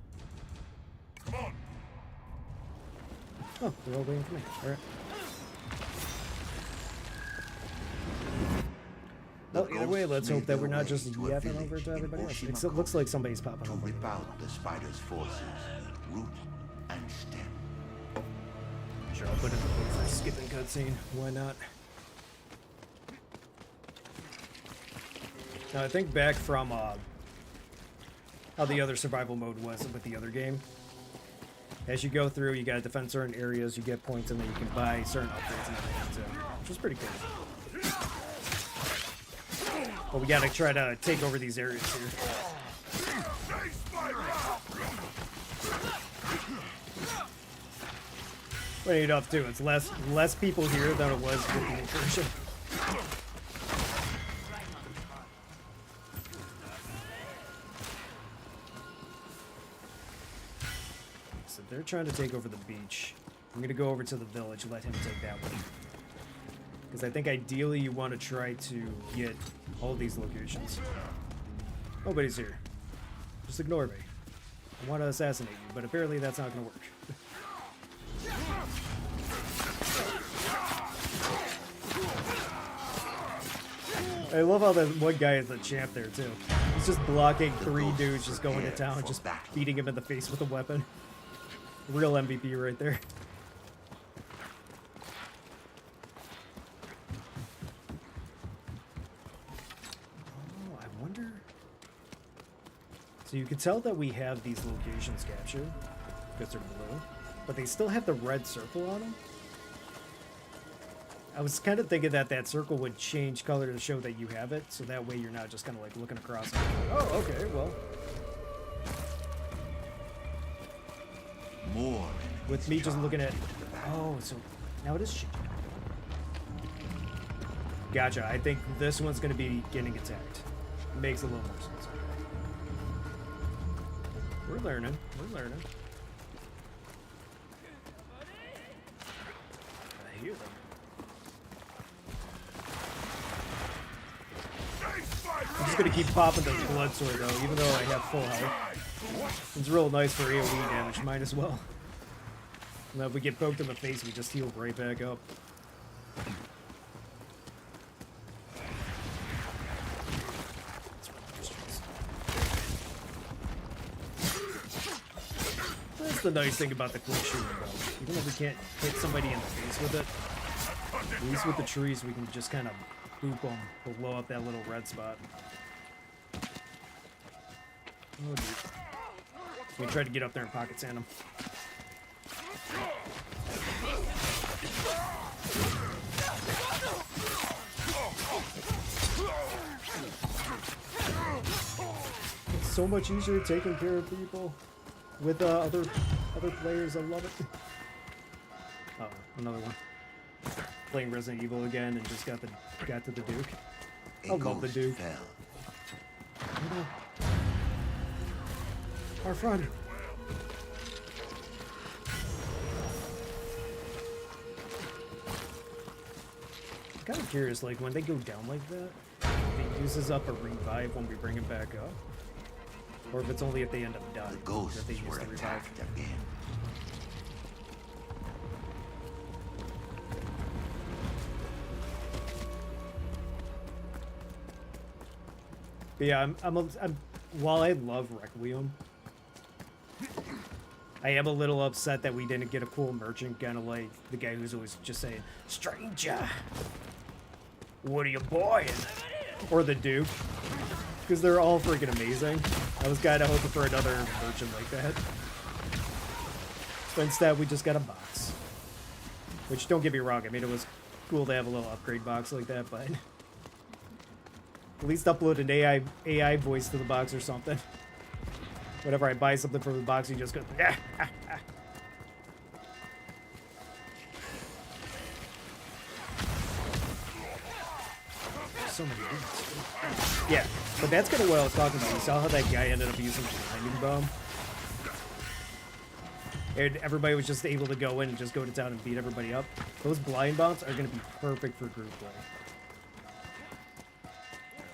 Come on. Oh, they're all waiting for me. Alright. Well, either way, let's hope that we're not just yapping over to everybody else. It looks like somebody's popping over. Rip out the spider's forces, root and stem. Sure, I'll put in the book for skipping cutscene. Why not? Now, I think back from how the other survival mode was with the other game. As you go through, you gotta defend certain areas, you get points, and then you can buy certain upgrades and everything too, which is pretty cool. But we gotta try to take over these areas here. What you have to do? It's less people here than it was with the incursion. So they're trying to take over the beach. I'm gonna go over to the village, let him take that one. Because I think ideally you want to try to get all these locations. Nobody's here. Just ignore me. I want to assassinate you, but apparently that's not going to work. I love how that one guy is the champ there, too. He's just blocking three dudes just going to town, just beating him in the face with a weapon. Real MVP right there. Oh, I wonder... So you can tell that we have these locations captured, because they're blue, but they still have the red circle on them. I was kind of thinking that that circle would change color to show that you have it, so that way you're not just kind of like looking across and like, oh, okay, well. More With me just looking at... Oh, so now it is shit. Gotcha, I think this one's going to be getting attacked. Makes a little more sense. We're learning, we're learning. I hear them. I'm just gonna keep popping the blood sword though, even though I have full health. It's real nice for AoE damage, might as well. Now if we get poked in the face, we just heal right back up. That's the nice thing about the quick shooting though. Even if we can't hit somebody in the face with it, at least with the trees we can just kind of boop them, blow up that little red spot. Oh, dude. We tried to get up there and pocket sand him. It's so much easier taking care of people with other players. I love it. Oh, another one. Playing Resident Evil again and just got to the Duke. I love the Duke. Our friend. I'm kind of curious, like when they go down like that, if it uses up a revive when we bring him back up, or if it's only if they end up dying. The ghosts that they use were the revive. attacked again. But yeah, I'm while I love Requiem, I am a little upset that we didn't get a cool merchant, kind of like the guy who's always just saying, "Stranger, what are you buying?" Or the Duke, because they're all freaking amazing. I was kind of hoping for another merchant like that. But instead, we just got a box. Which, don't get me wrong, I mean, it was cool to have a little upgrade box like that, but... At least upload an AI voice to the box or something. Whenever I buy something from the box, you just go, ah, ah, ah. So many dudes. Yeah, but that's kind of what I was talking about. You saw how that guy ended up using the blinding bomb? And everybody was just able to go in and just go to town and beat everybody up. Those blind bombs are going to be perfect for group play.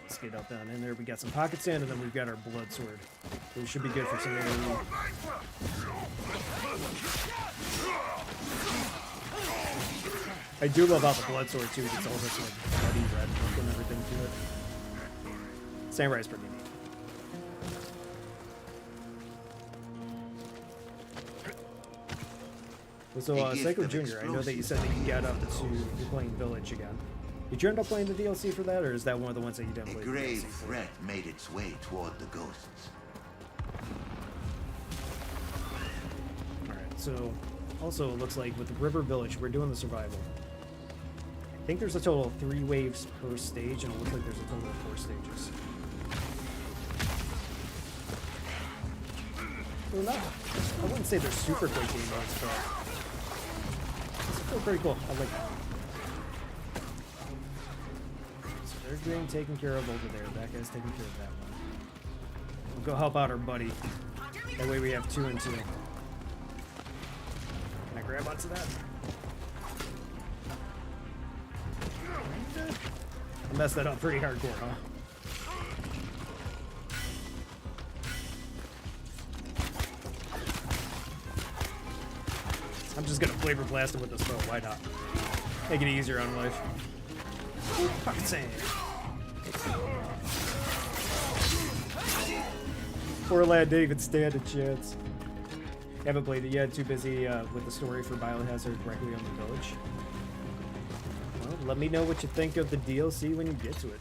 Let's get up down in there. We got some pocket sand, and then we've got our blood sword. So we should be good for some AoE. I do love how the blood sword too. It's all this like bloody red look and everything to it. Samurai's pretty neat. So, Psycho Jr., I know that you said that you got up to you're playing Village again. Did you end up playing the DLC for that, or is that one of the ones that you didn't play? A grave threat made its way toward the ghosts. Alright, so also it looks like with River Village, we're doing the survival. I think there's a total of 3 waves per stage, and it looks like there's a total of 4 stages. They're not, I wouldn't say they're super quick game modes, but it's still pretty cool. I like that. So they're getting taken care of over there. That guy's taking care of that one. We'll go help out our buddy. That way we have 2 and 2. Can I grab onto that? I messed that up pretty hardcore, huh? I'm just gonna flavor blast him with this bow. Why not? Make it easier on life. Fucking sand. Poor lad didn't even stand a chance. Haven't played it yet. Too busy with the story for Biohazard directly on the village. Well, let me know what you think of the DLC when you get to it.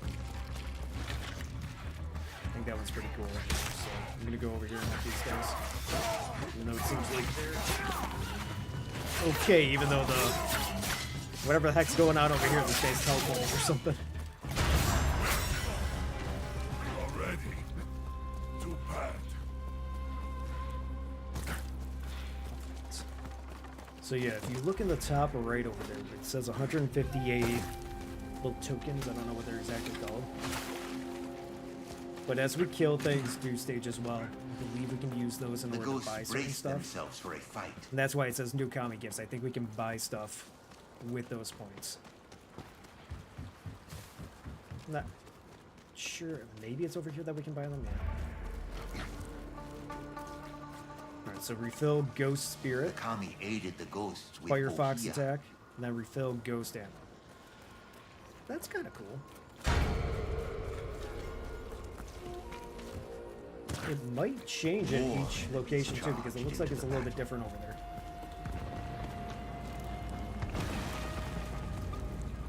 I think that one's pretty cool. So I'm gonna go over here and help these guys. Even though it seems like they're okay, even though the whatever the heck's going on over here, this guy's teleporting or something. Already? Too bad. So yeah, if you look in the top right over there, it says 158 little tokens. I don't know what they're exactly called. But as we kill things through stage as well, I believe we can use those in The order to ghosts buy certain brace stuff. themselves for a fight. And that's why it says new common gifts. I think we can buy stuff with those points. I'm not sure. Maybe it's over here that we can buy them. Yeah. Alright, so refill Ghost Spirit, Kami aided the ghosts with Firefox Ohia. attack, and then refill Ghost ammo. That's kind of cool. It might change at More each location too, because it looks like it's a little bit different over there.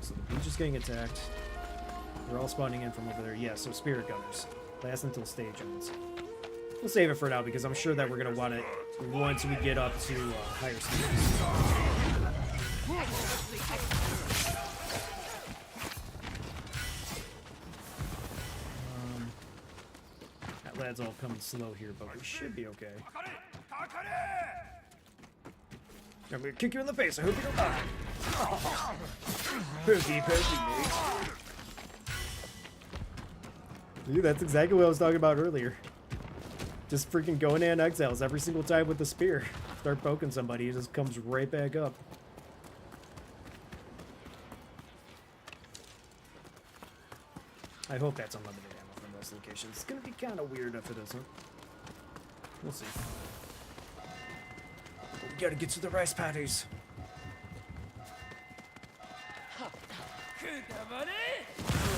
So the beach is getting attacked. They're all spawning in from over there. Yeah, so Spirit Gunners. Last until stage ends. We'll save it for now, because I'm sure that we're going to want it once we get up to higher speeds. That lad's all coming slow here, but we should be okay. I'm going to kick you in the face. I hope you don't die. Pokey, mate. Dude, that's exactly what I was talking about earlier. Just freaking going in exiles every single time with the spear. Start poking somebody, it just comes right back up. I hope that's unlimited ammo from those locations. It's gonna be kind of weird if it isn't. We'll see. But we gotta get to the rice patties. Oh,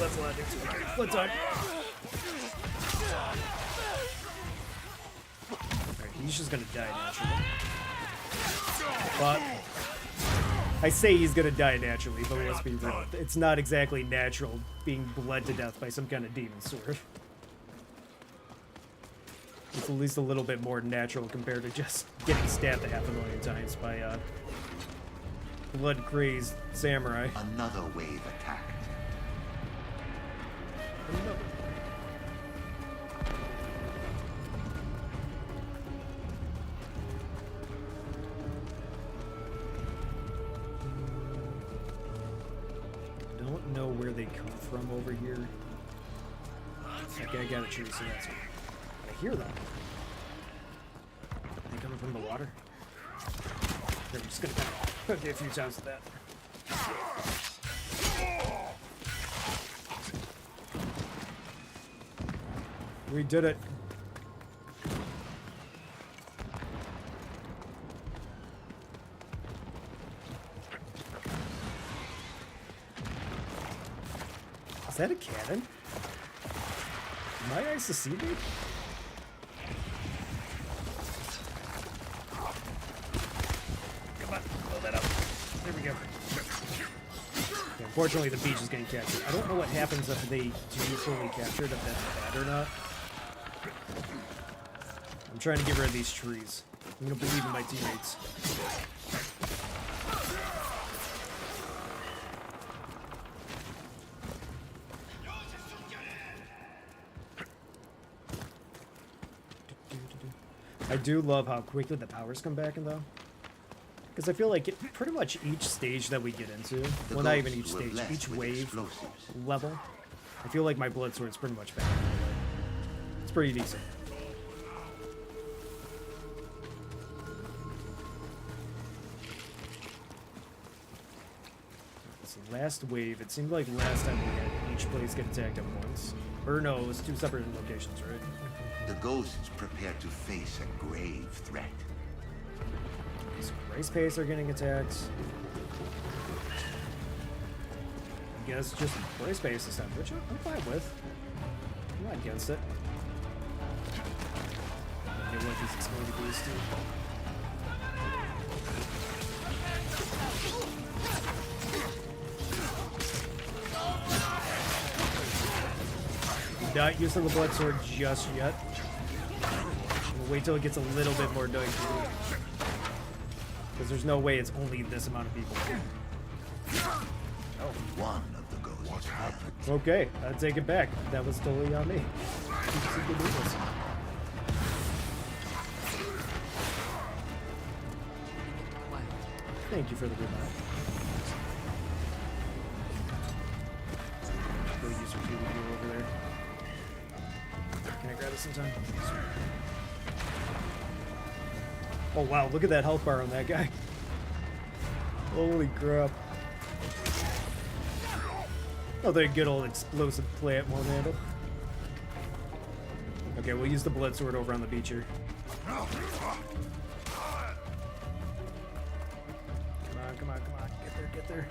that's a lot of dudes. Okay, flip time. Alright, he's just gonna die naturally. But I say he's gonna die naturally, but let's be real. It's not exactly natural being bled to death by some kind of demon sword. It's at least a little bit more natural compared to just getting stabbed 500,000 times by a blood-crazed samurai. Another wave attacked. Another. Don't know where they come from over here. Okay, I got a tree, so that's what I hear them. Are they coming from the water? Here, I'm just gonna poke you a few times with that. We did it. Is that a cannon? Am I eyes deceiving me? Come on, blow that up. There we go. Okay, unfortunately, the beach is getting captured. I don't know what happens if they do fully captured, if that's bad or not. I'm trying to get rid of these trees. I'm gonna believe in my teammates. I do love how quickly the powers come back in, though. Because I feel like pretty much each stage that we get into, well, not even each stage, each wave level, I feel like my blood sword's pretty much back. It's pretty decent. So last wave, it seemed like last time we had each place get attacked at once. Or no, it was 2 separate locations, right? The ghosts prepare to face a grave threat. So race pace are getting attacked. I guess just race pace this time, which I'm fine with. I'm not against it. I get what these exploding beasts do. Not using the blood sword just yet. We'll wait till it gets a little bit more dicey. Because there's no way it's only this amount of people. Oh, one of the ghosts. What happened? Okay, I take it back. That was totally on me. Thank you for the reminder. Go use your people over there. Can I grab it sometime? Oh wow, look at that health bar on that guy. Holy crap. Oh, that good old explosive plant won't handle. Okay, we'll use the blood sword over on the beach here. Come on, come on, come on. Get there, get there.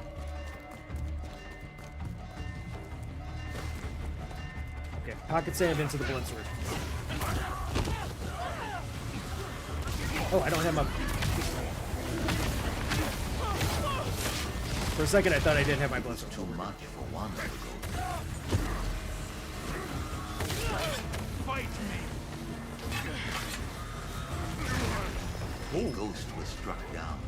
Okay, pocket sand into the blood sword. Oh, I don't have my... For a second, I thought I didn't have my blood sword. Too much for one of the ghosts. Fight me! A ghost was struck down.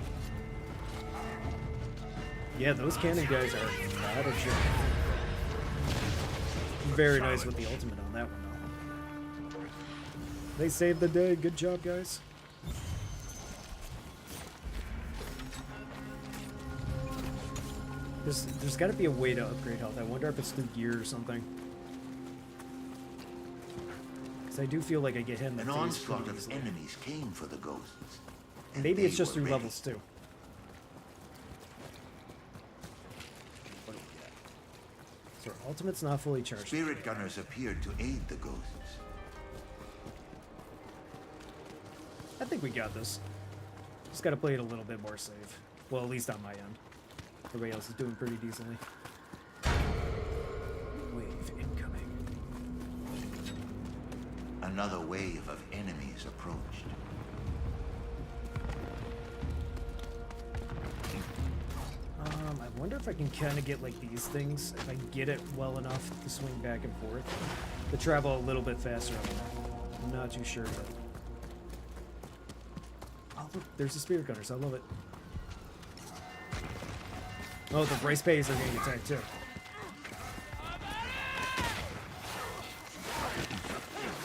Yeah, those cannon guys are not a joke. Very nice with the ultimate on that one, though. They saved the day. Good job, guys. There's got to be a way to upgrade health. I wonder if it's through gear or something. Because I do feel like I get hit in the An face onslaught pretty of easily. enemies came for the ghosts. and Maybe they it's just were through ready. levels too. What do we got? So our ultimate's not fully charged. Spirit gunners appeared to aid the ghosts. I think we got this. Just gotta play it a little bit more safe. Well, at least on my end. Everybody else is doing pretty decently. Wave incoming. Another wave of enemies approached. I wonder if I can kind of get like these things, if I get it well enough to swing back and forth, to travel a little bit faster. I'm not too sure, but... Oh, look, there's the spirit gunners. I love it. Oh, the race pays are getting attacked too.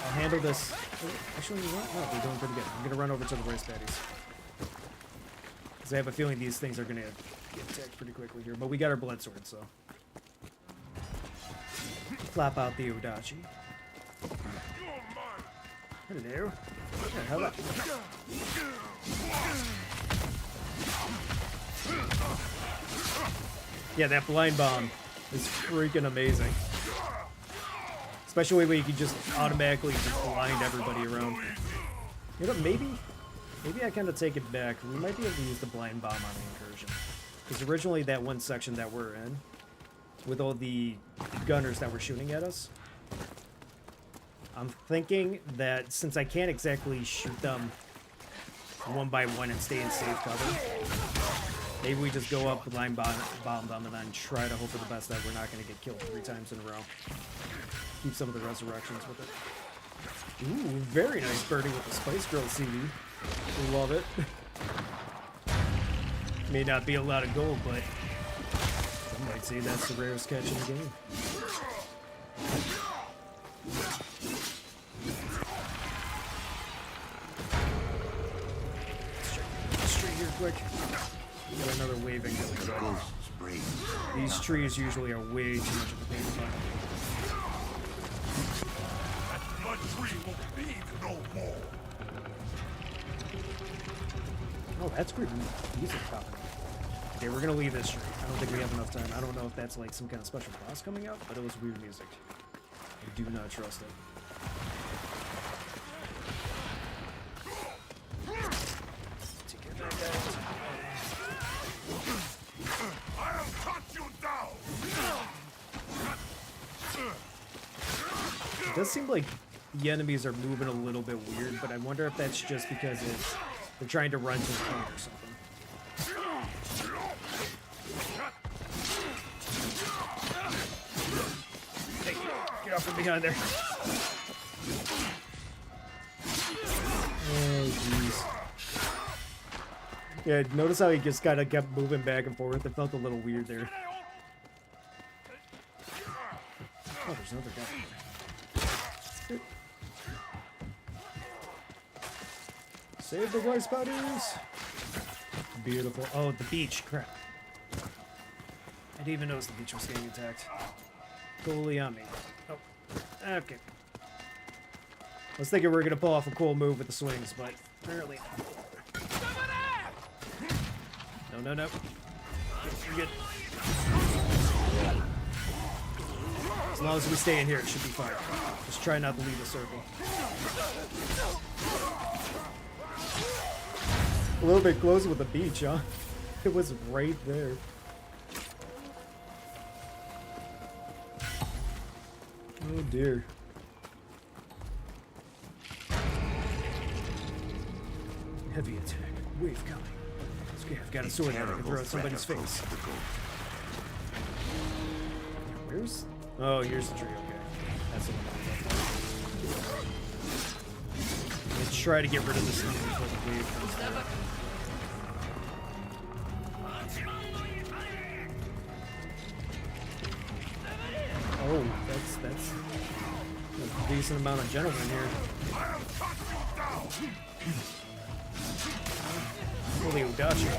I'll handle this. Oh, actually, you know what? No, they're doing pretty good. I'm going to run over to the race baddies. Because I have a feeling these things are going to get attacked pretty quickly here. But we got our blood sword, so. Flap out the Odachi. Hello. Yeah, hello. Yeah, that blind bomb is freaking amazing. Especially when you can just automatically just blind everybody around. You know, maybe I kind of take it back. We might be able to use the blind bomb on the incursion. Because originally that one section that we're in, with all the gunners that were shooting at us, I'm thinking that since I can't exactly shoot them one by one and stay in safe cover, maybe we just go up, blind bomb them, and then try to hope for the best that we're not going to get killed 3 times in a row. Keep some of the resurrections with it. Ooh, very nice birdie with the Spice Girl CD. Love it. May not be a lot of gold, but some might say that's the rarest catch in the game. Let's check the street here quick. We got another wave incoming. The ghosts brave. These trees usually are way too much of a pain in the butt. That blood tree will bleed no more. Oh, that's good music popping. Okay, we're gonna leave this straight. I don't think we have enough time. I don't know if that's like some kind of special boss coming up, but it was weird music. I do not trust it. Take it back out. I'll cut you down. It does seem like the enemies are moving a little bit weird, but I wonder if that's just because they're trying to run to the corner or something. Hey, get off from behind there. Oh, jeez. Yeah, notice how he just kind of kept moving back and forth. It felt a little weird there. Oh, there's another guy. Save the rice buddies! Beautiful. Oh, the beach. Crap. I didn't even notice the beach was getting attacked. Totally on me. Oh, okay. I was thinking we were going to pull off a cool move with the swings, but apparently not. No, no, no. You're good. As long as we stay in here, it should be fine. Just try not to leave the circle. A little bit closer with the beach, huh? It was right there. Oh dear. Heavy attack. Wave coming. Okay, I've got a sword that I can throw at somebody's face. Where's... Oh, here's the tree. Okay. That's the one that we left. Let's try to get rid of this thing before the wave comes down. Oh, that's a decent amount of gentlemen here. Holy Udachi.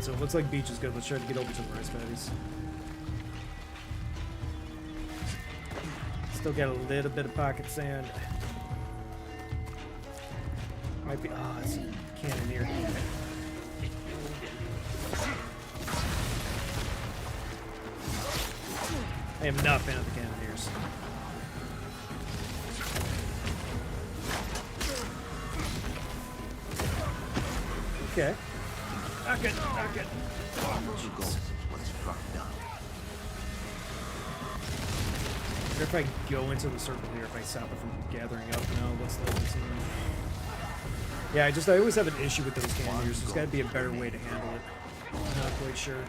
So it looks like beach is good. Let's try to get over to the rice paddies. Still got a little bit of pocket sand. Might be. Oh, it's a cannoneer. I am not a fan of the cannoneers. Okay. Not good, not good. What's struck down. I wonder if I go into the circle here, if I stop it from gathering up. No, what's the other scene? Yeah, I always have an issue with those cannoneers. There's got to be a better way to handle it. I'm not quite sure.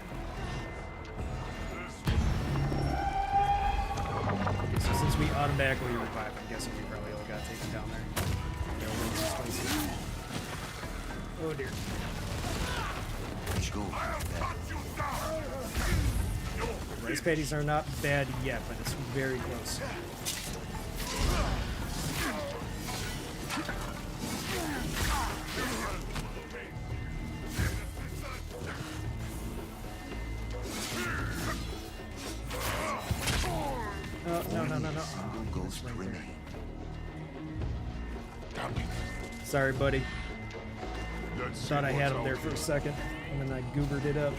Okay, so since we automatically revive, I'm guessing we probably only got taken down there. Yeah, we'll this place. Oh dear. Rice patties are not bad yet, but it's very close. Oh, no. Ghost right Sorry, buddy. Thought I had him there for a second, and then I goobered it up.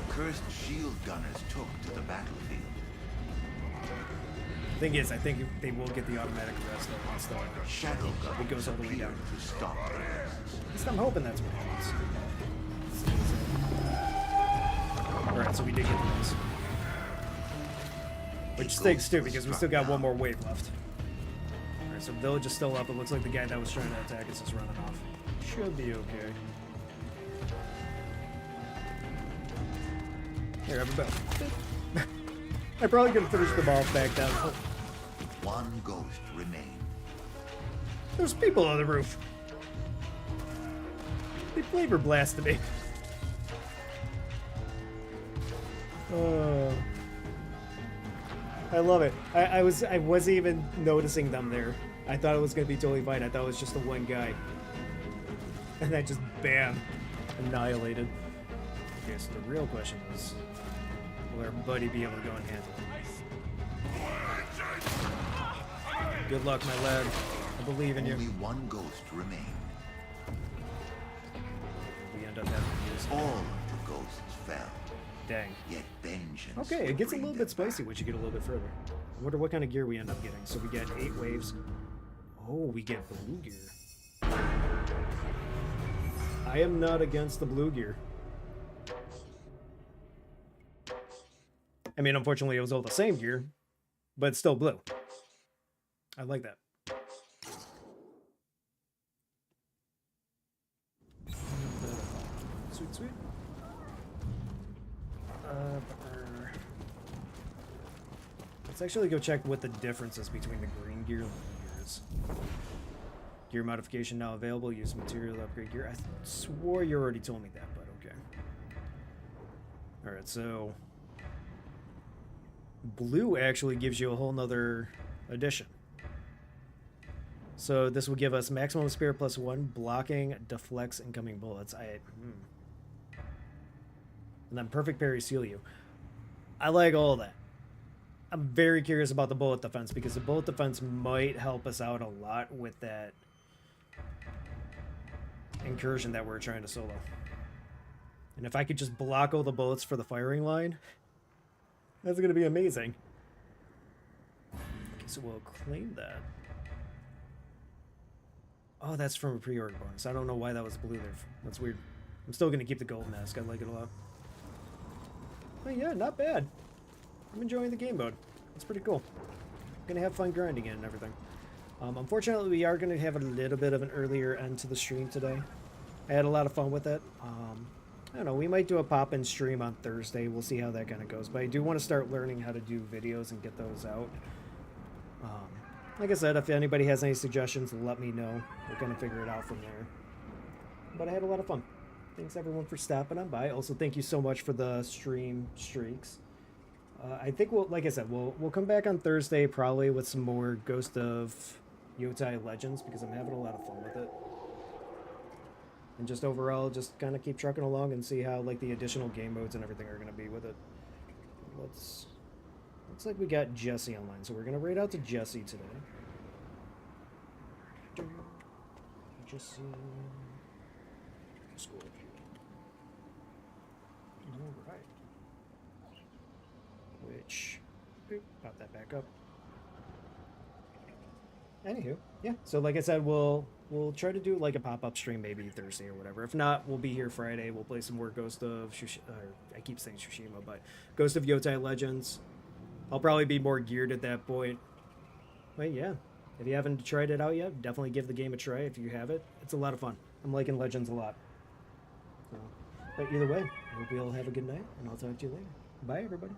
Cursed shield gunners took to the battlefield. Thing is, I think they will get the automatic arrest though once the Shadow it goes all the way down. to stop. At least I'm hoping that's what happens. Alright, so we did get the race. Which stinks too, because we still got one more wave left. Alright, so village is still up. It looks like the guy that was trying to attack us is running off. Should be okay. Here, have a bell. I probably could have finished them off back down. Oh. One ghost remained. There's people on the roof. They flavor blasted me. Oh. I love it. I wasn't even noticing them there. I thought it was gonna be totally fine. I thought it was just the one guy. And then just bam. Annihilated. Okay, so the real question is, will our buddy be able to go and handle it? Good luck, my lad. I believe in you. Only one ghost remained. We end up having to use. All of the ghosts fell. Dang. Yet vengeance. Okay, would it gets a bring little them bit spicy back. once you get a little bit further. I wonder what kind of gear we end up getting. So we get 8 waves. Oh, we get blue gear. I am not against the blue gear. I mean, unfortunately, it was all the same gear, but it's still blue. I like that. Sweet, sweet. Let's actually go check what the difference is between the green gear and the blue gears. Gear modification now available. Use material upgrade gear. I swore you already told me that, but okay. Alright, so blue actually gives you a whole nother addition. So this will give us maximum spirit +1, blocking, deflects incoming bullets. And then perfect parry seal you. I like all that. I'm very curious about the bullet defense because the bullet defense might help us out a lot with that incursion that we're trying to solo. And if I could just block all the bullets for the firing line, that's going to be amazing. Okay, so we'll claim that. Oh, that's from a pre-order bonus. I don't know why that was blue there. That's weird. I'm still going to keep the gold mask. I like it a lot. But yeah, not bad. I'm enjoying the game mode. It's pretty cool. I'm going to have fun grinding it and everything. Unfortunately, we are going to have a little bit of an earlier end to the stream today. I had a lot of fun with it. I don't know, we might do a pop-in stream on Thursday. We'll see how that kind of goes. But I do want to start learning how to do videos and get those out. Like I said, if anybody has any suggestions, let me know. We're going to figure it out from there. But I had a lot of fun. Thanks everyone for stopping on by. Also, thank you so much for the stream streaks. I think we'll, like I said, we'll come back on Thursday probably with some more Ghost of Yotei Legends because I'm having a lot of fun with it. And just overall, just kind of keep trucking along and see how like the additional game modes and everything are going to be with it. Looks like we got Jesse online, so we're going to raid out to Jesse today. Jesse. School. All right. Which, boop, pop that back up. Anywho, yeah. So like I said, we'll try to do like a pop-up stream maybe Thursday or whatever. If not, we'll be here Friday. We'll play some more Ghost of I keep saying Tsushima, but Ghost of Yotei Legends. I'll probably be more geared at that point. But yeah, if you haven't tried it out yet, definitely give the game a try if you have it. It's a lot of fun. I'm liking Legends a lot. So, but either way, I hope you all have a good night, and I'll talk to you later. Bye, everybody.